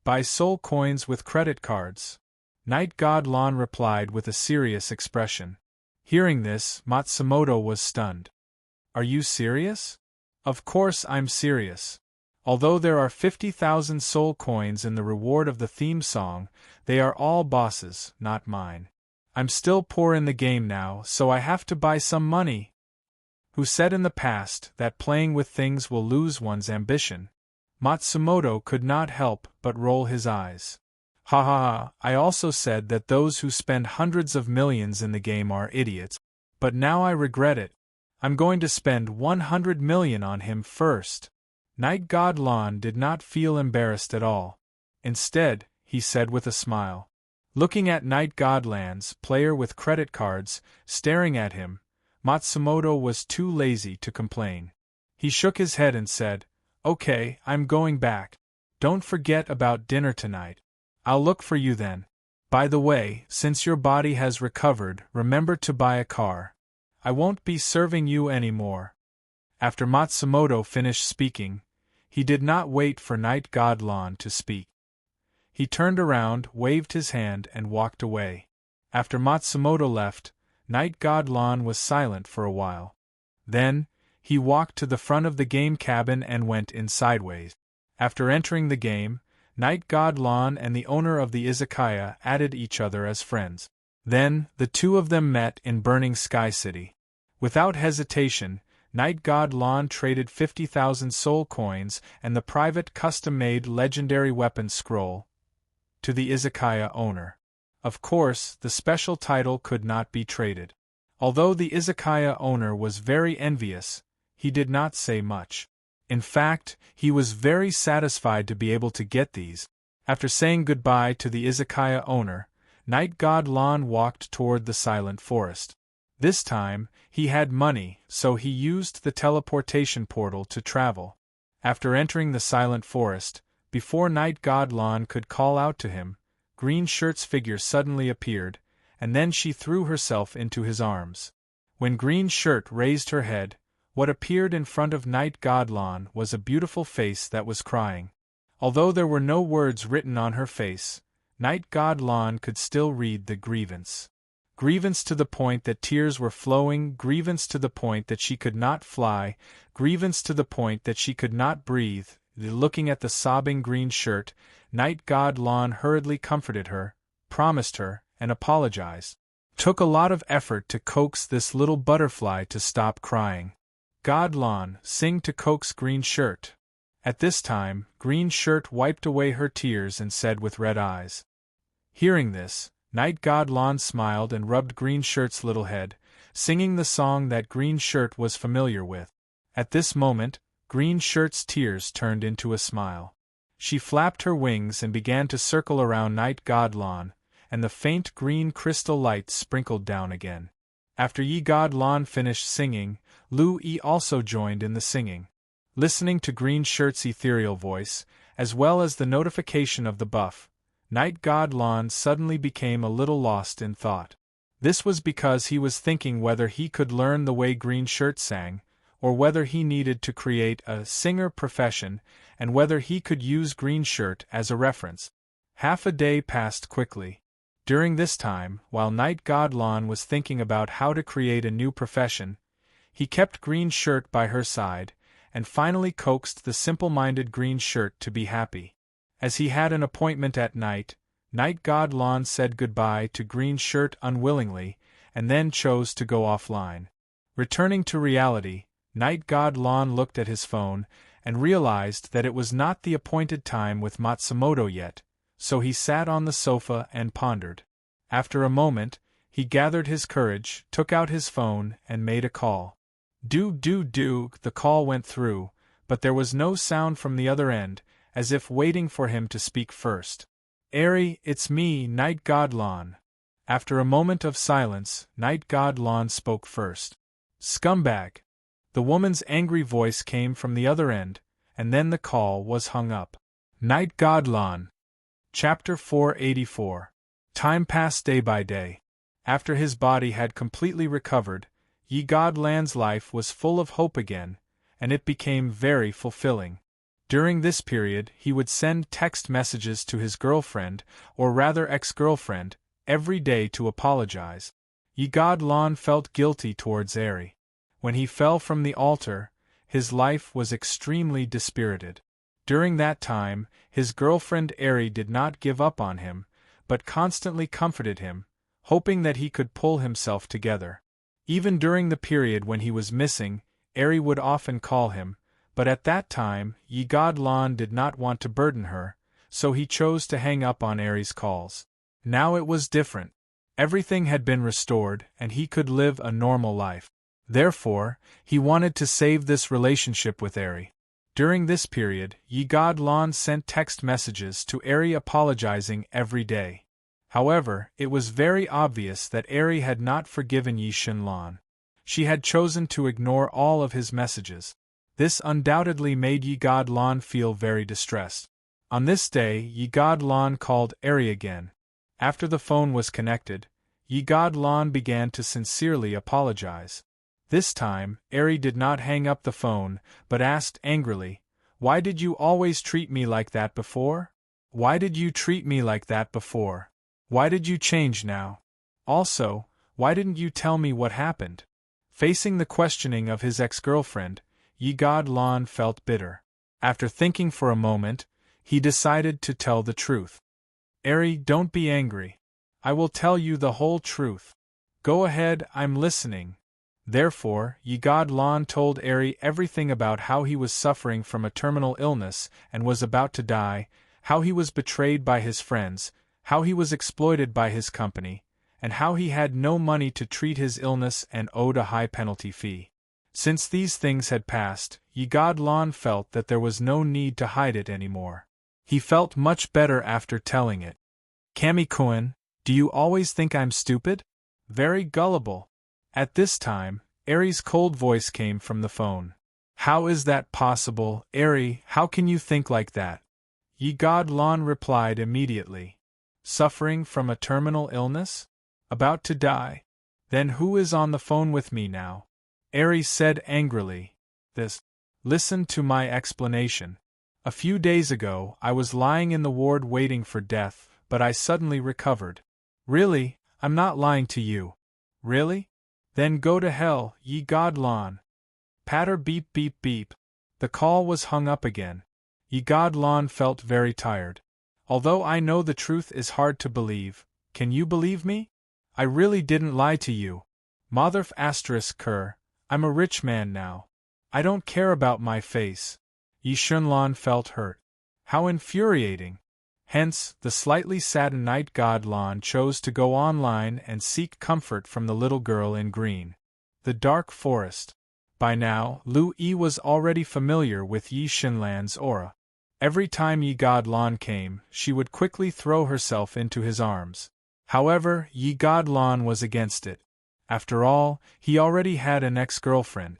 Buy soul coins with credit cards. Night God Lon replied with a serious expression. Hearing this, Matsumoto was stunned. Are you serious? Of course I'm serious. Although there are 50,000 soul coins in the reward of the theme song, they are all bosses, not mine. I'm still poor in the game now, so I have to buy some money. Who said in the past that playing with things will lose one's ambition? Matsumoto could not help but roll his eyes. Ha ha ha, I also said that those who spend hundreds of millions in the game are idiots, but now I regret it. I'm going to spend 100 million on him first. Night God Lon did not feel embarrassed at all. Instead, he said with a smile. Looking at Night God Lon's player with credit cards, staring at him, Matsumoto was too lazy to complain. He shook his head and said, Okay, I'm going back. Don't forget about dinner tonight. I'll look for you then. By the way, since your body has recovered, remember to buy a car. I won't be serving you anymore. After Matsumoto finished speaking, he did not wait for Night God Lon to speak. He turned around, waved his hand, and walked away. After Matsumoto left, Night God Lon was silent for a while. Then, he walked to the front of the game cabin and went in sideways. After entering the game, Night God Lon and the owner of the izakaya added each other as friends. Then, the two of them met in Burning Sky City. Without hesitation, Night God Lon traded 50,000 soul coins and the private custom-made legendary weapon scroll to the izakaya owner. Of course, the special title could not be traded. Although the izakaya owner was very envious, he did not say much. In fact, he was very satisfied to be able to get these. After saying goodbye to the izakaya owner, Night god Lon walked toward the silent forest. This time, he had money, so he used the teleportation portal to travel. After entering the silent forest, before Night god Lon could call out to him, Green Shirt's figure suddenly appeared, and then she threw herself into his arms. When Green Shirt raised her head, what appeared in front of Night god Lon was a beautiful face that was crying. Although there were no words written on her face, Night god Lon could still read the grievance. Grievance to the point that tears were flowing, grievance to the point that she could not fly, grievance to the point that she could not breathe. Looking at the sobbing Green Shirt, Night god Lon hurriedly comforted her, promised her, and apologized. Took a lot of effort to coax this little butterfly to stop crying. God Lon, sing to coax Green Shirt. At this time, Green Shirt wiped away her tears and said with red eyes. Hearing this, Night god Lon smiled and rubbed Green Shirt's little head, singing the song that Green Shirt was familiar with. At this moment, Green Shirt's tears turned into a smile. She flapped her wings and began to circle around Night god Lon, and the faint green crystal light sprinkled down again. After Ye god Lon finished singing, Lu-E also joined in the singing. Listening to Green Shirt's ethereal voice, as well as the notification of the buff, Night god Lon suddenly became a little lost in thought. This was because he was thinking whether he could learn the way Green Shirt sang, or whether he needed to create a singer profession, and whether he could use Green Shirt as a reference. Half a day passed quickly. During this time, while Night god Lon was thinking about how to create a new profession, he kept Green Shirt by her side, and finally coaxed the simple-minded Green Shirt to be happy. As he had an appointment at night, Night god Lon said goodbye to Green Shirt unwillingly, and then chose to go offline. Returning to reality, Night god Lon looked at his phone, and realized that it was not the appointed time with Matsumoto yet, so he sat on the sofa and pondered. After a moment, he gathered his courage, took out his phone, and made a call. The call went through, but there was no sound from the other end, as if waiting for him to speak first. Eri, it's me, Night god Lon. After a moment of silence, Night god Lon spoke first. Scumbag! The woman's angry voice came from the other end, and then the call was hung up. Night god Lon. Chapter 484. Time passed day by day. After his body had completely recovered, Ye god Lan's life was full of hope again, and it became very fulfilling. During this period he would send text messages to his girlfriend, or rather ex-girlfriend, every day to apologize. Ye god Lon felt guilty towards Eri. When he fell from the altar, his life was extremely dispirited. During that time, his girlfriend Eri did not give up on him, but constantly comforted him, hoping that he could pull himself together. Even during the period when he was missing, Eri would often call him, but at that time, Ye god Lon did not want to burden her, so he chose to hang up on Eri's calls. Now it was different. Everything had been restored, and he could live a normal life. Therefore, he wanted to save this relationship with Eri. During this period, Ye god Lon sent text messages to Eri apologizing every day. However, it was very obvious that Eri had not forgiven Ye Shin Lon. She had chosen to ignore all of his messages. This undoubtedly made Ye god Lon feel very distressed. On this day, Ye god Lon called Eri again. After the phone was connected, Ye god Lon began to sincerely apologize. This time, Eri did not hang up the phone, but asked angrily, "Why did you always treat me like that before? Why did you treat me like that before? Why did you change now? Also, why didn't you tell me what happened?" Facing the questioning of his ex-girlfriend, Ye god Lon felt bitter. After thinking for a moment, he decided to tell the truth. "Eri, don't be angry. I will tell you the whole truth. Go ahead, I'm listening." Therefore, Ye god Lon told Eri everything about how he was suffering from a terminal illness and was about to die, how he was betrayed by his friends, how he was exploited by his company, and how he had no money to treat his illness and owed a high penalty fee. Since these things had passed, Ye god Lon felt that there was no need to hide it anymore. He felt much better after telling it. "Kami-kun, Do you always think I'm stupid? Very gullible. At this time, Aries' cold voice came from the phone. How is that possible, Airy? How can you think like that? Ye God Lon replied immediately. Suffering from a terminal illness? About to die? Then who is on the phone with me now? Aries said angrily. This. Listen to my explanation. A few days ago, I was lying in the ward waiting for death, but I suddenly recovered. Really, I'm not lying to you. Really? Then go to hell, ye God Lon. Patter beep beep beep. The call was hung up again. Ye God Lon felt very tired. Although I know the truth is hard to believe, can you believe me? I really didn't lie to you. Motherf asterisk cur, I'm a rich man now. I don't care about my face. Yi Shunlan felt hurt. How infuriating. Hence, the slightly saddened Night God Lon chose to go online and seek comfort from the little girl in green. The dark forest. By now, Lu Yi was already familiar with Yi Shinlan's aura. Every time Yi God Lon came, she would quickly throw herself into his arms. However, Yi God Lon was against it. After all, he already had an ex-girlfriend.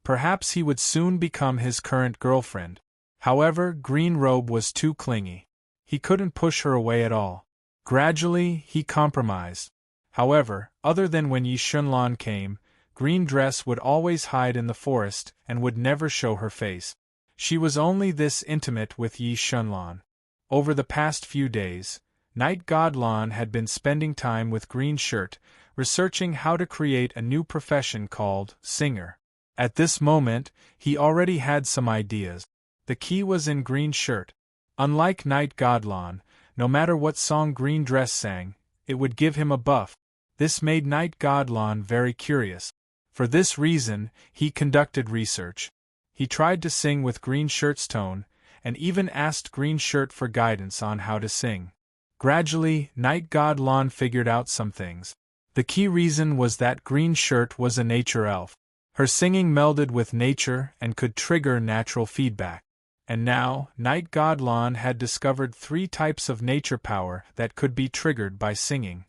Perhaps he would soon become his current girlfriend. However, Green Robe was too clingy. He couldn't push her away at all. Gradually, he compromised. However, other than when Yi Shunlan came, Green Dress would always hide in the forest and would never show her face. She was only this intimate with Yi Shunlan. Over the past few days, Night God Lon had been spending time with Green Shirt, researching how to create a new profession called singer. At this moment, he already had some ideas. The key was in Green Shirt. Unlike Night God Lon, no matter what song Green Dress sang, it would give him a buff. This made Night God Lon very curious. For this reason, he conducted research. He tried to sing with Green Shirt's tone, and even asked Green Shirt for guidance on how to sing. Gradually, Night God Lon figured out some things. The key reason was that Green Shirt was a nature elf. Her singing melded with nature and could trigger natural feedback. And now, Night God Lon had discovered 3 types of nature power that could be triggered by singing.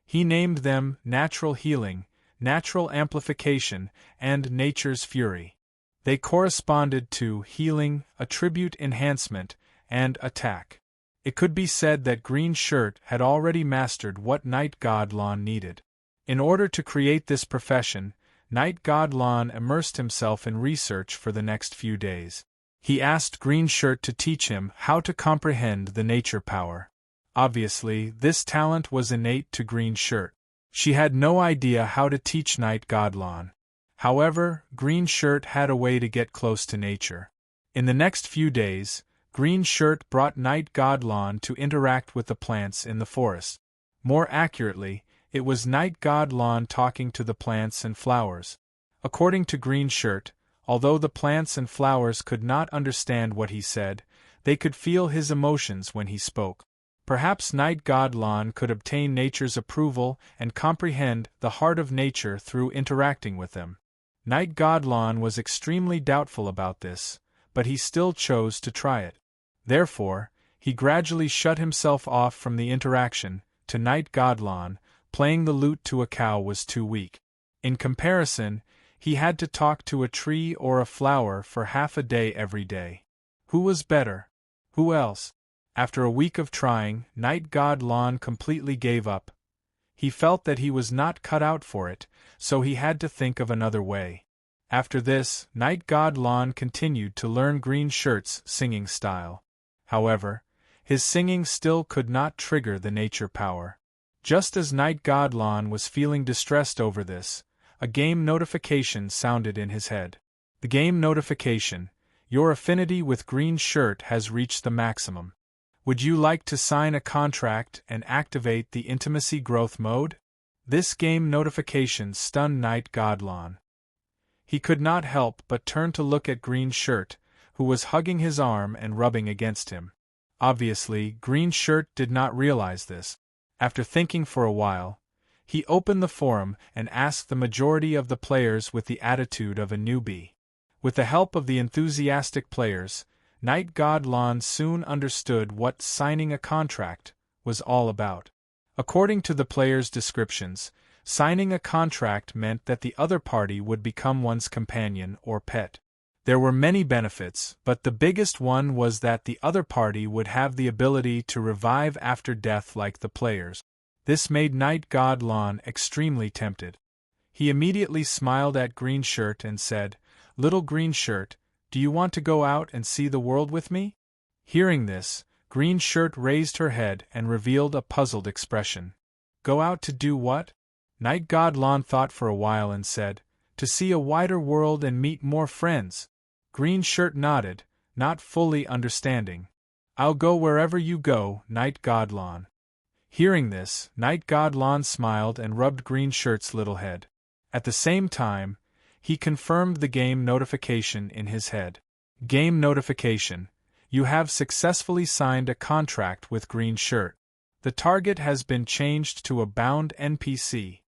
He named them Natural Healing, Natural Amplification, and Nature's Fury. They corresponded to Healing, Attribute Enhancement, and Attack. It could be said that Green Shirt had already mastered what Night God Lon needed. In order to create this profession, Night God Lon immersed himself in research for the next few days. He asked Green Shirt to teach him how to comprehend the nature power. Obviously, this talent was innate to Green Shirt. She had no idea how to teach Night God Lon. However, Green Shirt had a way to get close to nature. In the next few days, Green Shirt brought Night God Lon to interact with the plants in the forest. More accurately, it was Night God Lon talking to the plants and flowers. According to Green Shirt, although the plants and flowers could not understand what he said, they could feel his emotions when he spoke. Perhaps Night God Lon could obtain nature's approval and comprehend the heart of nature through interacting with them. Night God Lon was extremely doubtful about this, but he still chose to try it. Therefore, he gradually shut himself off from the interaction. To Night God Lon, playing the lute to a cow was too weak. In comparison, he had to talk to a tree or a flower for half a day every day. Who was better? Who else? After a week of trying, Night God Lon completely gave up. He felt that he was not cut out for it, so he had to think of another way. After this, Night God Lon continued to learn Green Shirt's singing style. However, his singing still could not trigger the nature power. Just as Night God Lon was feeling distressed over this, a game notification sounded in his head. The game notification: your affinity with Green Shirt has reached the maximum. Would you like to sign a contract and activate the intimacy growth mode? This game notification stunned Night God Lon. He could not help but turn to look at Green Shirt, who was hugging his arm and rubbing against him. Obviously, Green Shirt did not realize this. After thinking for a while, he opened the forum and asked the majority of the players with the attitude of a newbie. With the help of the enthusiastic players, Night God Lon soon understood what signing a contract was all about. According to the player's descriptions, signing a contract meant that the other party would become one's companion or pet. There were many benefits, but the biggest one was that the other party would have the ability to revive after death like the players. This made Night God Lon extremely tempted. He immediately smiled at Green Shirt and said, "Little Green Shirt, do you want to go out and see the world with me?" Hearing this, Green Shirt raised her head and revealed a puzzled expression. "Go out to do what?" Night God Lon thought for a while and said, "To see a wider world and meet more friends." Green Shirt nodded, not fully understanding. "I'll go wherever you go, Night God Lon." Hearing this, Night God Lon smiled and rubbed Green Shirt's little head. At the same time, he confirmed the game notification in his head. Game notification: you have successfully signed a contract with Green Shirt. The target has been changed to a bound NPC.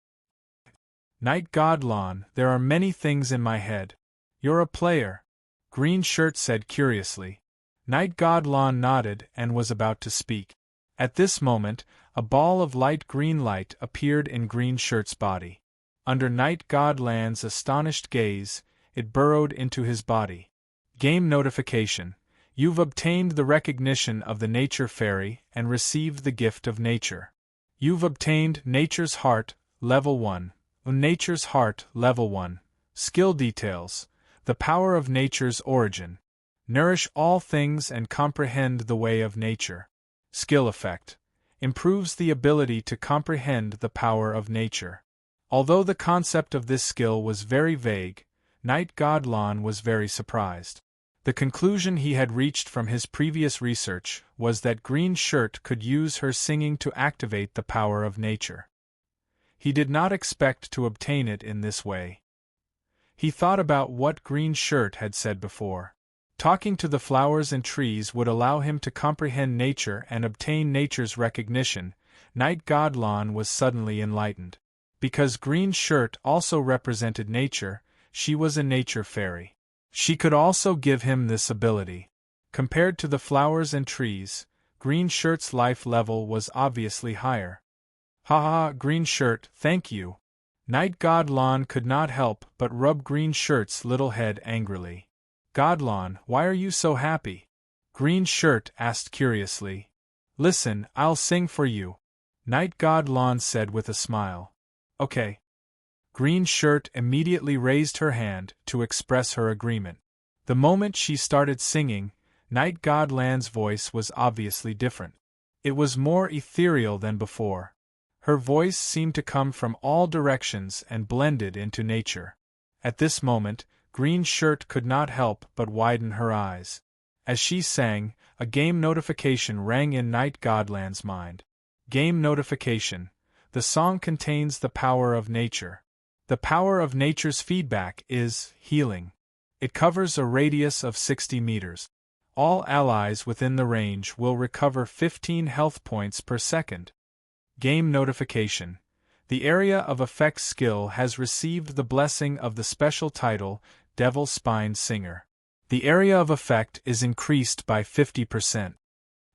Night God Lon, there are many things in my head. You're a player? Green Shirt said curiously. Night God Lon nodded and was about to speak. At this moment, a ball of light green light appeared in Green Shirt's body. Under Night God Lon's astonished gaze, it burrowed into his body. Game notification: you've obtained the recognition of the Nature Fairy and received the gift of nature. You've obtained Nature's Heart, Level 1. Nature's Heart, Level 1. Skill details: the power of nature's origin. Nourish all things and comprehend the way of nature. Skill effect: improves the ability to comprehend the power of nature. Although the concept of this skill was very vague, Night God Lon was very surprised. The conclusion he had reached from his previous research was that Green Shirt could use her singing to activate the power of nature. He did not expect to obtain it in this way. He thought about what Green Shirt had said before. Talking to the flowers and trees would allow him to comprehend nature and obtain nature's recognition. Night God Lon was suddenly enlightened. Because Green Shirt also represented nature, she was a nature fairy. She could also give him this ability. Compared to the flowers and trees, Green Shirt's life level was obviously higher. "Ha ha, Green Shirt, thank you." Night God Lon could not help but rub Green Shirt's little head angrily. "God Lon, why are you so happy?" Green Shirt asked curiously. "Listen, I'll sing for you," Night God Lon said with a smile. "Okay." Green Shirt immediately raised her hand to express her agreement. The moment she started singing, Night God Lon's voice was obviously different. It was more ethereal than before. Her voice seemed to come from all directions and blended into nature. At this moment, Green Shirt could not help but widen her eyes. As she sang, a game notification rang in Night God Lon's mind. Game notification: the song contains the power of nature. The power of nature's feedback is healing. It covers a radius of 60 meters. All allies within the range will recover 15 health points per second. Game notification: the area of effect skill has received the blessing of the special title, Devil Spine Singer. The area of effect is increased by 50%.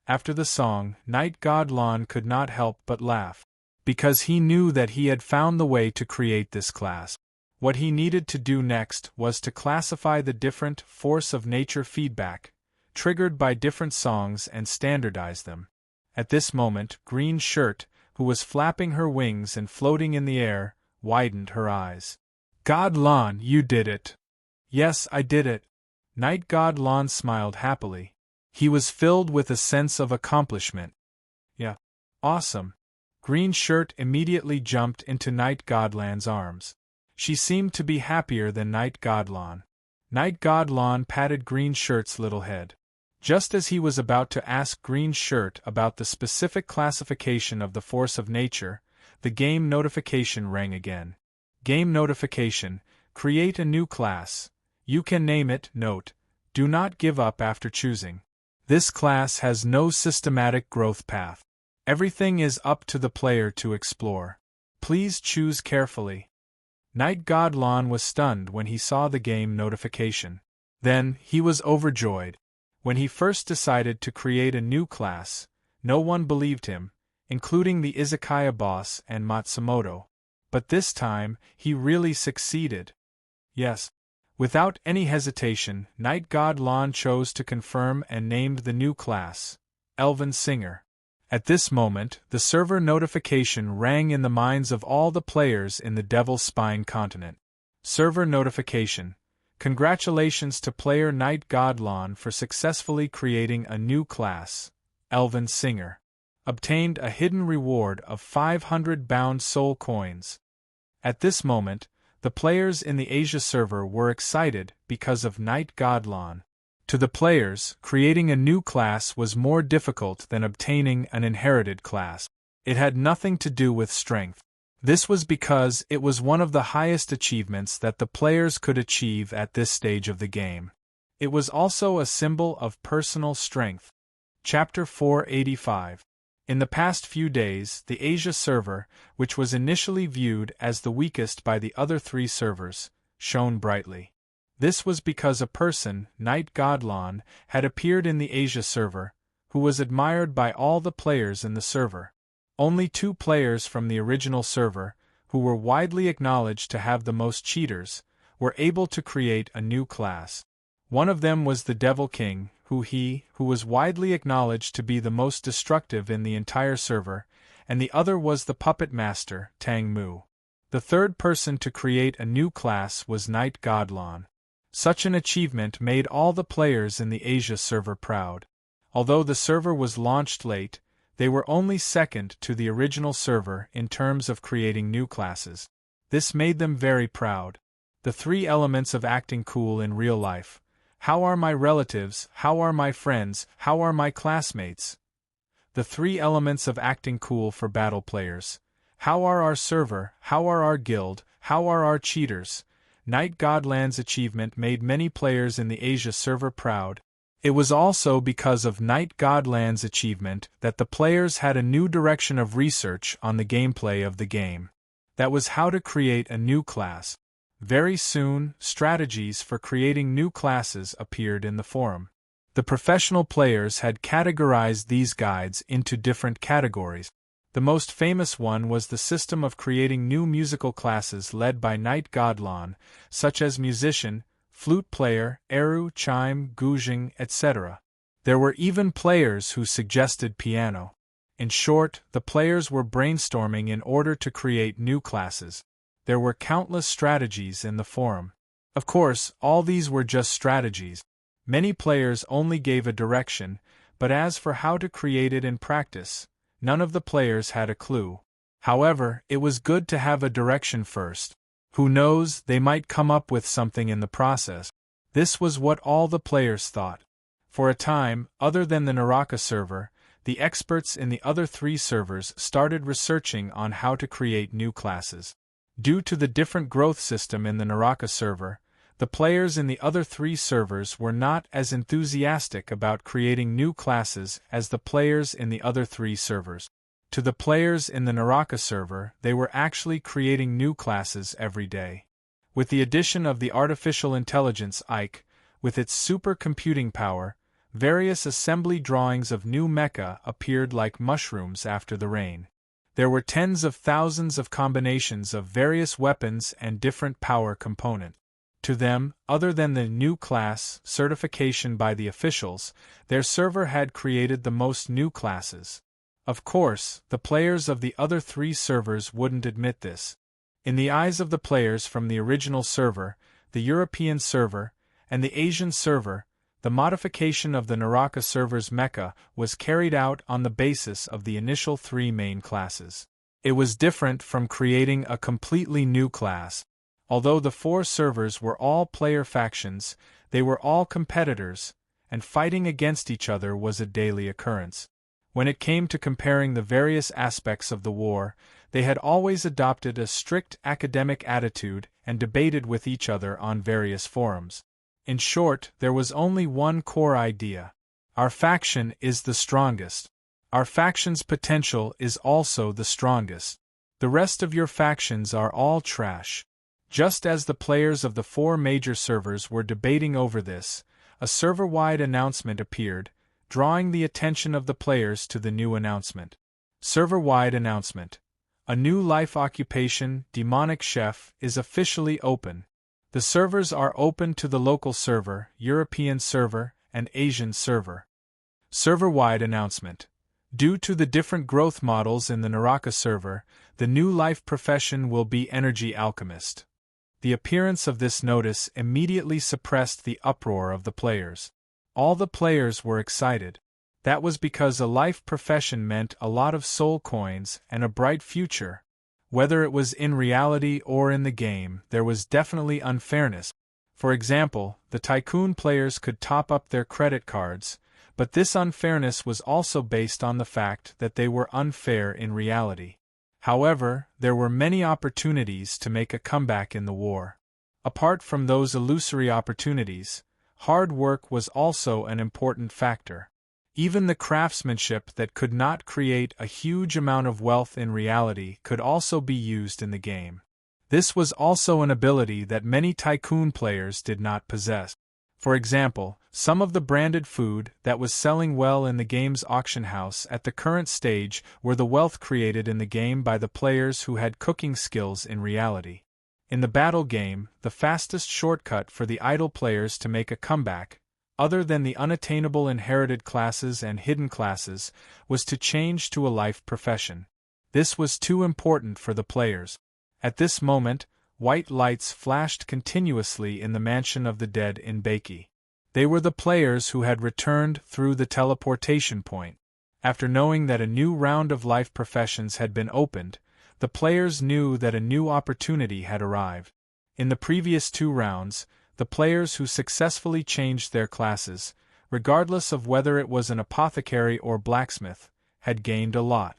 After the song, Night God Lon could not help but laugh. Because he knew that he had found the way to create this class. What he needed to do next was to classify the different force of nature feedback, triggered by different songs, and standardize them. At this moment, Green Shirt, who was flapping her wings and floating in the air, widened her eyes. "God Lon, you did it!" "Yes, I did it." Night God Lon smiled happily. He was filled with a sense of accomplishment. "Yeah. Awesome." Green Shirt immediately jumped into Night God Lon's arms. She seemed to be happier than Night God Lon. Night God Lon patted Green Shirt's little head. Just as he was about to ask Green Shirt about the specific classification of the force of nature, the game notification rang again. Game notification: create a new class. You can name it. Note: do not give up after choosing. This class has no systematic growth path. Everything is up to the player to explore. Please choose carefully. Night God Lon was stunned when he saw the game notification. Then, he was overjoyed. When he first decided to create a new class, no one believed him. including the izakaya boss and Matsumoto. But this time, he really succeeded. Yes. Without any hesitation, Night God Lon chose to confirm and named the new class, Elven Singer. At this moment, the server notification rang in the minds of all the players in the Devil's Spine continent. Server notification. Congratulations to player Night God Lon for successfully creating a new class, Elven Singer. Obtained a hidden reward of 500 bound soul coins. At this moment, the players in the Asia server were excited because of Night God Lon. To the players, creating a new class was more difficult than obtaining an inherited class. It had nothing to do with strength. This was because it was one of the highest achievements that the players could achieve at this stage of the game. It was also a symbol of personal strength. Chapter 485. In the past few days, the Asia server, which was initially viewed as the weakest by the other three servers, shone brightly. This was because a person, Night God Lon, had appeared in the Asia server, who was admired by all the players in the server. Only 2 players from the original server, who were widely acknowledged to have the most cheaters, were able to create a new class. One of them was the Devil King, who was widely acknowledged to be the most destructive in the entire server, and the other was the Puppet Master, Tang Mu. The third person to create a new class was Night God Lon. Such an achievement made all the players in the Asia server proud. Although the server was launched late, they were only second to the original server in terms of creating new classes. This made them very proud. The 3 elements of acting cool in real life. How are my relatives? How are my friends? How are my classmates? The 3 elements of acting cool for battle players. How are our server? How are our guild? How are our cheaters? Night God Lon's achievement made many players in the Asia server proud. It was also because of Night God Lon's achievement that the players had a new direction of research on the gameplay of the game. That was how to create a new class. Very soon, strategies for creating new classes appeared in the forum. The professional players had categorized these guides into different categories. The most famous one was the system of creating new musical classes led by Night God Lon, such as musician, flute player, eru, chime, guzheng, etc. There were even players who suggested piano. In short, the players were brainstorming in order to create new classes. There were countless strategies in the forum. Of course, all these were just strategies. Many players only gave a direction, but as for how to create it in practice, none of the players had a clue. However, it was good to have a direction first. Who knows, they might come up with something in the process. This was what all the players thought. For a time, other than the Naraka server, the experts in the other 3 servers started researching on how to create new classes. Due to the different growth system in the Naraka server, the players in the other 3 servers were not as enthusiastic about creating new classes as the players in the other 3 servers. To the players in the Naraka server, they were actually creating new classes every day. With the addition of the artificial intelligence Ike, with its supercomputing power, various assembly drawings of new mecha appeared like mushrooms after the rain. There were tens of thousands of combinations of various weapons and different power components. To them, other than the new class certification by the officials, their server had created the most new classes. Of course, the players of the other 3 servers wouldn't admit this. In the eyes of the players from the original server, the European server, and the Asian server, the modification of the Naraka server's mecha was carried out on the basis of the initial 3 main classes. It was different from creating a completely new class. Although the 4 servers were all player factions, they were all competitors, and fighting against each other was a daily occurrence. When it came to comparing the various aspects of the war, they had always adopted a strict academic attitude and debated with each other on various forums. In short, there was only one core idea. Our faction is the strongest. Our faction's potential is also the strongest. The rest of your factions are all trash. Just as the players of the 4 major servers were debating over this, a server-wide announcement appeared, drawing the attention of the players to the new announcement. Server-wide announcement. A new life occupation, Demonic Chef, is officially open. The servers are open to the local server, European server, and Asian server. Server-wide announcement. Due to the different growth models in the Naraka server, the new life profession will be Energy Alchemist. The appearance of this notice immediately suppressed the uproar of the players. All the players were excited. That was because a life profession meant a lot of soul coins and a bright future. Whether it was in reality or in the game, there was definitely unfairness. For example, the Tycoon players could top up their credit cards, but this unfairness was also based on the fact that they were unfair in reality. However, there were many opportunities to make a comeback in the war. Apart from those illusory opportunities, hard work was also an important factor. Even the craftsmanship that could not create a huge amount of wealth in reality could also be used in the game. This was also an ability that many Tycoon players did not possess. For example, some of the branded food that was selling well in the game's auction house at the current stage were the wealth created in the game by the players who had cooking skills in reality. In the battle game, the fastest shortcut for the idle players to make a comeback, other than the unattainable inherited classes and hidden classes, was to change to a life profession. This was too important for the players. At this moment, white lights flashed continuously in the mansion of the dead in Baki. They were the players who had returned through the teleportation point. After knowing that a new round of life professions had been opened, the players knew that a new opportunity had arrived. In the previous 2 rounds, the players who successfully changed their classes, regardless of whether it was an apothecary or blacksmith, had gained a lot.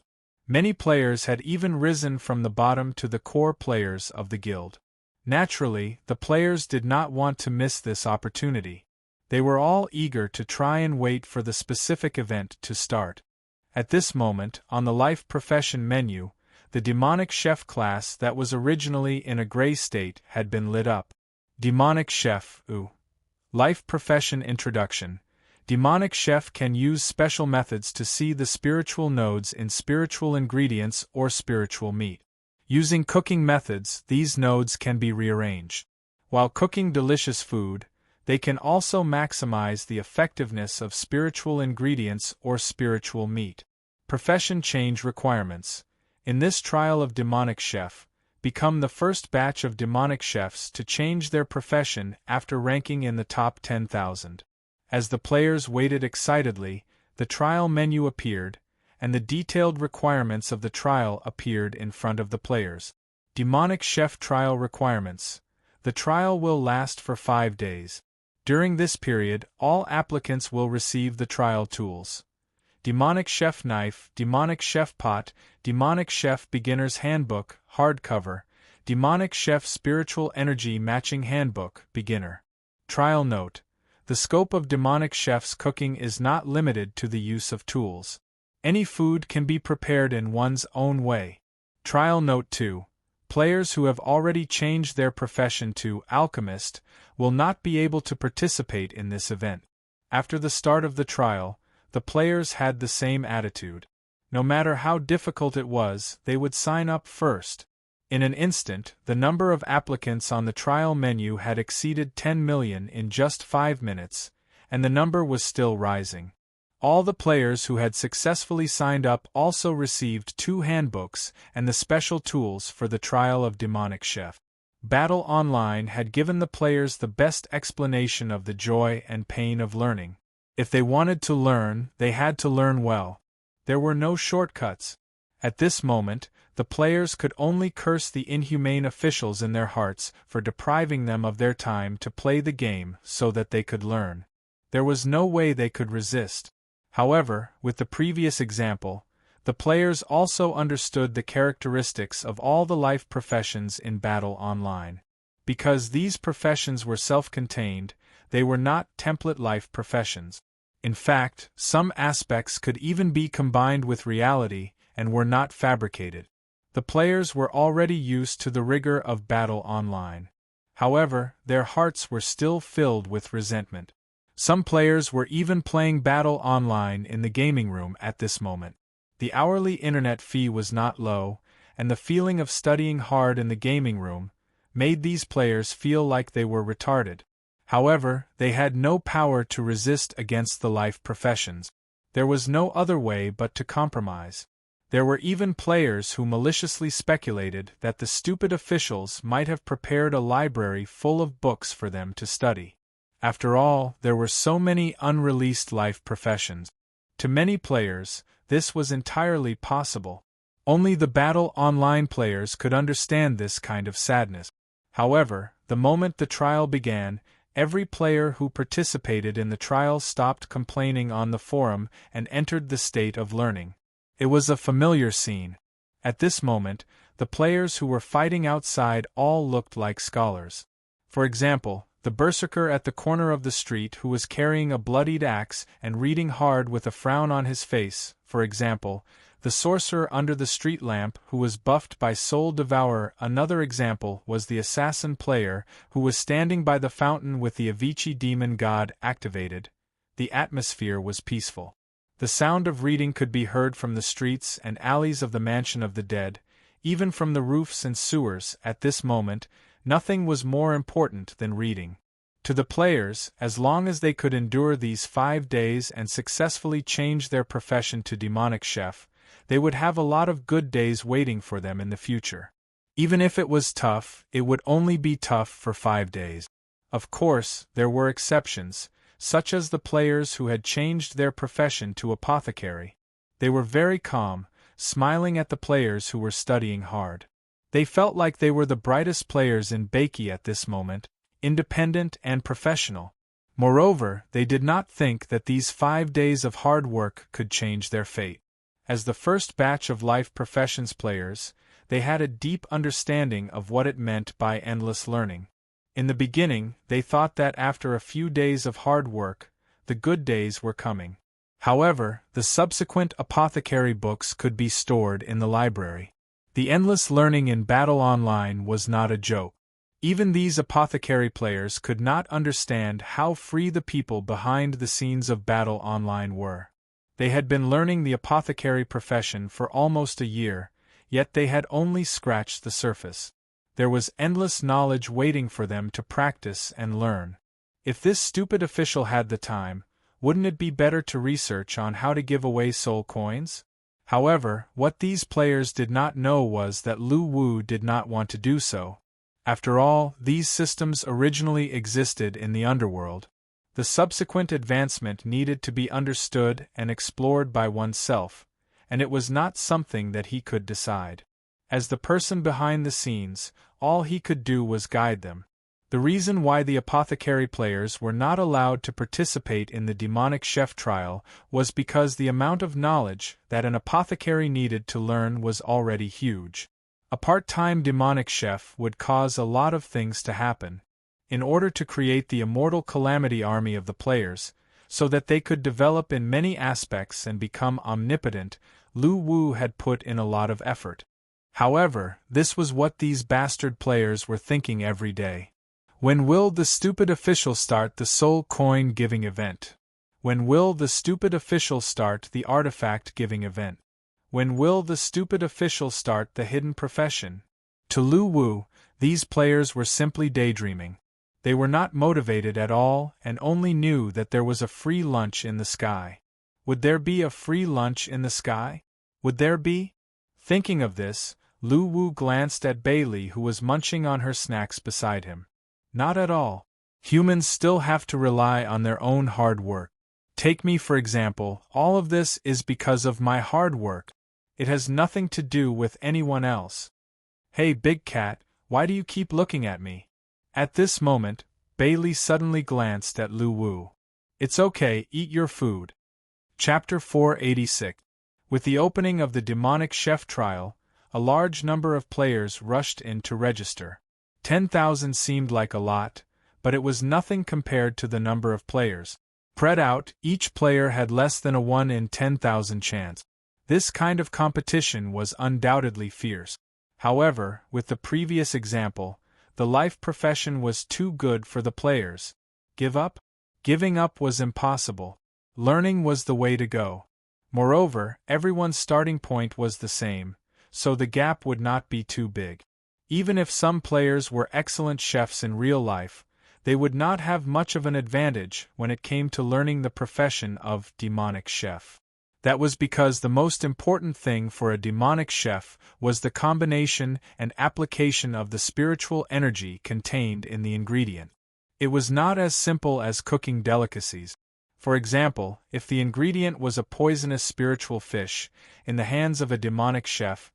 Many players had even risen from the bottom to the core players of the guild. Naturally, the players did not want to miss this opportunity. They were all eager to try and wait for the specific event to start. At this moment, on the life profession menu, the Demonic Chef class that was originally in a gray state had been lit up. Demonic Chef, Life Profession Introduction. Demonic Chef can use special methods to see the spiritual nodes in spiritual ingredients or spiritual meat. Using cooking methods, these nodes can be rearranged. While cooking delicious food, they can also maximize the effectiveness of spiritual ingredients or spiritual meat. Profession change requirements. In this trial of Demonic Chef, become the first batch of demonic chefs to change their profession after ranking in the top 10,000. As the players waited excitedly, the trial menu appeared, and the detailed requirements of the trial appeared in front of the players. Demonic Chef Trial Requirements. The trial will last for 5 days. During this period, all applicants will receive the trial tools: Demonic Chef Knife, Demonic Chef Pot, Demonic Chef Beginner's Handbook, hardcover, Demonic Chef Spiritual Energy Matching Handbook, beginner. Trial note: the scope of Demonic Chef's cooking is not limited to the use of tools. Any food can be prepared in one's own way. Trial note 2: players who have already changed their profession to alchemist will not be able to participate in this event. After the start of the trial, the players had the same attitude. No matter how difficult it was, they would sign up first. In an instant, the number of applicants on the trial menu had exceeded 10 million in just 5 minutes, and the number was still rising. All the players who had successfully signed up also received 2 handbooks and the special tools for the trial of Demonic Chef. Battle Online had given the players the best explanation of the joy and pain of learning. If they wanted to learn, they had to learn well. There were no shortcuts. At this moment, the players could only curse the inhumane officials in their hearts for depriving them of their time to play the game so that they could learn. There was no way they could resist. However, with the previous example, the players also understood the characteristics of all the life professions in Battle Online. Because these professions were self-contained, they were not template life professions. In fact, some aspects could even be combined with reality and were not fabricated. The players were already used to the rigor of Battle Online. However, their hearts were still filled with resentment. Some players were even playing Battle Online in the gaming room at this moment. The hourly internet fee was not low, and the feeling of studying hard in the gaming room made these players feel like they were retarded. However, they had no power to resist against the life professions. There was no other way but to compromise. There were even players who maliciously speculated that the stupid officials might have prepared a library full of books for them to study. After all, there were so many unreleased life professions. To many players, this was entirely possible. Only the Battle Online players could understand this kind of sadness. However, the moment the trial began, every player who participated in the trial stopped complaining on the forum and entered the state of learning. It was a familiar scene. At this moment, the players who were fighting outside all looked like scholars. For example, the berserker at the corner of the street who was carrying a bloodied axe and reading hard with a frown on his face, for example, the sorcerer under the street lamp who was buffed by Soul Devourer. Another example was the assassin player who was standing by the fountain with the Avicii demon god activated. The atmosphere was peaceful. The sound of reading could be heard from the streets and alleys of the Mansion of the Dead, even from the roofs and sewers. At this moment, nothing was more important than reading. To the players, as long as they could endure these 5 days and successfully change their profession to demonic chef, they would have a lot of good days waiting for them in the future. Even if it was tough, it would only be tough for 5 days. Of course, there were exceptions, such as the players who had changed their profession to apothecary. They were very calm, smiling at the players who were studying hard. They felt like they were the brightest players in Bakey at this moment, independent and professional. Moreover, they did not think that these 5 days of hard work could change their fate. As the first batch of life professions players, they had a deep understanding of what it meant by endless learning. In the beginning, they thought that after a few days of hard work, the good days were coming. However, the subsequent apothecary books could be stored in the library. The endless learning in Battle Online was not a joke. Even these apothecary players could not understand how free the people behind the scenes of Battle Online were. They had been learning the apothecary profession for almost a year, yet they had only scratched the surface. There was endless knowledge waiting for them to practice and learn. If this stupid official had the time, wouldn't it be better to research on how to give away soul coins? However, what these players did not know was that Lu Wu did not want to do so. After all, these systems originally existed in the underworld. The subsequent advancement needed to be understood and explored by oneself, and it was not something that he could decide. As the person behind the scenes, all he could do was guide them. The reason why the apothecary players were not allowed to participate in the demonic chef trial was because the amount of knowledge that an apothecary needed to learn was already huge. A part-time demonic chef would cause a lot of things to happen. In order to create the immortal calamity army of the players, so that they could develop in many aspects and become omnipotent, Lu Wu had put in a lot of effort. However, this was what these bastard players were thinking every day. When will the stupid official start the soul coin giving event? When will the stupid official start the artifact giving event? When will the stupid official start the hidden profession? To Lu Wu, these players were simply daydreaming. They were not motivated at all and only knew that there was a free lunch in the sky. Would there be a free lunch in the sky? Would there be? Thinking of this, Lu Wu glanced at Bailey, who was munching on her snacks beside him. Not at all. Humans still have to rely on their own hard work. Take me for example, all of this is because of my hard work. It has nothing to do with anyone else. Hey Big Cat, why do you keep looking at me? At this moment, Bailey suddenly glanced at Lu Wu. It's okay, eat your food. Chapter 486. With the opening of the demonic chef trial, a large number of players rushed in to register. 10,000 seemed like a lot, but it was nothing compared to the number of players. Spread out, each player had less than a 1 in 10,000 chance. This kind of competition was undoubtedly fierce. However, with the previous example, the life profession was too good for the players. Give up? Giving up was impossible. Learning was the way to go. Moreover, everyone's starting point was the same, so the gap would not be too big. Even if some players were excellent chefs in real life, they would not have much of an advantage when it came to learning the profession of demonic chef. That was because the most important thing for a demonic chef was the combination and application of the spiritual energy contained in the ingredient. It was not as simple as cooking delicacies. For example, if the ingredient was a poisonous spiritual fish, in the hands of a demonic chef,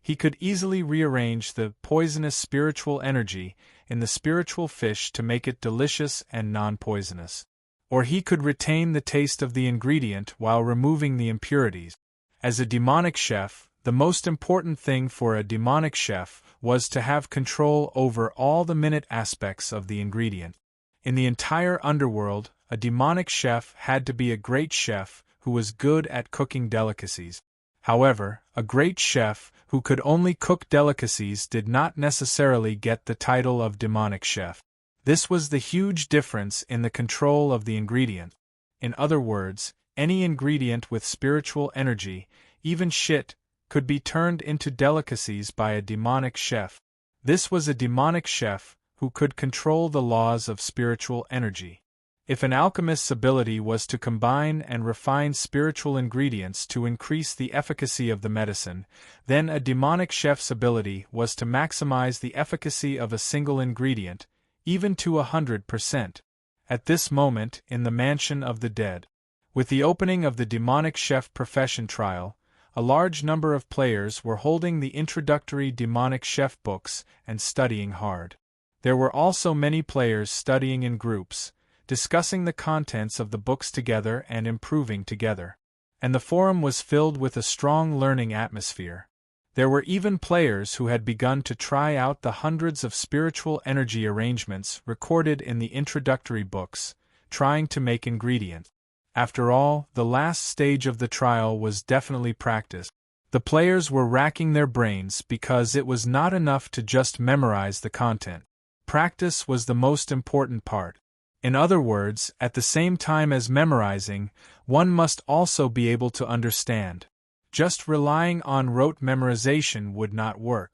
he could easily rearrange the poisonous spiritual energy in the spiritual fish to make it delicious and non-poisonous. Or he could retain the taste of the ingredient while removing the impurities. As a demonic chef, the most important thing for a demonic chef was to have control over all the minute aspects of the ingredient. In the entire underworld, a demonic chef had to be a great chef who was good at cooking delicacies. However, a great chef who could only cook delicacies did not necessarily get the title of demonic chef. This was the huge difference in the control of the ingredient. In other words, any ingredient with spiritual energy, even shit, could be turned into delicacies by a demonic chef. This was a demonic chef who could control the laws of spiritual energy. If an alchemist's ability was to combine and refine spiritual ingredients to increase the efficacy of the medicine, then a demonic chef's ability was to maximize the efficacy of a single ingredient, even to 100%. At this moment, in the Mansion of the Dead, with the opening of the demonic chef profession trial, a large number of players were holding the introductory demonic chef books and studying hard. There were also many players studying in groups, discussing the contents of the books together and improving together. And the forum was filled with a strong learning atmosphere. There were even players who had begun to try out the hundreds of spiritual energy arrangements recorded in the introductory books, trying to make ingredients. After all, the last stage of the trial was definitely practice. The players were racking their brains because it was not enough to just memorize the content. Practice was the most important part. In other words, at the same time as memorizing, one must also be able to understand. Just relying on rote memorization would not work.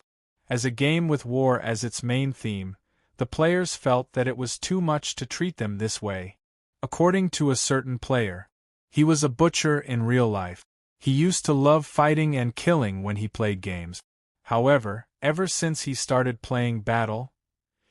As a game with war as its main theme, the players felt that it was too much to treat them this way. According to a certain player, he was a butcher in real life. He used to love fighting and killing when he played games. However, ever since he started playing Battle,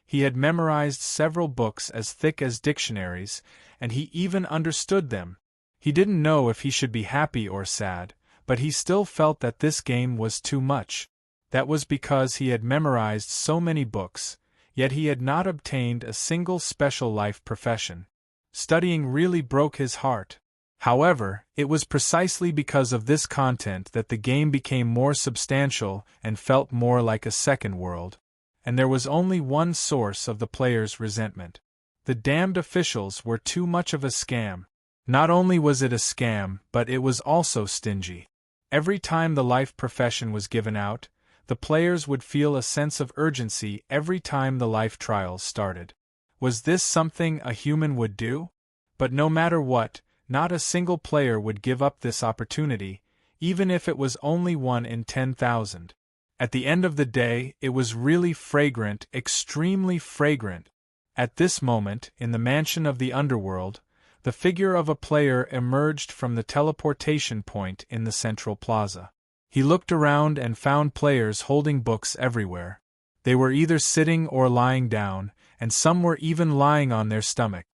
he had memorized several books as thick as dictionaries, and he even understood them. He didn't know if he should be happy or sad, but he still felt that this game was too much. That was because he had memorized so many books, yet he had not obtained a single special life profession. Studying really broke his heart. However, it was precisely because of this content that the game became more substantial and felt more like a second world. And there was only one source of the players' resentment. The damned officials were too much of a scam. Not only was it a scam, but it was also stingy. Every time the life profession was given out, the players would feel a sense of urgency every time the life trials started. Was this something a human would do? But no matter what, not a single player would give up this opportunity, even if it was only 1 in 10,000. At the end of the day, it was really fragrant, extremely fragrant. At this moment, in the mansion of the underworld, the figure of a player emerged from the teleportation point in the central plaza. He looked around and found players holding books everywhere. They were either sitting or lying down, and some were even lying on their stomach.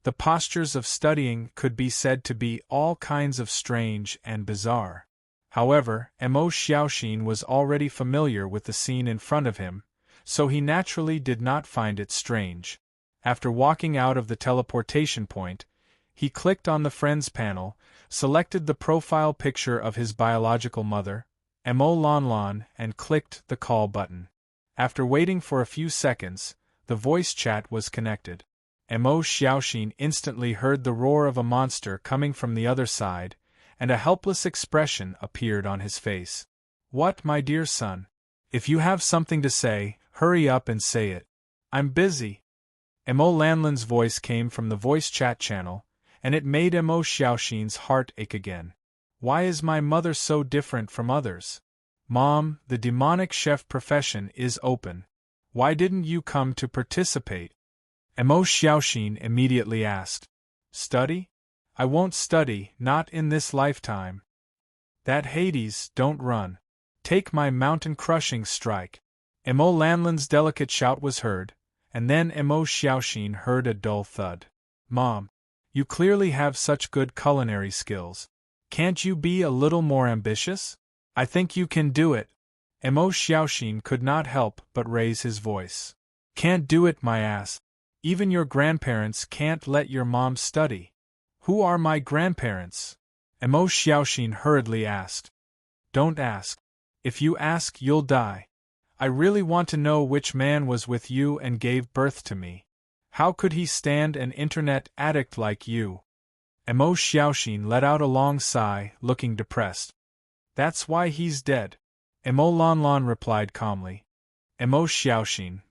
The postures of studying could be said to be all kinds of strange and bizarre. However, Mo Xiaoxin was already familiar with the scene in front of him, so he naturally did not find it strange. After walking out of the teleportation point, he clicked on the Friends panel, selected the profile picture of his biological mother, Mo Lanlan, and clicked the call button. After waiting for a few seconds, the voice chat was connected. Mo Xiaoxin instantly heard the roar of a monster coming from the other side, and a helpless expression appeared on his face. "What, my dear son? If you have something to say, hurry up and say it. I'm busy." Mo Lanlan's voice came from the voice chat channel, and it made Mo Xiaoxin's heart ache again. Why is my mother so different from others? Mom, the demonic chef profession is open. Why didn't you come to participate? Emo Xiaoxin immediately asked. Study? I won't study, not in this lifetime. That Hades, don't run. Take my mountain-crushing strike. Emo Lanlan's delicate shout was heard, and then Emo Xiaoxin heard a dull thud. Mom, you clearly have such good culinary skills. Can't you be a little more ambitious? I think you can do it. Emo Xiaoxin could not help but raise his voice. Can't do it, my ass. Even your grandparents can't let your mom study. Who are my grandparents? Emo Xiaoxin hurriedly asked. Don't ask. If you ask, you'll die. I really want to know which man was with you and gave birth to me. How could he stand an internet addict like you? Emo Xiaoxin let out a long sigh, looking depressed. That's why he's dead. Emo Lanlan replied calmly. Emo Xiaoxin.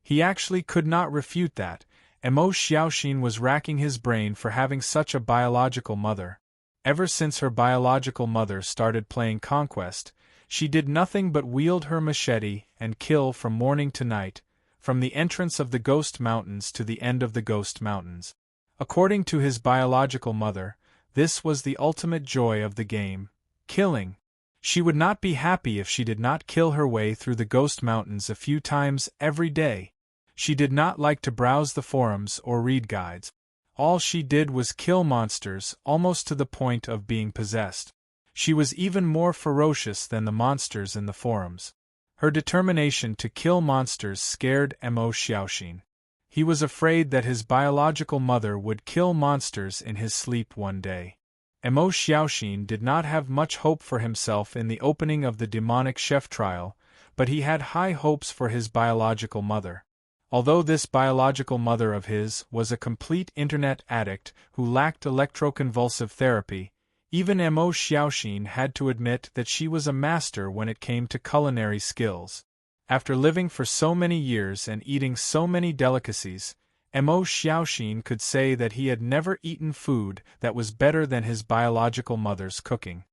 He actually could not refute that. Emo Xiaoxin was racking his brain for having such a biological mother. Ever since her biological mother started playing conquest, she did nothing but wield her machete and kill from morning to night, from the entrance of the Ghost Mountains to the end of the Ghost Mountains. According to his biological mother, this was the ultimate joy of the game, killing. She would not be happy if she did not kill her way through the Ghost Mountains a few times every day. She did not like to browse the forums or read guides. All she did was kill monsters, almost to the point of being possessed. She was even more ferocious than the monsters in the forums. Her determination to kill monsters scared Emo Xiaoxin. He was afraid that his biological mother would kill monsters in his sleep one day. Emo Xiaoxin did not have much hope for himself in the opening of the demonic chef trial, but he had high hopes for his biological mother. Although this biological mother of his was a complete internet addict who lacked electroconvulsive therapy, even Emo Xiaoxin had to admit that she was a master when it came to culinary skills. After living for so many years and eating so many delicacies, Emo Xiaoxin could say that he had never eaten food that was better than his biological mother's cooking.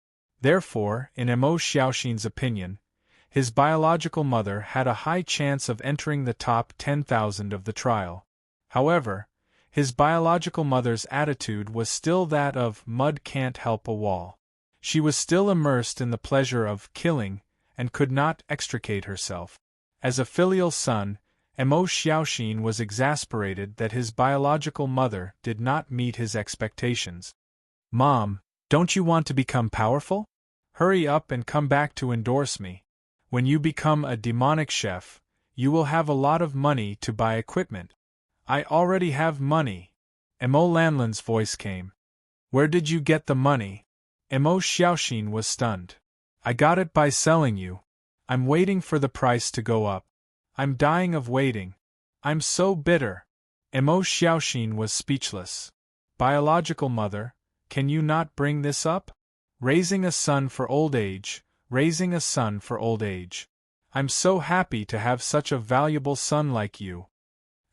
Therefore, in Emo Xiaoxin's opinion, his biological mother had a high chance of entering the top 10,000 of the trial. However, his biological mother's attitude was still that of mud can't help a wall. She was still immersed in the pleasure of killing and could not extricate herself. As a filial son, Emo Xiaoxin was exasperated that his biological mother did not meet his expectations. Mom, don't you want to become powerful? Hurry up and come back to endorse me. When you become a demonic chef, you will have a lot of money to buy equipment. I already have money. Emo Lanlan's voice came. Where did you get the money? Emo Xiaoxin was stunned. I got it by selling you. I'm waiting for the price to go up. I'm dying of waiting. I'm so bitter. Emo Xiaoxin was speechless. Biological mother, can you not bring this up? Raising a son for old age, raising a son for old age. I'm so happy to have such a valuable son like you.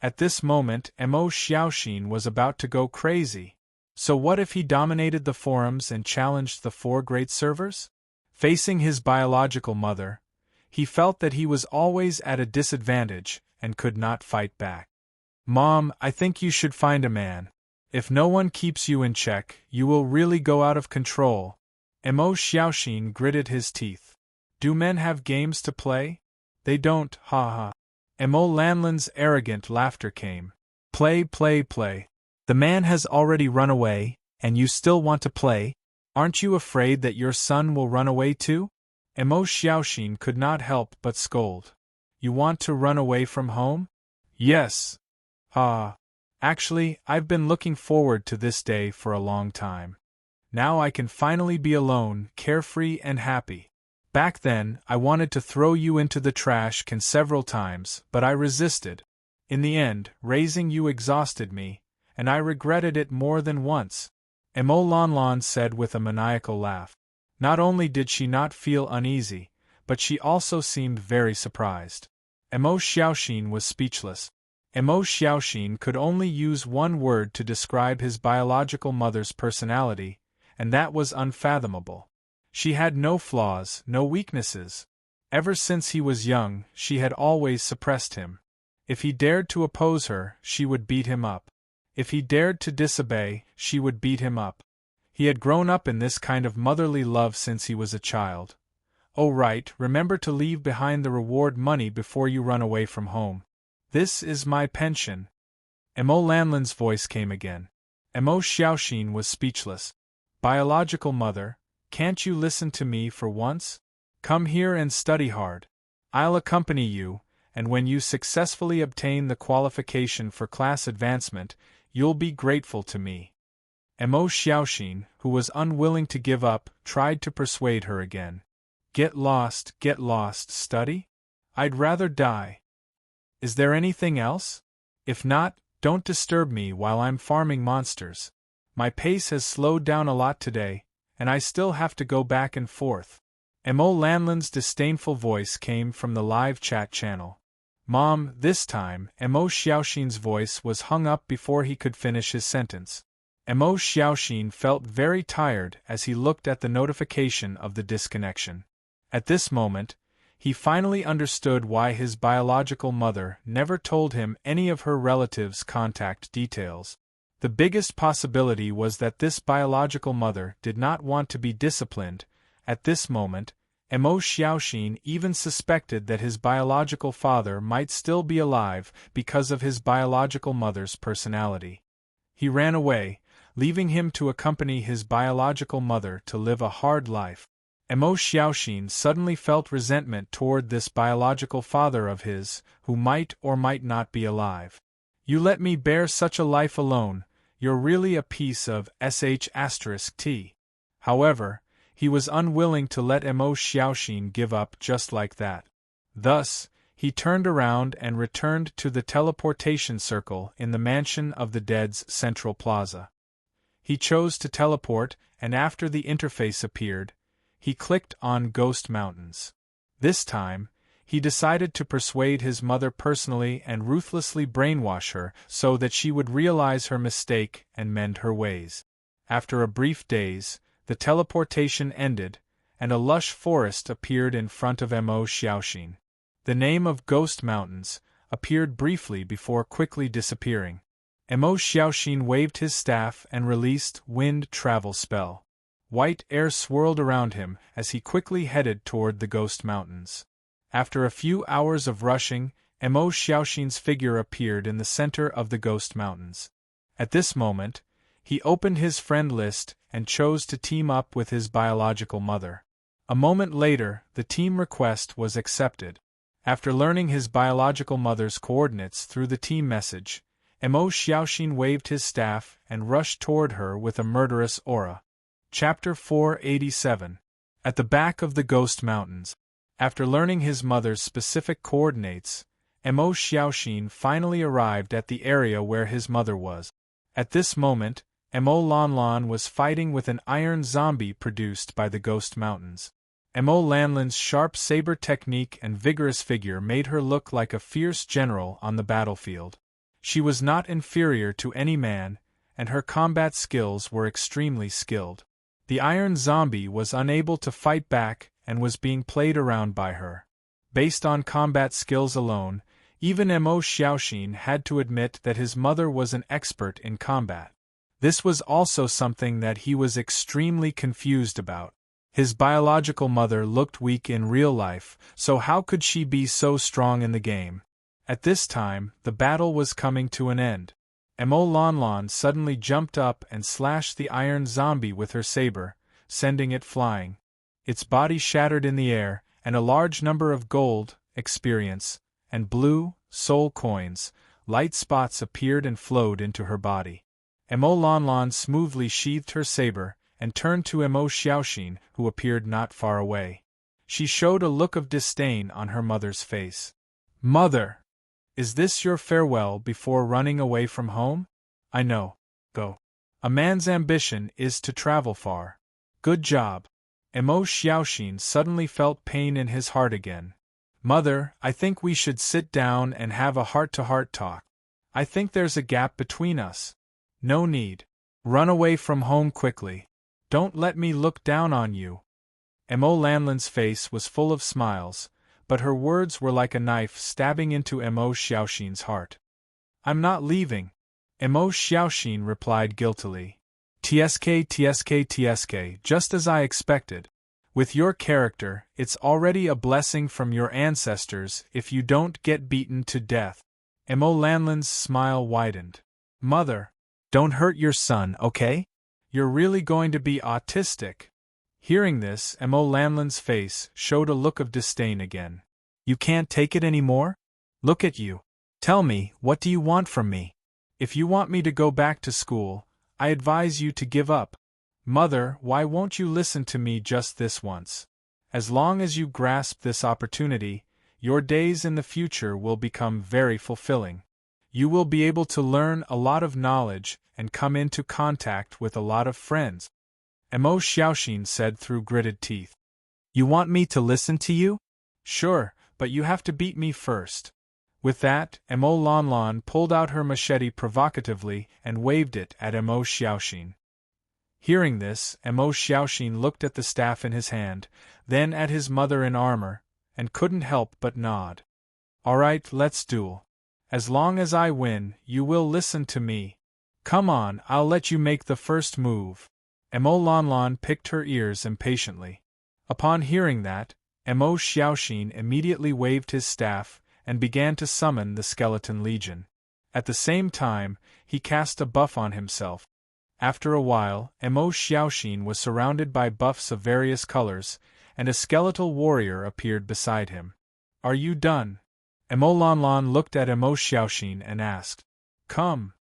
At this moment, Emo Xiaoxin was about to go crazy. So what if he dominated the forums and challenged the 4 great servers? Facing his biological mother, he felt that he was always at a disadvantage and could not fight back. Mom, I think you should find a man. If no one keeps you in check, you will really go out of control. Emo Xiaoxin gritted his teeth. Do men have games to play? They don't, ha ha. Emo Lanlan's arrogant laughter came. Play, play, play. The man has already run away, and you still want to play? Aren't you afraid that your son will run away too? Emo Xiaoxin could not help but scold. You want to run away from home? Yes. Ah. Actually, I've been looking forward to this day for a long time. Now I can finally be alone, carefree and happy. Back then, I wanted to throw you into the trash can several times, but I resisted. In the end, raising you exhausted me, and I regretted it more than once. Emo Lanlan said with a maniacal laugh. Not only did she not feel uneasy, but she also seemed very surprised. Emo Xiaoxin was speechless. Emo Xiaoxin could only use one word to describe his biological mother's personality, and that was unfathomable. She had no flaws, no weaknesses. Ever since he was young, she had always suppressed him. If he dared to oppose her, she would beat him up. If he dared to disobey, she would beat him up. He had grown up in this kind of motherly love since he was a child. Oh right, remember to leave behind the reward money before you run away from home. This is my pension. Emo Lanlin's voice came again. Emo Xiaoxin was speechless. Biological mother, can't you listen to me for once? Come here and study hard. I'll accompany you, and when you successfully obtain the qualification for class advancement, you'll be grateful to me. Emo Xiaoxin, who was unwilling to give up, tried to persuade her again. Get lost, study? I'd rather die. Is there anything else? If not, don't disturb me while I'm farming monsters. My pace has slowed down a lot today, and I still have to go back and forth. Emo Lanlin's disdainful voice came from the live chat channel. Mom, this time, Emo Xiaoxin's voice was hung up before he could finish his sentence. Emo Xiaoxin felt very tired as he looked at the notification of the disconnection. At this moment, he finally understood why his biological mother never told him any of her relatives' contact details. The biggest possibility was that this biological mother did not want to be disciplined. At this moment, Emo Xiaoxin even suspected that his biological father might still be alive because of his biological mother's personality. He ran away, leaving him to accompany his biological mother to live a hard life. Emo Xiaoxin suddenly felt resentment toward this biological father of his, who might or might not be alive. You let me bear such a life alone, you're really a piece of sh*t. However, he was unwilling to let Emo Xiaoxin give up just like that. Thus, he turned around and returned to the teleportation circle in the mansion of the dead's central plaza. He chose to teleport, and after the interface appeared, he clicked on Ghost Mountains. This time, he decided to persuade his mother personally and ruthlessly brainwash her so that she would realize her mistake and mend her ways. After a brief daze, the teleportation ended, and a lush forest appeared in front of Emo Xiaoxin. The name of Ghost Mountains appeared briefly before quickly disappearing. Emo Xiaoxin waved his staff and released Wind Travel spell. White air swirled around him as he quickly headed toward the Ghost Mountains. After a few hours of rushing, Emo Xiaoxin's figure appeared in the center of the Ghost Mountains. At this moment, he opened his friend list and chose to team up with his biological mother. A moment later, the team request was accepted. After learning his biological mother's coordinates through the team message, Emo Xiaoxin waved his staff and rushed toward her with a murderous aura. Chapter 487. At the back of the Ghost Mountains. After learning his mother's specific coordinates, Emo Xiaoxin finally arrived at the area where his mother was. At this moment, Emo Lanlin was fighting with an iron zombie produced by the Ghost Mountains. Emo Lanlin's sharp saber technique and vigorous figure made her look like a fierce general on the battlefield. She was not inferior to any man, and her combat skills were extremely skilled. The iron zombie was unable to fight back and was being played around by her. Based on combat skills alone, even Emo Xiaoxin had to admit that his mother was an expert in combat. This was also something that he was extremely confused about. His biological mother looked weak in real life, so how could she be so strong in the game? At this time, the battle was coming to an end. Emo Lanlin suddenly jumped up and slashed the iron zombie with her saber, sending it flying. Its body shattered in the air, and a large number of gold, experience, and blue, soul coins, light spots appeared and flowed into her body. Emo Lanlin smoothly sheathed her saber, and turned to Emo Xiaoxin, who appeared not far away. She showed a look of disdain on her mother's face. "Mother! Is this your farewell before running away from home? I know. Go. A man's ambition is to travel far. Good job." Emo Xiaoxin suddenly felt pain in his heart again. "Mother, I think we should sit down and have a heart-to-heart talk. I think there's a gap between us. No need. Run away from home quickly. Don't let me look down on you. Emo Lanlin's face was full of smiles, but her words were like a knife stabbing into Emo Xiaoxin's heart. I'm not leaving. Emo Xiaoxin replied guiltily. Tsk, just as I expected. With your character, it's already a blessing from your ancestors if you don't get beaten to death. Emo Lanlin's smile widened. Mother, don't hurt your son, okay? You're really going to be autistic. Hearing this, Emo Lanlin's face showed a look of disdain again. You can't take it anymore? Look at you. Tell me, what do you want from me? If you want me to go back to school, I advise you to give up. Mother, why won't you listen to me just this once? As long as you grasp this opportunity, your days in the future will become very fulfilling. You will be able to learn a lot of knowledge and come into contact with a lot of friends. Emo Xiaoxin said through gritted teeth. You want me to listen to you? Sure, but you have to beat me first. With that, Emo Lanlin pulled out her machete provocatively and waved it at Emo Xiaoxin. Hearing this, Emo Xiaoxin looked at the staff in his hand, then at his mother in armor, and couldn't help but nod. All right, let's duel. As long as I win, you will listen to me. Come on, I'll let you make the first move. Emo Lanlin picked her ears impatiently. Upon hearing that, Emo Xiaoxin immediately waved his staff and began to summon the Skeleton Legion. At the same time, he cast a buff on himself. After a while, Emo Xiaoxin was surrounded by buffs of various colors, and a skeletal warrior appeared beside him. Are you done? Emo Lanlin looked at Emo Xiaoxin and asked. Come.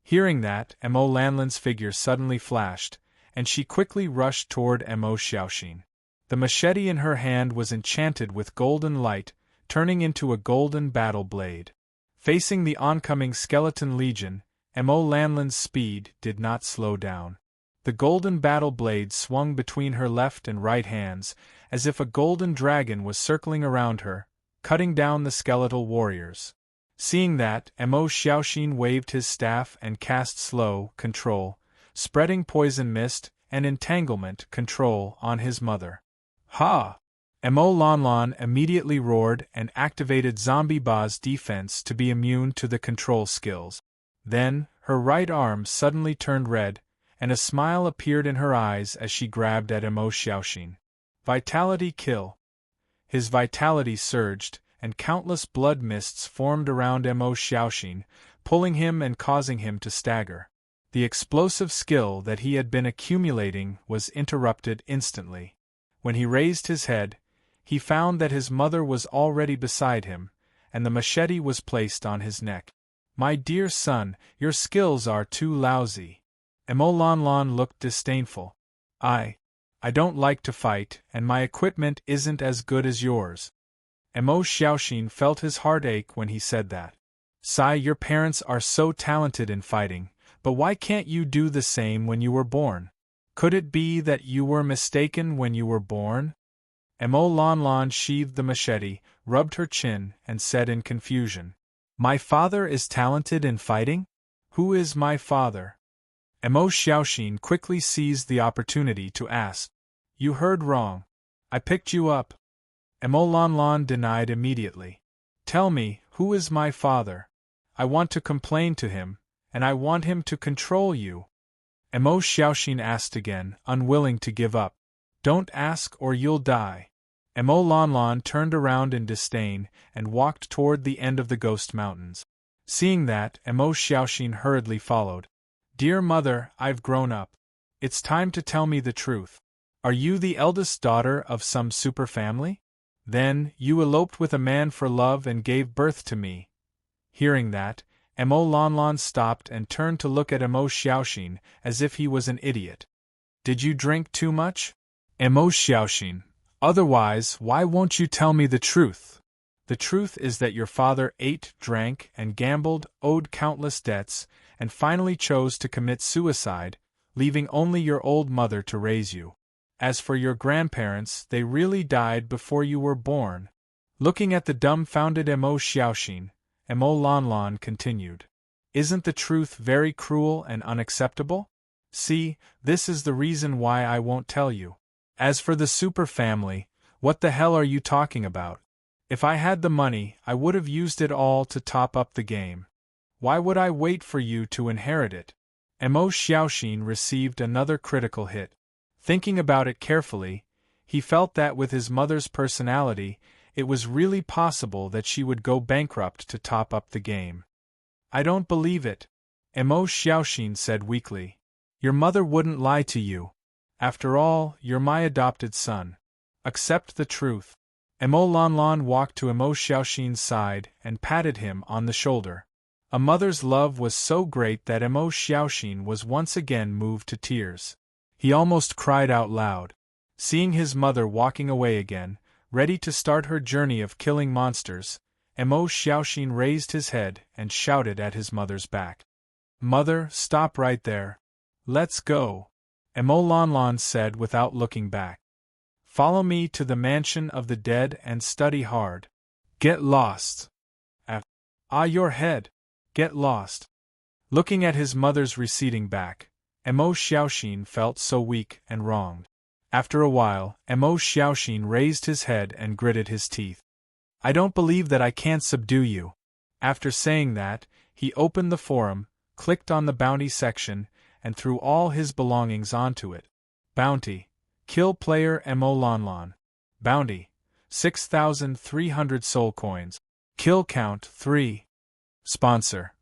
Hearing that, Emo Lanlin's figure suddenly flashed, and she quickly rushed toward Emo Xiaoxin. The machete in her hand was enchanted with golden light, turning into a golden battle blade. Facing the oncoming Skeleton Legion, Emo Lanlin's speed did not slow down. The golden battle blade swung between her left and right hands, as if a golden dragon was circling around her, cutting down the skeletal warriors. Seeing that, Emo Xiaoxin waved his staff and cast slow control, spreading poison mist and entanglement control on his mother. Ha! Emo Lanlin immediately roared and activated Zombie Ba's defense to be immune to the control skills. Then, her right arm suddenly turned red, and a smile appeared in her eyes as she grabbed at Emo Xiaoxin. Vitality kill. His vitality surged, and countless blood mists formed around Emo Xiaoxin, pulling him and causing him to stagger. The explosive skill that he had been accumulating was interrupted instantly. When he raised his head, he found that his mother was already beside him, and the machete was placed on his neck. My dear son, your skills are too lousy. Emo Lanlin looked disdainful. I don't like to fight, and my equipment isn't as good as yours. Emo Xiaoxin felt his heart ache when he said that. Sai, your parents are so talented in fighting, but why can't you do the same when you were born? Could it be that you were mistaken when you were born? Emo Lanlin sheathed the machete, rubbed her chin, and said in confusion. My father is talented in fighting? Who is my father? Emo Xiaoxin quickly seized the opportunity to ask. You heard wrong. I picked you up. Emo Lanlin denied immediately. Tell me, who is my father? I want to complain to him, and I want him to control you. Emo Xiaoxin asked again, unwilling to give up. Don't ask or you'll die. Emo Lanlin turned around in disdain and walked toward the end of the Ghost Mountains. Seeing that, Emo Xiaoxin hurriedly followed. Dear mother, I've grown up. It's time to tell me the truth. Are you the eldest daughter of some super family? Then, you eloped with a man for love and gave birth to me. Hearing that, Emo Lanlin stopped and turned to look at Emo Xiaoxin as if he was an idiot. Did you drink too much? Emo Xiaoxin. Otherwise, why won't you tell me the truth? The truth is that your father ate, drank, and gambled, owed countless debts, and finally chose to commit suicide, leaving only your old mother to raise you. As for your grandparents, they really died before you were born. Looking at the dumbfounded Emo Xiaoxin, Emo Lanlin continued. Isn't the truth very cruel and unacceptable? See, this is the reason why I won't tell you. As for the super family, what the hell are you talking about? If I had the money, I would have used it all to top up the game. Why would I wait for you to inherit it? Mo Xiaoxin received another critical hit. Thinking about it carefully, he felt that with his mother's personality, it was really possible that she would go bankrupt to top up the game. I don't believe it, Mo Xiaoxin said weakly. Your mother wouldn't lie to you. After all, you're my adopted son. Accept the truth. Mo Lanlan walked to Mo Xiaoxin's side and patted him on the shoulder. A mother's love was so great that Mo Xiaoxin was once again moved to tears. He almost cried out loud. Seeing his mother walking away again, ready to start her journey of killing monsters, Mo Xiaoxin raised his head and shouted at his mother's back. Mother, stop right there. Let's go, Mo Lanlan said without looking back. Follow me to the mansion of the dead and study hard. Get lost. Your head. Get lost. Looking at his mother's receding back, Mo Xiaoxin felt so weak and wronged. After a while, Mo Xiaoxin raised his head and gritted his teeth. I don't believe that I can't subdue you. After saying that, he opened the forum, clicked on the bounty section, and threw all his belongings onto it. Bounty. Kill player Mo Lanlan. Bounty. 6,300 soul coins. Kill count 3. Sponsor.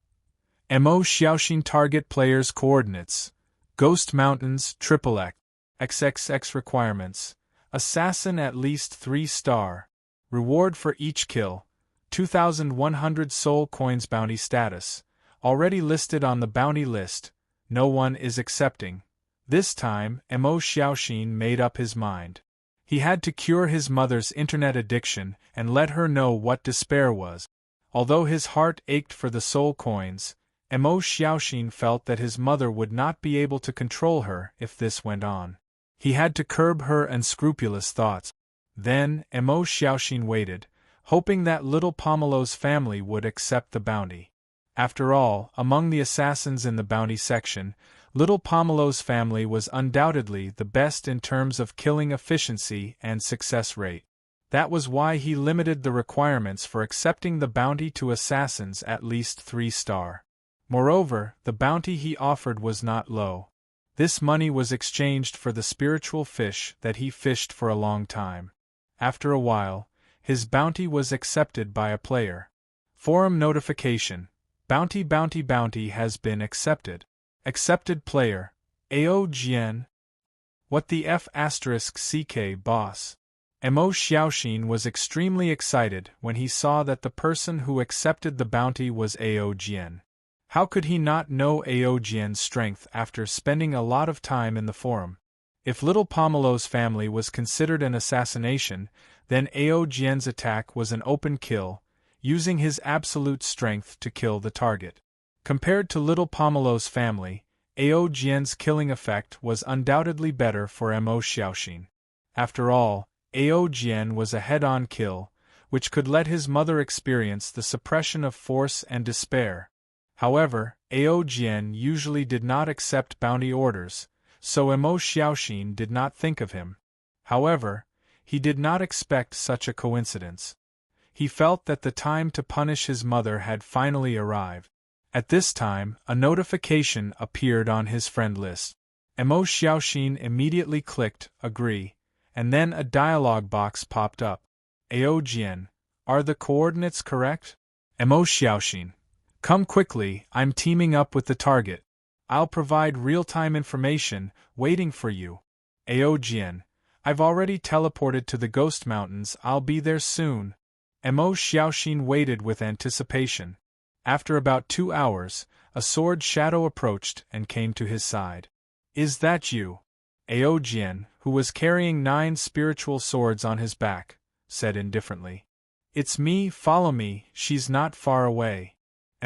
Mo Xiaoxin target player's coordinates. Ghost Mountains XXX. XXX requirements. Assassin at least 3-star. Reward for each kill. 2,100 soul coins bounty status. Already listed on the bounty list. No one is accepting. This time, Mo Xiaoxin made up his mind. He had to cure his mother's internet addiction and let her know what despair was. Although his heart ached for the soul coins, Mo Xiaoxin felt that his mother would not be able to control her if this went on. He had to curb her unscrupulous thoughts. Then, Mo Xiaoxin waited, hoping that little Pomelo's family would accept the bounty. After all, among the assassins in the bounty section, little Pomelo's family was undoubtedly the best in terms of killing efficiency and success rate. That was why he limited the requirements for accepting the bounty to assassins at least 3-star. Moreover, the bounty he offered was not low. This money was exchanged for the spiritual fish that he fished for a long time. After a while, his bounty was accepted by a player. Forum notification. Bounty has been accepted. Accepted player. Ao Jian. What the F***CK boss? Mo Xiaoxin was extremely excited when he saw that the person who accepted the bounty was Ao Jian. How could he not know Ao Jian's strength after spending a lot of time in the forum? If little Pomelo's family was considered an assassination, then Ao Jian's attack was an open kill, using his absolute strength to kill the target. Compared to little Pomelo's family, Ao Jian's killing effect was undoubtedly better for Mo Xiaoxin. After all, Ao Jian was a head-on kill, which could let his mother experience the suppression of force and despair. However, Ao Jian usually did not accept bounty orders, so Mo Xiaoxin did not think of him. However, he did not expect such a coincidence. He felt that the time to punish his mother had finally arrived. At this time, a notification appeared on his friend list. Mo Xiaoxin immediately clicked Agree, and then a dialog box popped up. Ao Jian, are the coordinates correct? Mo Xiaoxin, come quickly, I'm teaming up with the target. I'll provide real-time information, waiting for you. Ao Jian, I've already teleported to the Ghost Mountains, I'll be there soon. Mo Xiaoxin waited with anticipation. After about 2 hours, a sword shadow approached and came to his side. Is that you? Ao Jian, who was carrying 9 spiritual swords on his back, said indifferently. It's me, follow me, she's not far away.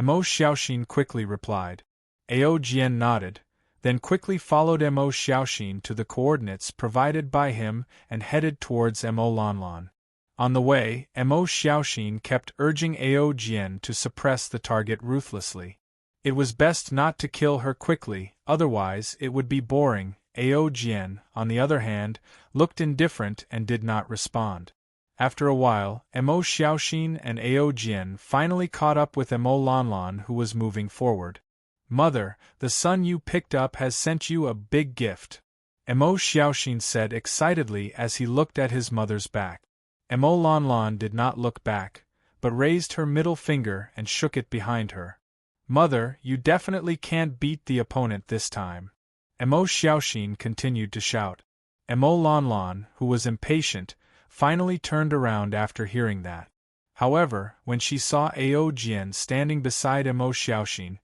Mo Xiaoxin quickly replied. Ao Jian nodded, then quickly followed Mo Xiaoxin to the coordinates provided by him and headed towards Mo Lanlan. On the way, Mo Xiaoxin kept urging Ao Jian to suppress the target ruthlessly. It was best not to kill her quickly, otherwise it would be boring. Ao Jian, on the other hand, looked indifferent and did not respond. After a while, Mo Xiaoxin and Ao Jian finally caught up with Mo Lanlan, who was moving forward. "Mother, the son you picked up has sent you a big gift," Mo Xiaoxin said excitedly as he looked at his mother's back. Mo Lanlan did not look back, but raised her middle finger and shook it behind her. "Mother, you definitely can't beat the opponent this time," Mo Xiaoxin continued to shout. Mo Lanlan, who was impatient, finally turned around after hearing that. However, when she saw Ao Jian standing beside Mo Xiaoxin,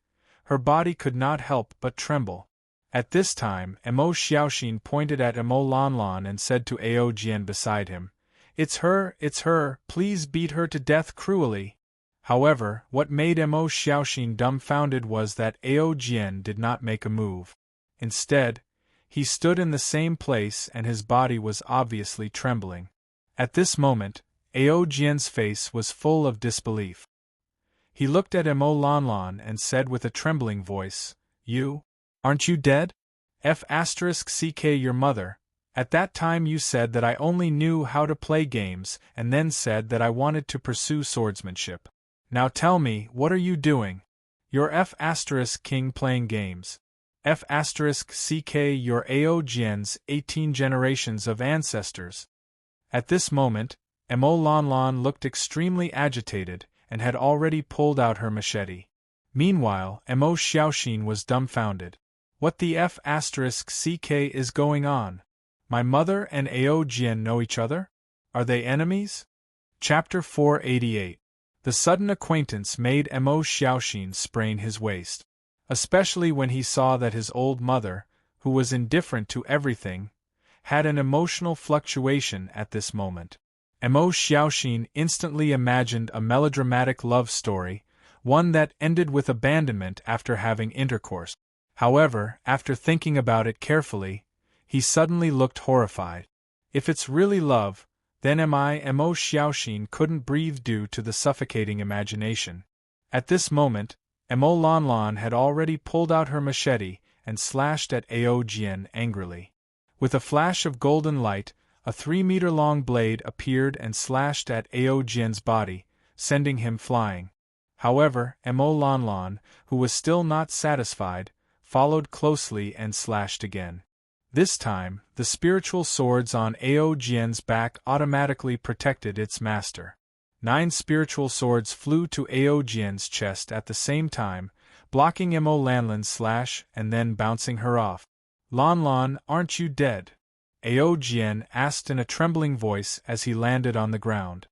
her body could not help but tremble. At this time, Mo Xiaoxin pointed at Mo Lanlan and said to Ao Jian beside him, it's her, please beat her to death cruelly." However, what made Mo Xiaoxin dumbfounded was that Ao Jian did not make a move. Instead, he stood in the same place and his body was obviously trembling. At this moment, Ao Jian's face was full of disbelief. He looked at Mo Lanlan and said with a trembling voice, Aren't you dead? F*ck your mother. At that time you said that I only knew how to play games and then said that I wanted to pursue swordsmanship. Now tell me, what are you doing? You're F*king playing games. F*ck your Ao Jian's 18 generations of ancestors." At this moment, Mo Lanlan looked extremely agitated and had already pulled out her machete. Meanwhile, Mo Xiaoxin was dumbfounded. What the F*ck is going on? My mother and Ao Jian know each other? Are they enemies? Chapter 488. The sudden acquaintance made Mo Xiaoxin sprain his waist. Especially when he saw that his old mother, who was indifferent to everything, had an emotional fluctuation at this moment. Mo Xiaoxin instantly imagined a melodramatic love story, one that ended with abandonment after having intercourse. However, after thinking about it carefully, he suddenly looked horrified. If it's really love, then Mo Xiaoxin couldn't breathe due to the suffocating imagination. At this moment, Mo Lanlan had already pulled out her machete and slashed at Ao Jian angrily. With a flash of golden light, a 3-meter-long blade appeared and slashed at Ao Jian's body, sending him flying. However, Mo Lanlan, who was still not satisfied, followed closely and slashed again. This time, the spiritual swords on Ao Jian's back automatically protected its master. 9 spiritual swords flew to Ao Jian's chest at the same time, blocking Mo Lanlan's slash and then bouncing her off. "Lanlan, aren't you dead?" Ao Jian asked in a trembling voice as he landed on the ground.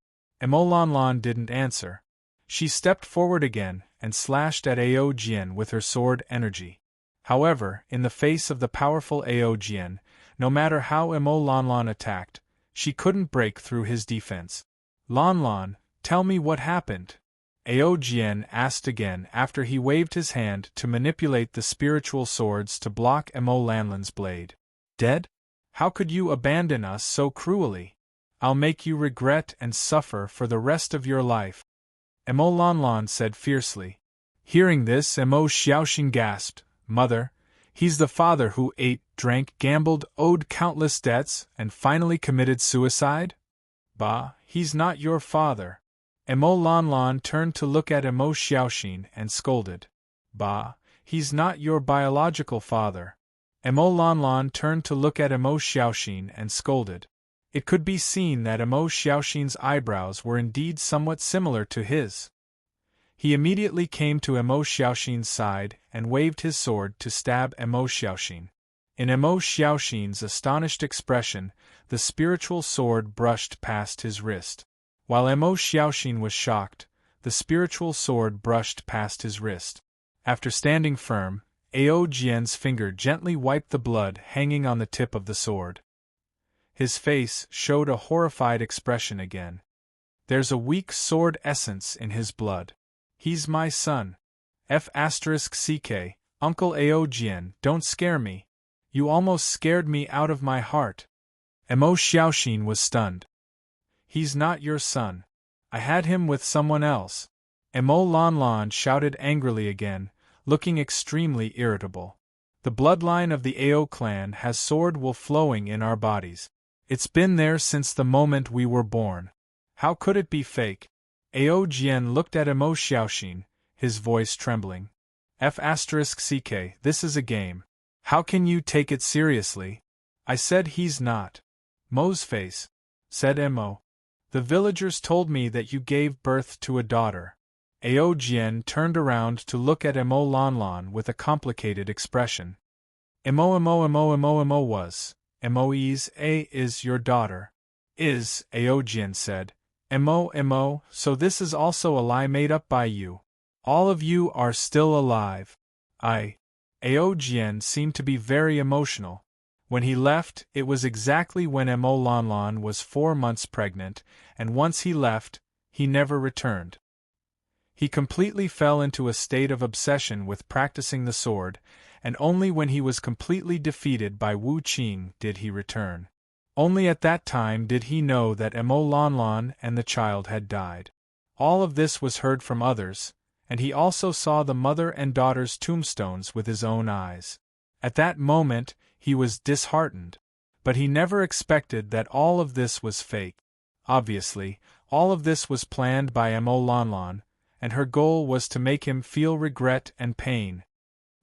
Mo Lanlan didn't answer. She stepped forward again and slashed at Ao Jian with her sword energy. However, in the face of the powerful Ao Jian, no matter how Mo Lanlan attacked, she couldn't break through his defense. "Lanlan, tell me what happened?" Ao Jian asked again after he waved his hand to manipulate the spiritual swords to block Mo Lanlan's blade. "Dead? How could you abandon us so cruelly? I'll make you regret and suffer for the rest of your life," Mo Lanlan said fiercely. Hearing this, Mo Xiaoxin gasped, "Mother, he's the father who ate, drank, gambled, owed countless debts, and finally committed suicide? Bah, he's not your father." Mo Lanlan turned to look at Mo Xiaoxin and scolded. "Bah, he's not your biological father." Mo Lanlan turned to look at Mo Xiaoxin and scolded. It could be seen that Mo Xiaoxin's eyebrows were indeed somewhat similar to his. He immediately came to Mo Xiaoxin's side and waved his sword to stab Mo Xiaoxin. In Mo Xiaoxin's astonished expression, the spiritual sword brushed past his wrist. While Mo Xiaoxin was shocked, the spiritual sword brushed past his wrist. After standing firm, Ao Jian's finger gently wiped the blood hanging on the tip of the sword. His face showed a horrified expression again. "There's a weak sword essence in his blood. He's my son. F*ck, Uncle Ao Jian, don't scare me. You almost scared me out of my heart." Mo Xiaoxin was stunned. "He's not your son. I had him with someone else." Mo Lanlan shouted angrily again, looking extremely irritable. The bloodline of the Ao clan has sword wool flowing in our bodies. It's been there since the moment we were born. How could it be fake? Ao Jian looked at Emo Xiaoxin, his voice trembling. F***ck, this is a game. How can you take it seriously? I said he's not. Mo's face, said Emo. The villagers told me that you gave birth to a daughter. Ao Jian turned around to look at Emo Lanlan with a complicated expression. Emo was. Emo's A is your daughter. Is, Ao Jian said. Emo, so this is also a lie made up by you. All of you are still alive. Ao Jian seemed to be very emotional. When he left, it was exactly when Emo Lanlan was 4 months pregnant, and once he left, he never returned. He completely fell into a state of obsession with practicing the sword, and only when he was completely defeated by Wu Qing did he return. Only at that time did he know that Emo Lanlan and the child had died. All of this was heard from others, and he also saw the mother and daughter's tombstones with his own eyes. At that moment, he was disheartened. But he never expected that all of this was fake. Obviously, all of this was planned by Emo Lanlan, and her goal was to make him feel regret and pain.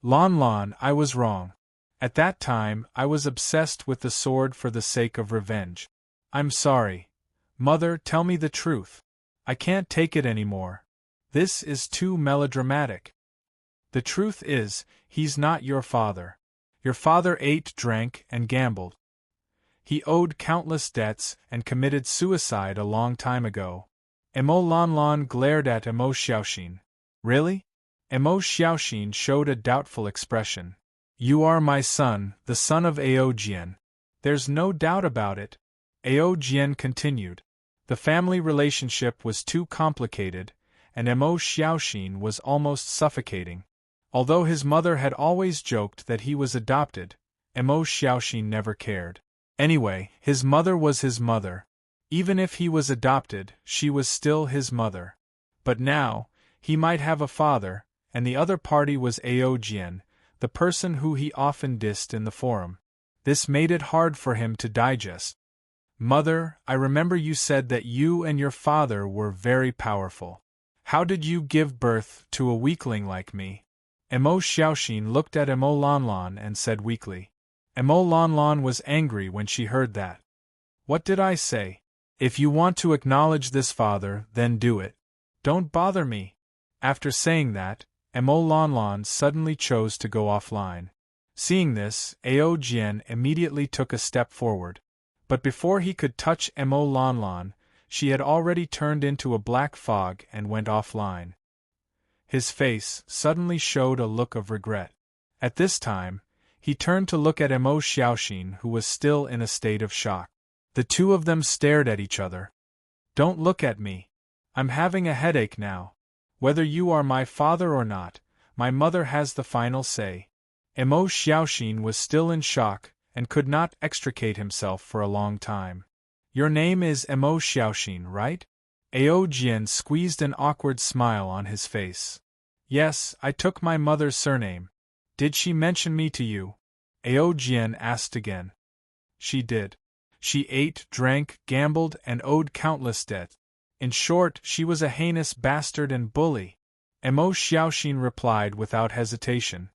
Lanlan, I was wrong. At that time, I was obsessed with the sword for the sake of revenge. I'm sorry. Mother, tell me the truth. I can't take it anymore. This is too melodramatic. The truth is, he's not your father. Your father ate, drank, and gambled. He owed countless debts and committed suicide a long time ago. Emo Lanlan glared at Emo Xiaoxin. Really? Emo Xiaoxin showed a doubtful expression. You are my son, the son of Ao Jian. There's no doubt about it. Ao Jian continued. The family relationship was too complicated, and Emo Xiaoxin was almost suffocating. Although his mother had always joked that he was adopted, Emo Xiaoxin never cared. Anyway, his mother was his mother. Even if he was adopted, she was still his mother. But now, he might have a father, and the other party was Ao Jian, the person who he often dissed in the forum. This made it hard for him to digest. Mother, I remember you said that you and your father were very powerful. How did you give birth to a weakling like me? Emo Xiaoxin looked at Emo Lanlan and said weakly. Emo Lanlan was angry when she heard that. What did I say? If you want to acknowledge this father, then do it. Don't bother me. After saying that, Emo Lanlan suddenly chose to go offline. Seeing this, Ao Jian immediately took a step forward. But before he could touch Emo Lanlan, she had already turned into a black fog and went offline. His face suddenly showed a look of regret. At this time, he turned to look at Emo Xiaoxin, who was still in a state of shock. The two of them stared at each other. Don't look at me. I'm having a headache now. Whether you are my father or not, my mother has the final say. Emo Xiaoxin was still in shock and could not extricate himself for a long time. Your name is Emo Xiaoxin, right? Ao Jian squeezed an awkward smile on his face. Yes, I took my mother's surname. Did she mention me to you? Ao Jian asked again. She did. She ate, drank, gambled, and owed countless debts. In short, she was a heinous bastard and bully. Emo Xiaoxin replied without hesitation.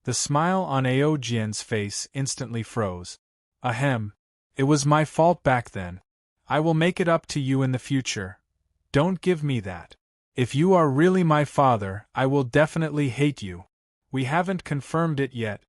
The smile on Ao Jian's face instantly froze. Ahem. It was my fault back then. I will make it up to you in the future. Don't give me that. If you are really my father, I will definitely hate you. We haven't confirmed it yet.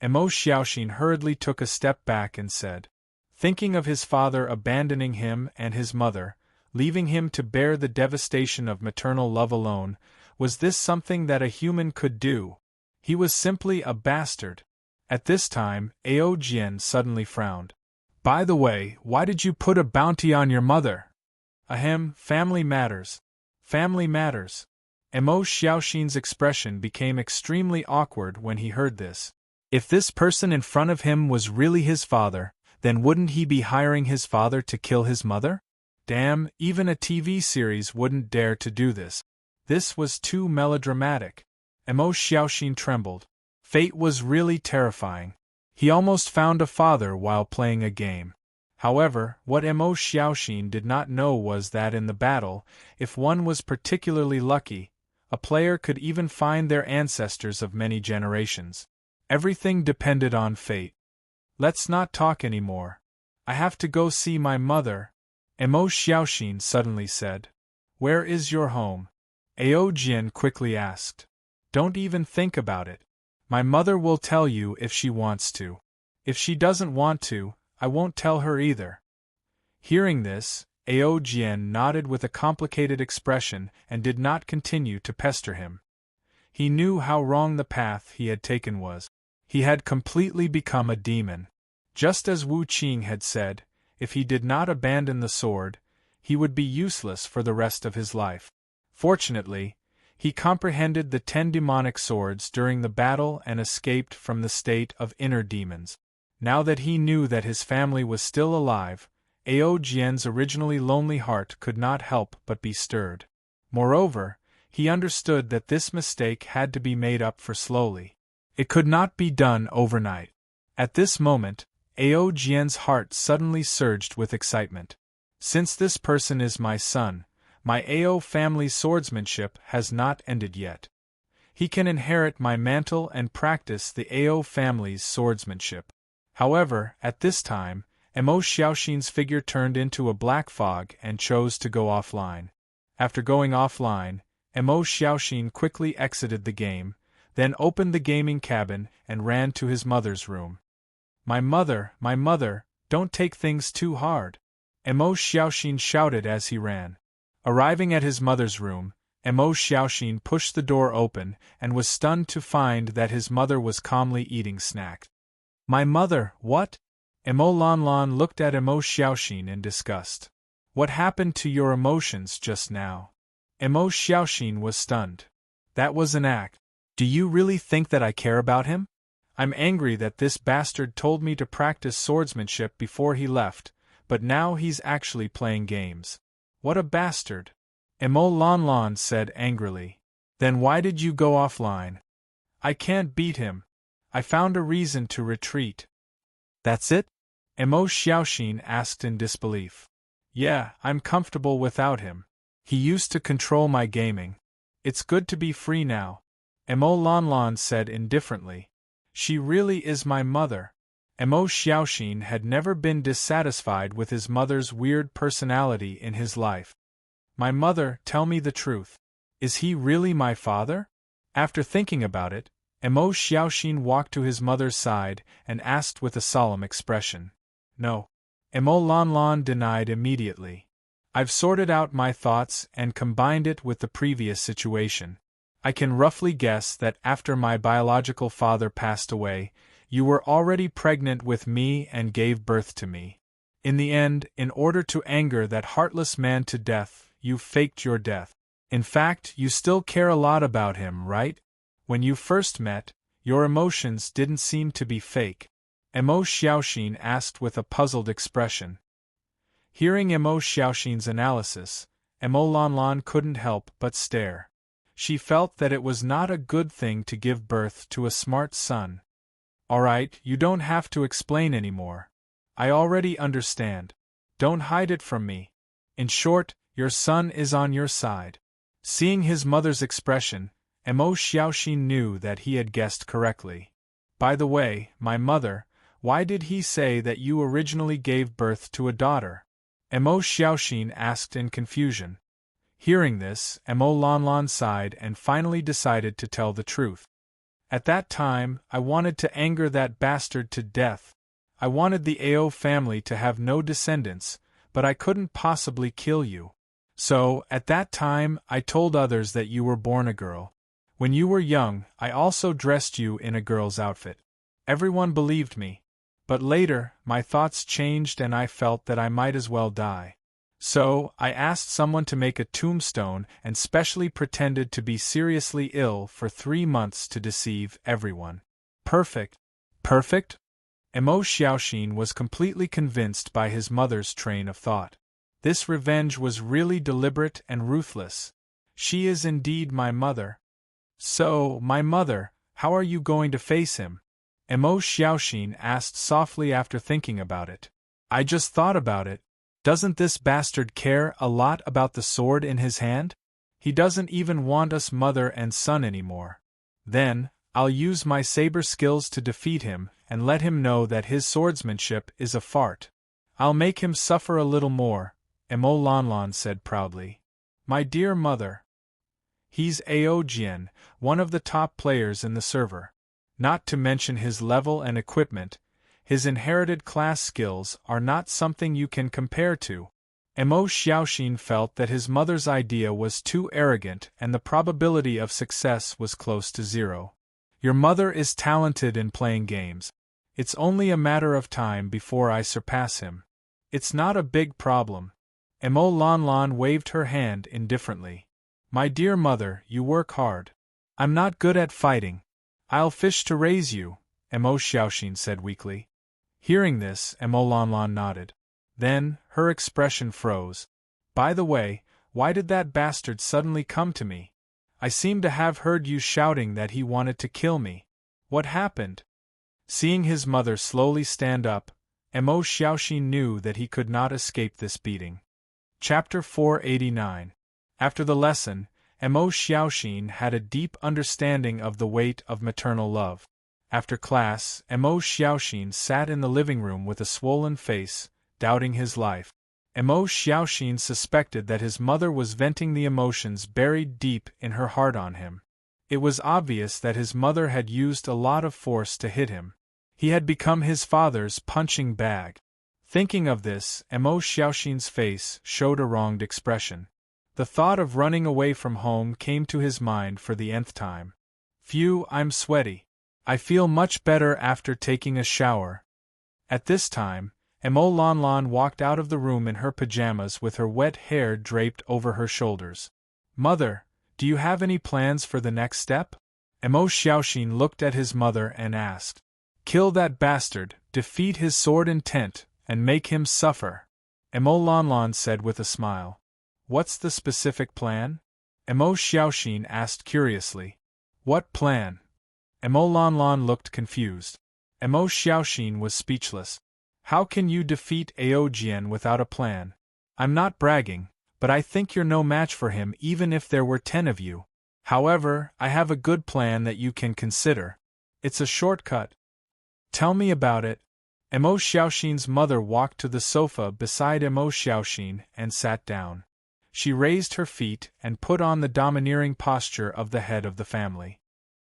Emo Xiaoxin hurriedly took a step back and said, thinking of his father abandoning him and his mother, leaving him to bear the devastation of maternal love alone, was this something that a human could do? He was simply a bastard. At this time, Ao Jian suddenly frowned. By the way, why did you put a bounty on your mother? Ahem, family matters. Family matters. Emo Xiaoxin's expression became extremely awkward when he heard this. If this person in front of him was really his father, then wouldn't he be hiring his father to kill his mother? Damn, even a TV series wouldn't dare to do this. This was too melodramatic. Emo Xiaoxin trembled. Fate was really terrifying. He almost found a father while playing a game. However, what Emo Xiaoxin did not know was that in the battle, if one was particularly lucky, a player could even find their ancestors of many generations. Everything depended on fate. Let's not talk anymore. I have to go see my mother, Emo Xiaoxin suddenly said. Where is your home? Ao Jian quickly asked. Don't even think about it. My mother will tell you if she wants to. If she doesn't want to, I won't tell her either. Hearing this, Ao Jian nodded with a complicated expression and did not continue to pester him. He knew how wrong the path he had taken was. He had completely become a demon. Just as Wu Qing had said, if he did not abandon the sword, he would be useless for the rest of his life. Fortunately, he comprehended the 10 demonic swords during the battle and escaped from the state of inner demons. Now that he knew that his family was still alive, Ao Jian's originally lonely heart could not help but be stirred. Moreover, he understood that this mistake had to be made up for slowly. It could not be done overnight. At this moment, Ao Jian's heart suddenly surged with excitement. Since this person is my son, my Ao family's swordsmanship has not ended yet. He can inherit my mantle and practice the Ao family's swordsmanship. However, at this time, Emo Xiaoxin's figure turned into a black fog and chose to go offline. After going offline, Emo Xiaoxin quickly exited the game, then opened the gaming cabin and ran to his mother's room. My mother, don't take things too hard, Emo Xiaoxin shouted as he ran. Arriving at his mother's room, Emo Xiaoxin pushed the door open and was stunned to find that his mother was calmly eating snacks. My mother, what? Emo Lanlan looked at Emo Xiaoxin in disgust. What happened to your emotions just now? Emo Xiaoxin was stunned. That was an act. Do you really think that I care about him? I'm angry that this bastard told me to practice swordsmanship before he left, but now he's actually playing games. What a bastard! Emo Lanlan said angrily. Then why did you go offline? I can't beat him. I found a reason to retreat. That's it? Emo Xiaoxin asked in disbelief. Yeah, I'm comfortable without him. He used to control my gaming. It's good to be free now, Emo Lanlan said indifferently. She really is my mother. Emo Xiaoxin had never been dissatisfied with his mother's weird personality in his life. My mother, tell me the truth. Is he really my father? After thinking about it, Emo Xiaoxin walked to his mother's side and asked with a solemn expression. No. Emo Lanlan denied immediately. I've sorted out my thoughts and combined it with the previous situation. I can roughly guess that after my biological father passed away, you were already pregnant with me and gave birth to me. In the end, in order to anger that heartless man to death, you faked your death. In fact, you still care a lot about him, right? When you first met, your emotions didn't seem to be fake. Emo Xiaoxin asked with a puzzled expression. Hearing Emo Xiaoxin's analysis, Emo Lanlan couldn't help but stare. She felt that it was not a good thing to give birth to a smart son. Alright, you don't have to explain anymore. I already understand. Don't hide it from me. In short, your son is on your side. Seeing his mother's expression, Emo Xiaoxin knew that he had guessed correctly. By the way, my mother, why did he say that you originally gave birth to a daughter? Emo Xiaoxin asked in confusion. Hearing this, Emo Lanlan sighed and finally decided to tell the truth. At that time, I wanted to anger that bastard to death. I wanted the Ao family to have no descendants, but I couldn't possibly kill you. So, at that time, I told others that you were born a girl. When you were young, I also dressed you in a girl's outfit. Everyone believed me. But later, my thoughts changed and I felt that I might as well die. So, I asked someone to make a tombstone and specially pretended to be seriously ill for 3 months to deceive everyone. Perfect. Perfect? Emo Xiaoxin was completely convinced by his mother's train of thought. This revenge was really deliberate and ruthless. She is indeed my mother. So, my mother, how are you going to face him? Mo Xiaoxin asked softly after thinking about it. I just thought about it. Doesn't this bastard care a lot about the sword in his hand? He doesn't even want us mother and son anymore. Then, I'll use my saber skills to defeat him and let him know that his swordsmanship is a fart. I'll make him suffer a little more, Mo Lanlan said proudly. My dear mother. He's Aojian, one of the top players in the server. Not to mention his level and equipment, his inherited class skills are not something you can compare to. Mo Xiaoxin felt that his mother's idea was too arrogant and the probability of success was close to zero. Your mother is talented in playing games. It's only a matter of time before I surpass him. It's not a big problem. Mo Lanlan waved her hand indifferently. My dear mother, you work hard. I'm not good at fighting. I'll fish to raise you, Mo Xiaoxin said weakly. Hearing this, Mo Lanlan nodded. Then, her expression froze. By the way, why did that bastard suddenly come to me? I seem to have heard you shouting that he wanted to kill me. What happened? Seeing his mother slowly stand up, Mo Xiaoxin knew that he could not escape this beating. Chapter 489. After the lesson, Mo Xiaoxin had a deep understanding of the weight of maternal love. After class, Mo Xiaoxin sat in the living room with a swollen face, doubting his life. Mo Xiaoxin suspected that his mother was venting the emotions buried deep in her heart on him. It was obvious that his mother had used a lot of force to hit him. He had become his father's punching bag. Thinking of this, Mo Xiaoxin's face showed a wronged expression. The thought of running away from home came to his mind for the nth time. Phew, I'm sweaty. I feel much better after taking a shower. At this time, Mo Lanlan walked out of the room in her pajamas with her wet hair draped over her shoulders. Mother, do you have any plans for the next step? Mo Xiaoxin looked at his mother and asked. Kill that bastard, defeat his sword intent, and make him suffer. Mo Lanlan said with a smile. What's the specific plan? Mo Xiaoxin asked curiously. What plan? Mo Lanlan looked confused. Mo Xiaoxin was speechless. How can you defeat Aojian without a plan? I'm not bragging, but I think you're no match for him even if there were 10 of you. However, I have a good plan that you can consider. It's a shortcut. Tell me about it. Mo Xiaoxin's mother walked to the sofa beside Mo Xiaoxin and sat down. She raised her feet and put on the domineering posture of the head of the family.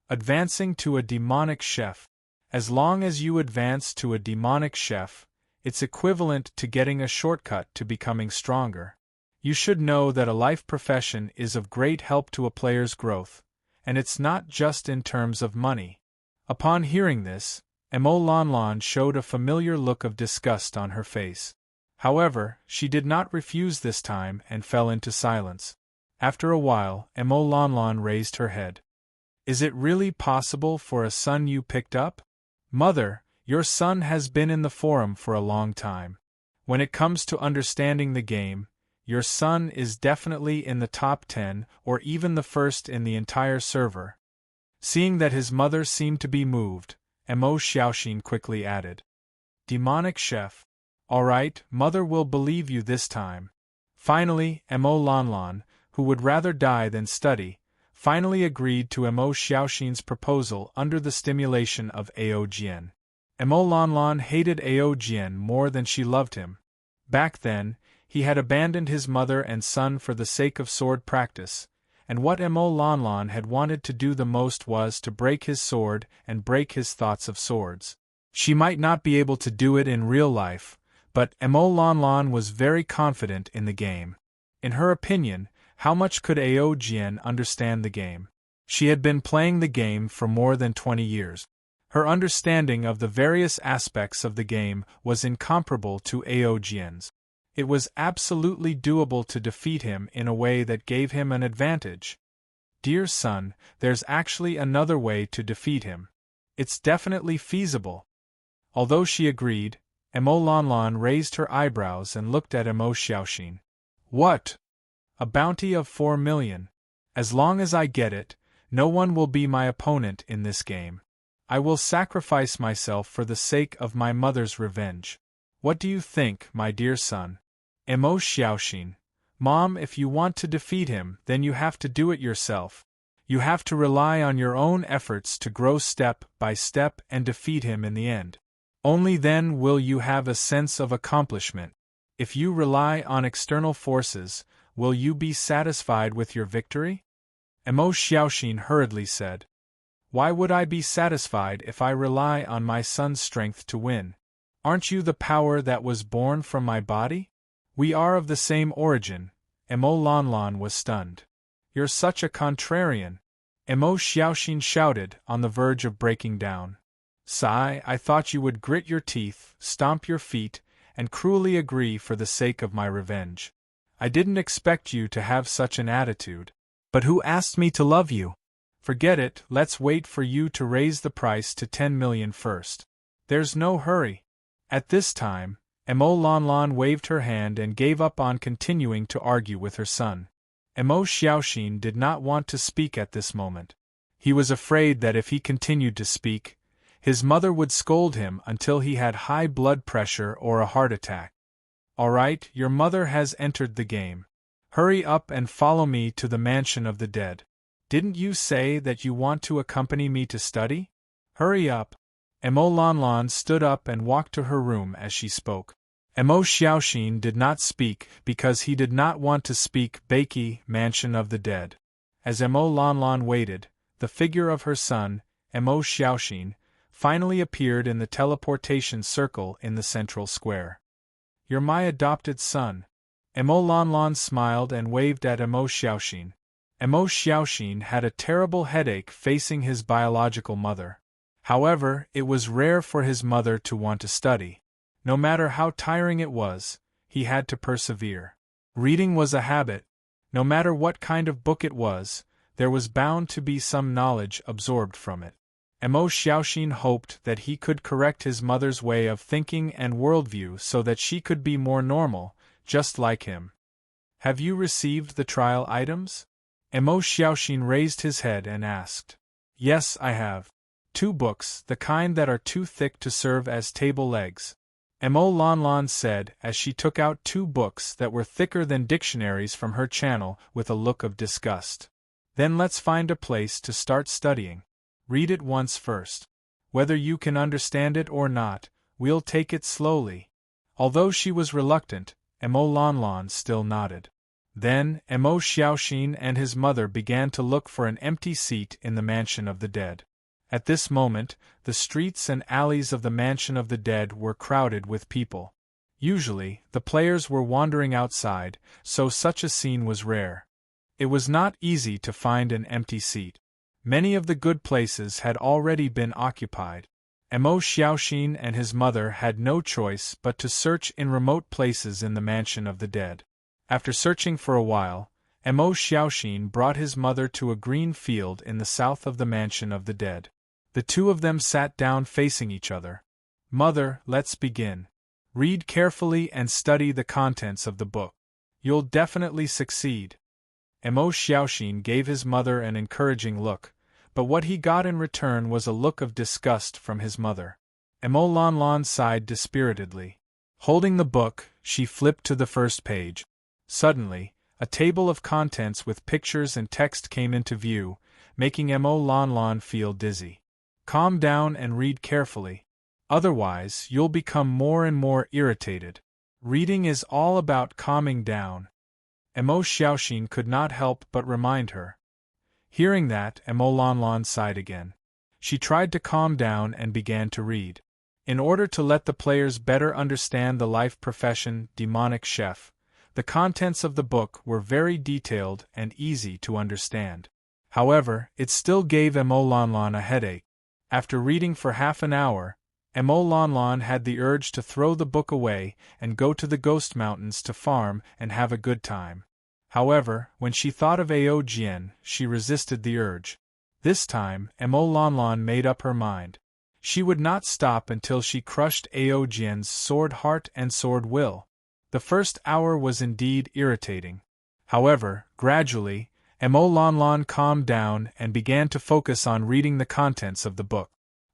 Advancing to a demonic chef. As long as you advance to a demonic chef, it's equivalent to getting a shortcut to becoming stronger. You should know that a life profession is of great help to a player's growth, and it's not just in terms of money. Upon hearing this, Mo Lanlan showed a familiar look of disgust on her face. However, she did not refuse this time and fell into silence. After a while, Mo Lanlan raised her head. Is it really possible for a son you picked up? Mother, your son has been in the forum for a long time. When it comes to understanding the game, your son is definitely in the top 10 or even the first in the entire server. Seeing that his mother seemed to be moved, Mo Xiaoxin quickly added. Demonic chef. All right, mother will believe you this time. Finally, Mo Lanlan, who would rather die than study, finally agreed to Mo Xiaoxin's proposal under the stimulation of Aojian. Mo Lanlan hated Aojian more than she loved him. Back then, he had abandoned his mother and son for the sake of sword practice, and what Mo Lanlan had wanted to do the most was to break his sword and break his thoughts of swords. She might not be able to do it in real life, but Mo Lanlan was very confident in the game. In her opinion, how much could Aojian understand the game? She had been playing the game for more than 20 years. Her understanding of the various aspects of the game was incomparable to Aojian's. It was absolutely doable to defeat him in a way that gave him an advantage. Dear son, there's actually another way to defeat him. It's definitely feasible. Although she agreed, Mo Lanlan raised her eyebrows and looked at Mo Xiaoxin. What? A bounty of 4 million. As long as I get it, No one will be my opponent in this game. I will sacrifice myself for the sake of my mother's revenge. What do you think, my dear son? Emo Xiaoxin. Mom, if you want to defeat him, then you have to do it yourself. You have to rely on your own efforts to grow step by step and defeat him in the end. Only then will you have a sense of accomplishment. If you rely on external forces, will you be satisfied with your victory? Emo Xiaoxin hurriedly said. Why would I be satisfied if I rely on my son's strength to win? Aren't you the power that was born from my body? We are of the same origin. Emo Lanlan was stunned. You're such a contrarian. Emo Xiaoxin shouted, on the verge of breaking down. Sigh, I thought you would grit your teeth, stomp your feet, and cruelly agree for the sake of my revenge. I didn't expect you to have such an attitude. But who asked me to love you? Forget it, let's wait for you to raise the price to 10 million first. There's no hurry. At this time, Emo Lanlan waved her hand and gave up on continuing to argue with her son. Emo Xiaoxin did not want to speak at this moment. He was afraid that if he continued to speak, his mother would scold him until he had high blood pressure or a heart attack. All right, your mother has entered the game. Hurry up and follow me to the mansion of the dead. Didn't you say that you want to accompany me to study? Hurry up. Emo Lanlan stood up and walked to her room as she spoke. Emo Xiaoxin did not speak because he did not want to speak. Beiki, mansion of the dead. As Emo Lanlan waited, the figure of her son, Emo Xiaoxin, finally appeared in the teleportation circle in the central square. You're my adopted son. Emo Lanlan smiled and waved at Emo Xiaoxin. Emo Xiaoxin had a terrible headache facing his biological mother. However, it was rare for his mother to want to study. No matter how tiring it was, he had to persevere. Reading was a habit. No matter what kind of book it was, there was bound to be some knowledge absorbed from it. Emo Xiaoxin hoped that he could correct his mother's way of thinking and worldview so that she could be more normal, just like him. Have you received the trial items? Emo Xiaoxin raised his head and asked. Yes, I have. 2 books, the kind that are too thick to serve as table legs. Emo Lanlan said as she took out 2 books that were thicker than dictionaries from her channel with a look of disgust. Then let's find a place to start studying. Read it once first. Whether you can understand it or not, we'll take it slowly. Although she was reluctant, Emo Lanlan still nodded. Then, Emo Xiaoxin and his mother began to look for an empty seat in the mansion of the dead. At this moment, the streets and alleys of the mansion of the dead were crowded with people. Usually, the players were wandering outside, so such a scene was rare. It was not easy to find an empty seat. Many of the good places had already been occupied. Emo Xiaoxin and his mother had no choice but to search in remote places in the mansion of the dead. After searching for a while, Emo Xiaoxin brought his mother to a green field in the south of the mansion of the dead. The 2 of them sat down facing each other. Mother, let's begin. Read carefully and study the contents of the book. You'll definitely succeed. Emo Xiaoxin gave his mother an encouraging look, but what he got in return was a look of disgust from his mother. Emo Lanlan sighed dispiritedly. Holding the book, she flipped to the first page. Suddenly, a table of contents with pictures and text came into view, making Emo Lanlan feel dizzy. Calm down and read carefully. Otherwise, you'll become more and more irritated. Reading is all about calming down. Emo Xiaoxin could not help but remind her. Hearing that, Emo Lanlan sighed again. She tried to calm down and began to read. In order to let the players better understand the life profession, demonic chef, the contents of the book were very detailed and easy to understand. However, it still gave Emo Lanlan a headache. After reading for half an hour, Emo Lanlan had the urge to throw the book away and go to the Ghost Mountains to farm and have a good time. However, when she thought of Ao Jian, she resisted the urge. This time, Emo Lanlan made up her mind. She would not stop until she crushed Ao Jian's sword heart and sword will. The first hour was indeed irritating. However, gradually, Mo Lanlan calmed down and began to focus on reading the contents of the book.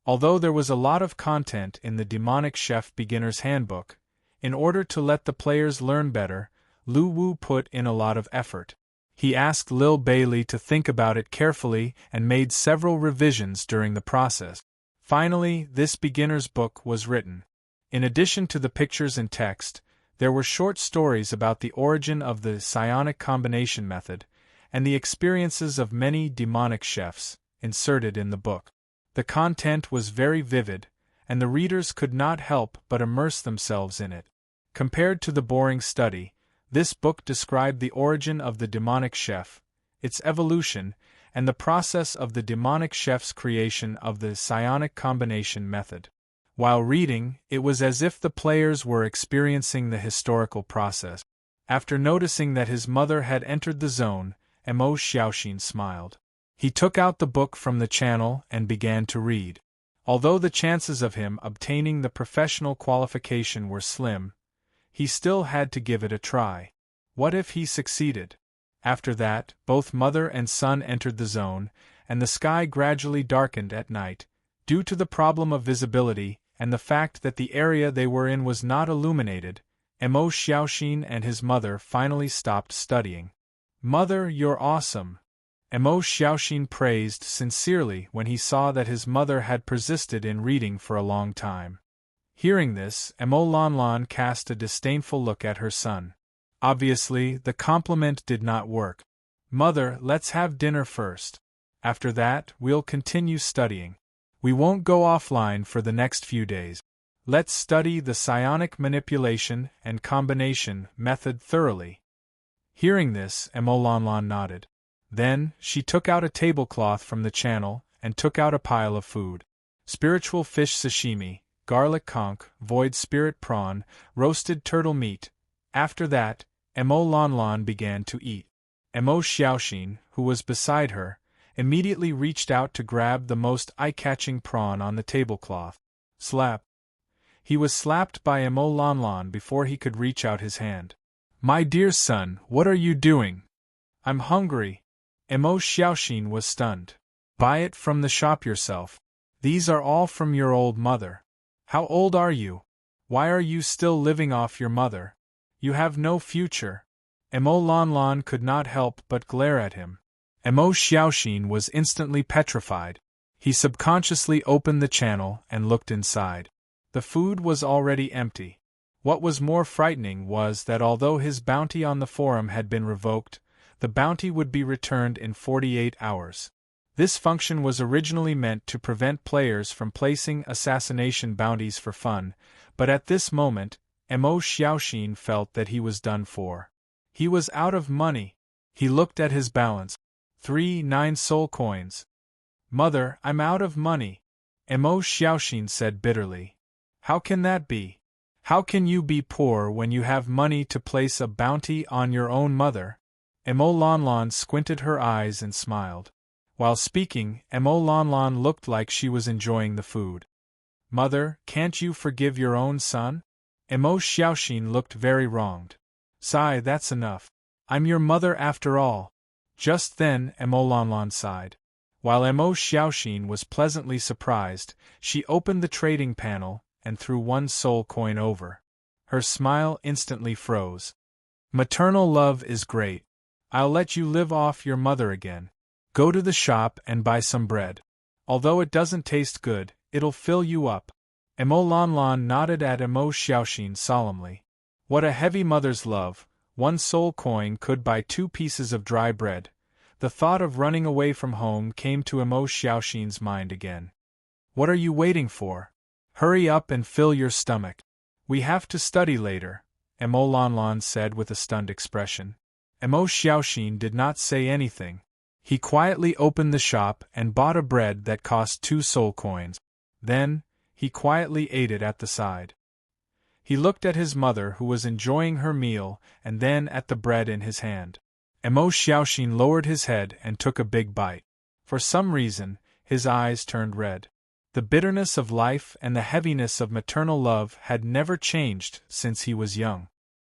Although there was a lot of content in the Demonic Chef Beginner's Handbook, in order to let the players learn better, Lu Wu put in a lot of effort. He asked Lil Bailey to think about it carefully and made several revisions during the process. Finally, this beginner's book was written. In addition to the pictures and text, there were short stories about the origin of the psionic combination method and the experiences of many demonic chefs, inserted in the book. The content was very vivid, and the readers could not help but immerse themselves in it. Compared to the boring study, this book described the origin of the demonic chef, its evolution, and the process of the demonic chef's creation of the psionic combination method. While reading, it was as if the players were experiencing the historical process. After noticing that his mother had entered the zone, Mo Xiaoxin smiled. He took out the book from the channel and began to read. Although the chances of him obtaining the professional qualification were slim, he still had to give it a try. What if he succeeded? After that, both mother and son entered the zone, and the sky gradually darkened at night, due to the problem of visibility and the fact that the area they were in was not illuminated. Mo Xiaoxin and his mother finally stopped studying. "Mother, you're awesome!" Mo Xiaoxin praised sincerely when he saw that his mother had persisted in reading for a long time. Hearing this, Mo Lanlan cast a disdainful look at her son. Obviously, the compliment did not work. "Mother, let's have dinner first. After that, we'll continue studying. We won't go offline for the next few days. Let's study the psionic manipulation and combination method thoroughly." Hearing this, Mo Lanlan nodded. Then, she took out a tablecloth from the channel and took out a pile of food. Spiritual fish sashimi, garlic conch, void spirit prawn, roasted turtle meat. After that, Mo Lanlan began to eat. Mo Xiaoxin, who was beside her, immediately reached out to grab the most eye-catching prawn on the tablecloth. Slap! He was slapped by Mo Lanlan before he could reach out his hand. "My dear son, what are you doing?" "I'm hungry." Mo Xiaoxin was stunned. "Buy it from the shop yourself. These are all from your old mother." "How old are you? Why are you still living off your mother? You have no future." Mo Lanlan could not help but glare at him. Mo Xiaoxin was instantly petrified. He subconsciously opened the channel and looked inside. The food was already empty. What was more frightening was that although his bounty on the forum had been revoked, the bounty would be returned in 48 hours. This function was originally meant to prevent players from placing assassination bounties for fun, but at this moment, Mo Xiaoxin felt that he was done for. He was out of money. He looked at his balance. 9 soul coins. "Mother, I'm out of money," Mo Xiaoxin said bitterly. "How can that be? How can you be poor when you have money to place a bounty on your own mother?" Mo Lanlan squinted her eyes and smiled. While speaking, Mo Lanlan looked like she was enjoying the food. "Mother, can't you forgive your own son?" Mo Xiaoxin looked very wronged. "Sigh, that's enough. I'm your mother after all." Just then, Mo Lanlan sighed. While Mo Xiaoxin was pleasantly surprised, she opened the trading panel and threw 1 soul coin over. Her smile instantly froze. "Maternal love is great. I'll let you live off your mother again. Go to the shop and buy some bread. Although it doesn't taste good, it'll fill you up." Mo Lanlan nodded at Mo Xiaoxin solemnly. What a heavy mother's love! 1 soul coin could buy 2 pieces of dry bread. The thought of running away from home came to Mo Xiaoxin's mind again. "What are you waiting for? Hurry up and fill your stomach. We have to study later," Mo Lanlan said with a stunned expression. Mo Xiaoxin did not say anything. He quietly opened the shop and bought a bread that cost 2 soul coins. Then, he quietly ate it at the side. He looked at his mother who was enjoying her meal and then at the bread in his hand. Mo Xiaoxin lowered his head and took a big bite. For some reason, his eyes turned red. The bitterness of life and the heaviness of maternal love had never changed since he was young.